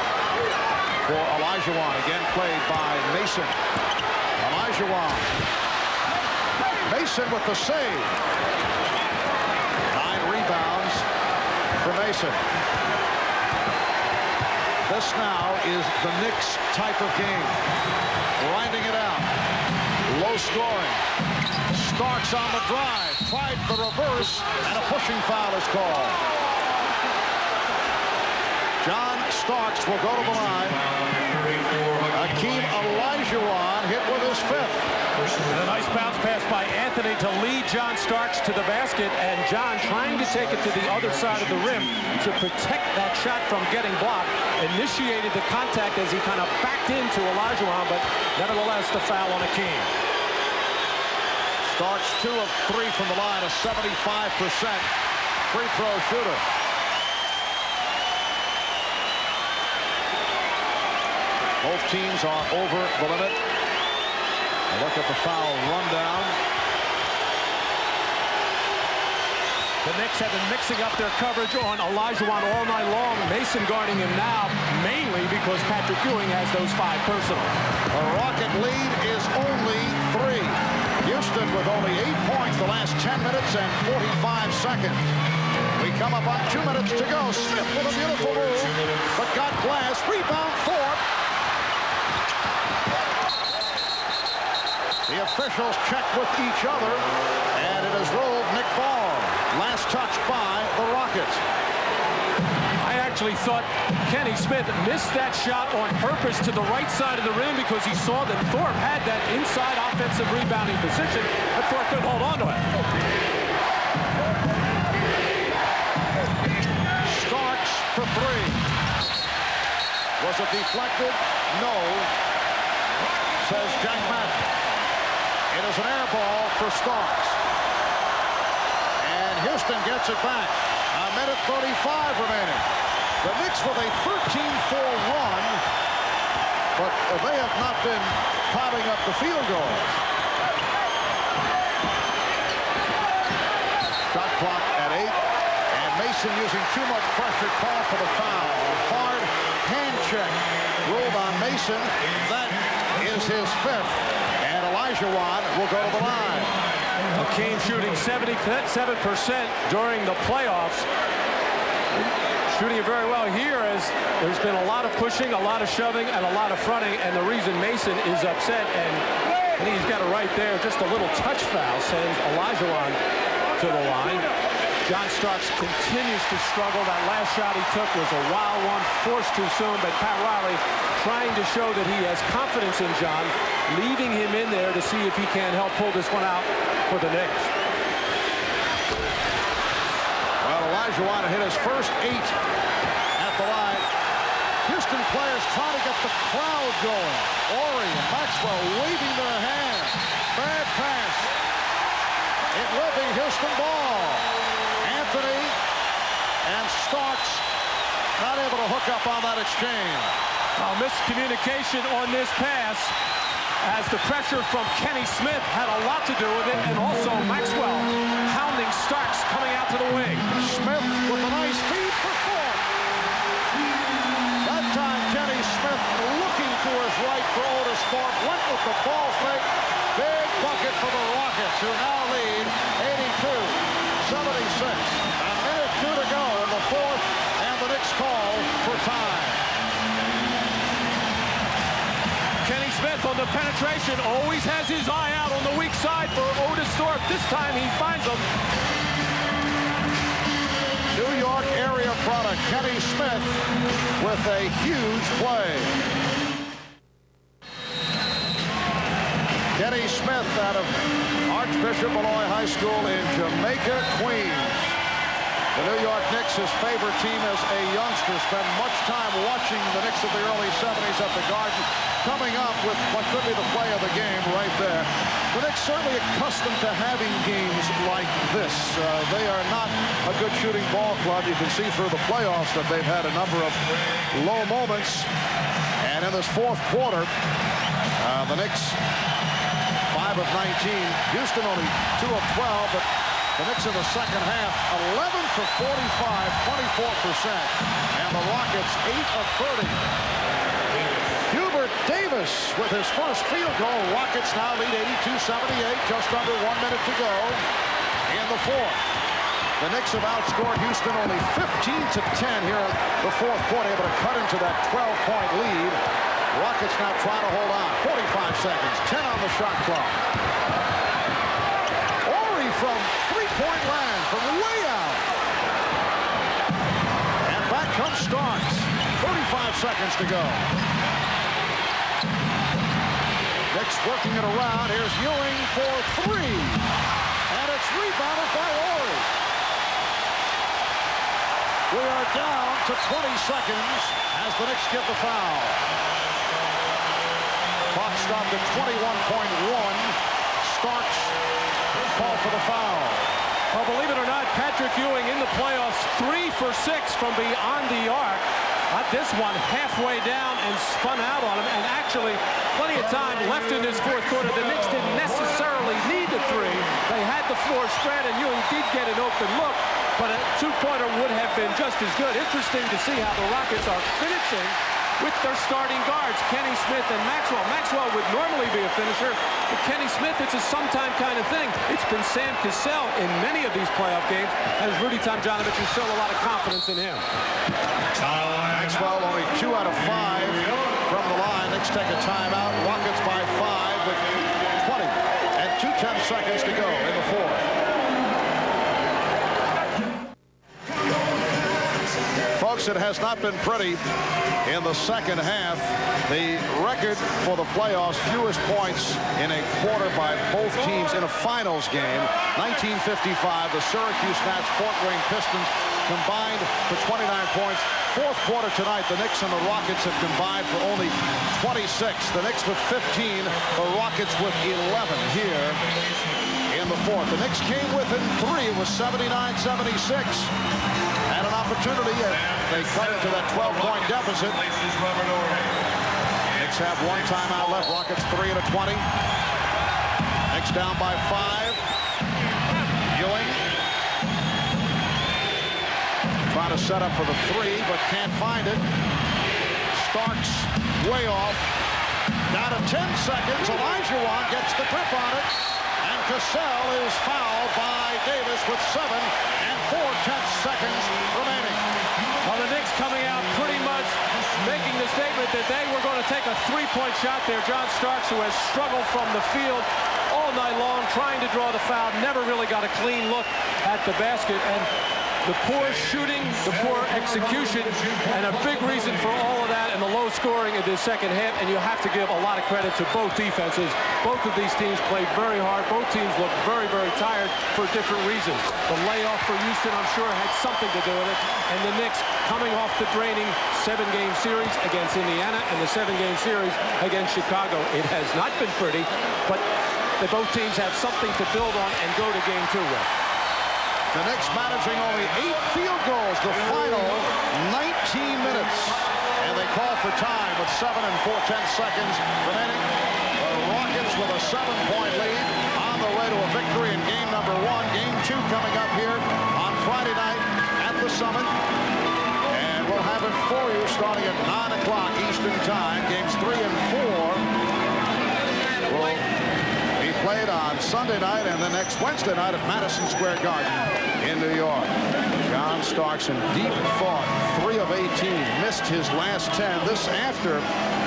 for Olajuwon. Again played by Mason. Olajuwon. Mason with the save. 9 rebounds for Mason. This now is the Knicks type of game. Grinding it out. Low scoring. Starks on the drive. Tried the reverse, and a pushing foul is called. John Starks will go to the line. Hakeem Olajuwon hit with his 5th. A nice bounce pass by Anthony to lead John Starks to the basket, and John trying to take it to the other side of the rim to protect that shot from getting blocked. Initiated the contact as he kind of backed into Olajuwon, but nevertheless the foul on Hakeem. Starks 2 of 3 from the line, a 75% free throw shooter. Both teams are over the limit. Look at the foul rundown. The Knicks have been mixing up their coverage on Olajuwon all night long. Mason guarding him now, mainly because Patrick Ewing has those 5 personal. The Rocket lead is only 3. Houston with only 8 points the last 10 minutes and 45 seconds. We come up on 2 minutes to go. Smith with a beautiful move, but got glass. Rebound Thorpe. The officials check with each other, and it is ruled Nick Ball. Last touch by the Rockets. I actually thought Kenny Smith missed that shot on purpose to the right side of the rim because he saw that Thorpe had that inside offensive rebounding position, but Thorpe couldn't hold on to it. Starks for 3. Was it deflected? No, says Jack Madden. It is an air ball for Starks. And Houston gets it back. A minute 35 remaining. The Knicks with a 13-4 run, but they have not been piling up the field goals. Shot clock at 8, and Mason using too much pressure, call for the foul. A hard hand check ruled on Mason. That is his 5th, and Olajuwon will go to the line. Hakeem shooting 77% during the playoffs. Shooting it very well here as there's been a lot of pushing, a lot of shoving, and a lot of fronting, and the reason Mason is upset, and he's got it right there, just a little touch foul sends Olajuwon to the line. John Starks continues to struggle. That last shot he took was a wild one, forced too soon, but Pat Riley trying to show that he has confidence in John, leaving him in there to see if he can help pull this one out for the Knicks. Well, Olajuwon hit his first 8 at the line. Houston players trying to get the crowd going. Ori and Maxwell waving their hands. Bad pass. It will be Houston ball. Anthony and Starks not able to hook up on that exchange. Miscommunication on this pass as the pressure from Kenny Smith had a lot to do with it, and also Maxwell hounding Starks coming out to the wing. Smith with a nice feed for 4. That time Kenny Smith looking to his right for Otis Thorpe, went with the ball fake. Big bucket for the Rockets, who now lead 82-76. A minute 2 to go in the 4th, and the Knicks call for time. Kenny Smith on the penetration, always has his eye out on the weak side for Otis Thorpe. This time he finds him. New York area product, Kenny Smith with a huge play. Kenny Smith out of Archbishop Malloy High School in Jamaica, Queens. The New York Knicks, his favorite team as a youngster, spent much time watching the Knicks of the early 70s at the Garden, coming up with what could be the play of the game right there. The Knicks certainly accustomed to having games like this. They are not a good shooting ball club. You can see through the playoffs that they've had a number of low moments. And in this 4th quarter, the Knicks 5 of 19. Houston only 2 of 12, but the Knicks in the second half, 11 for 45, 24%. And the Rockets, 8 of 30. Hubert Davis with his first field goal. Rockets now lead 82-78, just under 1 minute to go in the 4th. The Knicks have outscored Houston only 15-10 here in the 4th quarter, able to cut into that 12-point lead. Rockets now trying to hold on. 45 seconds, 10 on the shot clock. Ori from three-point land, from way out. And back comes Starks. 35 seconds to go. Knicks working it around. Here's Ewing for 3. And it's rebounded by Ori. We are down to 20 seconds as the Knicks give the foul. Clock stopped at 21.1. Starks called for the foul. Well, believe it or not, Patrick Ewing in the playoffs 3 for 6 from beyond the arc. Got this one halfway down and spun out on him, and actually plenty of time left in this 4th quarter. The Knicks didn't necessarily need the 3. They had the floor spread, and Ewing did get an open look, but a 2-pointer would have been just as good. Interesting to see how the Rockets are finishing with their starting guards, Kenny Smith and Maxwell. Maxwell would normally be a finisher, but Kenny Smith, it's a sometime kind of thing. It's been Sam Cassell in many of these playoff games, as Rudy Tomjanovich has shown a lot of confidence in him. Maxwell only 2 out of 5 from the line. Knicks take a timeout. Rockets by 5 with 20 and 2:10 seconds to go in the 4th. Folks, it has not been pretty in the second half. The record for the playoffs, fewest points in a quarter by both teams in a finals game. 1955, the Syracuse Nats, Fort Wayne Pistons combined for 29 points. 4th quarter tonight, the Knicks and the Rockets have combined for only 26. The Knicks with 15, the Rockets with 11 here in the 4th. The Knicks came within 3. It was 79-76. And an opportunity, and they cut into that 12-point deficit. Knicks have one timeout left. Rockets 3 and a 20. Knicks down by 5. Ewing trying to set up for the 3, but can't find it. Starks way off. Down to 10 seconds. Olajuwon gets the grip on it. And Cassell is fouled by Davis with 7 and 4/10 seconds remaining. Well, the Knicks coming out pretty much making the statement that they were going to take a 3-point shot there. John Starks, who has struggled from the field all night long, trying to draw the foul, never really got a clean look at the basket. And the poor shooting, the poor execution, and a big reason for all of that and the low scoring in the second half. And you have to give a lot of credit to both defenses. Both of these teams played very hard. Both teams looked very, very tired for different reasons. The layoff for Houston, I'm sure, had something to do with it. And the Knicks coming off the draining 7-game series against Indiana and the 7-game series against Chicago. It has not been pretty, but both teams have something to build on and go to game 2 with. The Knicks managing only 8 field goals the final 19 minutes. And they call for time with 7 and 4/10 seconds remaining. The Rockets with a 7-point lead on the way to a victory in game number 1. Game 2 coming up here on Friday night at the Summit. And we'll have it for you starting at 9 o'clock Eastern Time. Games 3 and 4 will be played on Sunday night and then next Wednesday night at Madison Square Garden in New York. John Starks in deep thought, 3 of 18, missed his last 10. This after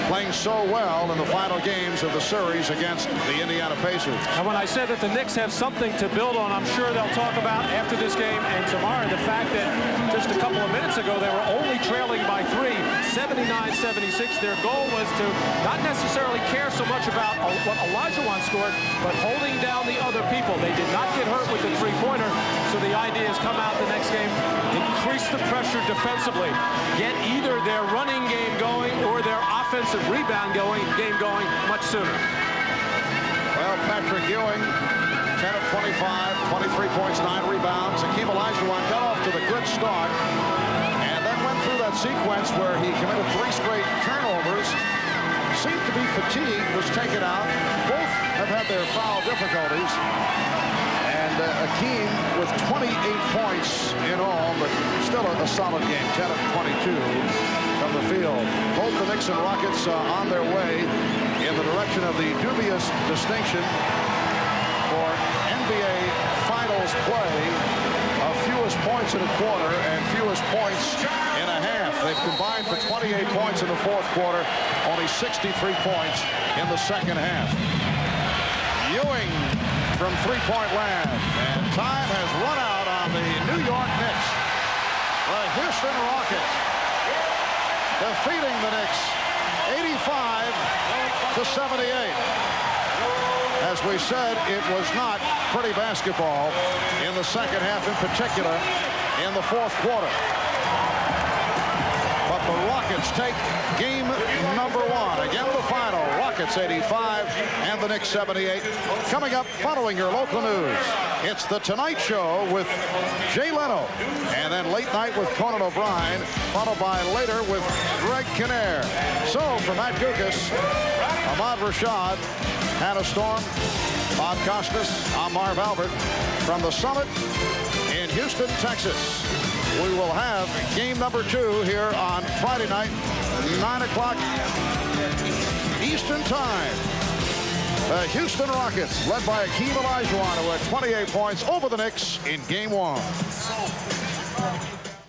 playing so well in the final games of the series against the Indiana Pacers. And when I said that the Knicks have something to build on, I'm sure they'll talk about after this game and tomorrow the fact that just a couple of minutes ago they were only trailing by 3, 79-76. Their goal was to not necessarily care so much about what Olajuwon scored, but holding down the other people. They did not get hurt with the 3-pointer, so the idea is come out the next game, increase the pressure defensively, get either their running game going or their offensive rebound game going much sooner. Well, Patrick Ewing, 10 of 25, 23 points, 9 rebounds. Hakeem Olajuwon got off to the good start and then went through that sequence where he committed 3 straight turnovers. Seemed to be fatigued, was taken out. Both have had their foul difficulties. And Hakeem with 28 points in all, but still a solid game, 10 of 22 from the field. Both the Knicks and Rockets on their way in the direction of the dubious distinction for NBA Finals play of fewest points in a quarter and fewest points in a half. They've combined for 28 points in the fourth quarter, only 63 points in the second half. Ewing from 3-point land, and time has run out on the New York Knicks. The Houston Rockets defeating the Knicks 85-78. As we said, it was not pretty basketball in the second half, in particular in the fourth quarter. But the Rockets take game number 1. Again, the final. Rockets 85 and the Knicks 78. Coming up, following your local news, it's The Tonight Show with Jay Leno. And then late night with Conan O'Brien, followed by later with Greg Kinnear. So, for Matt Gukas, Ahmad Rashad, Hannah Storm, Bob Costas, I'm Marv Albert from the Summit in Houston, Texas. We will have game number 2 here on Friday night, 9 o'clock Eastern Time. The Houston Rockets, led by Hakeem Olajuwon, who had 28 points over the Knicks in game 1.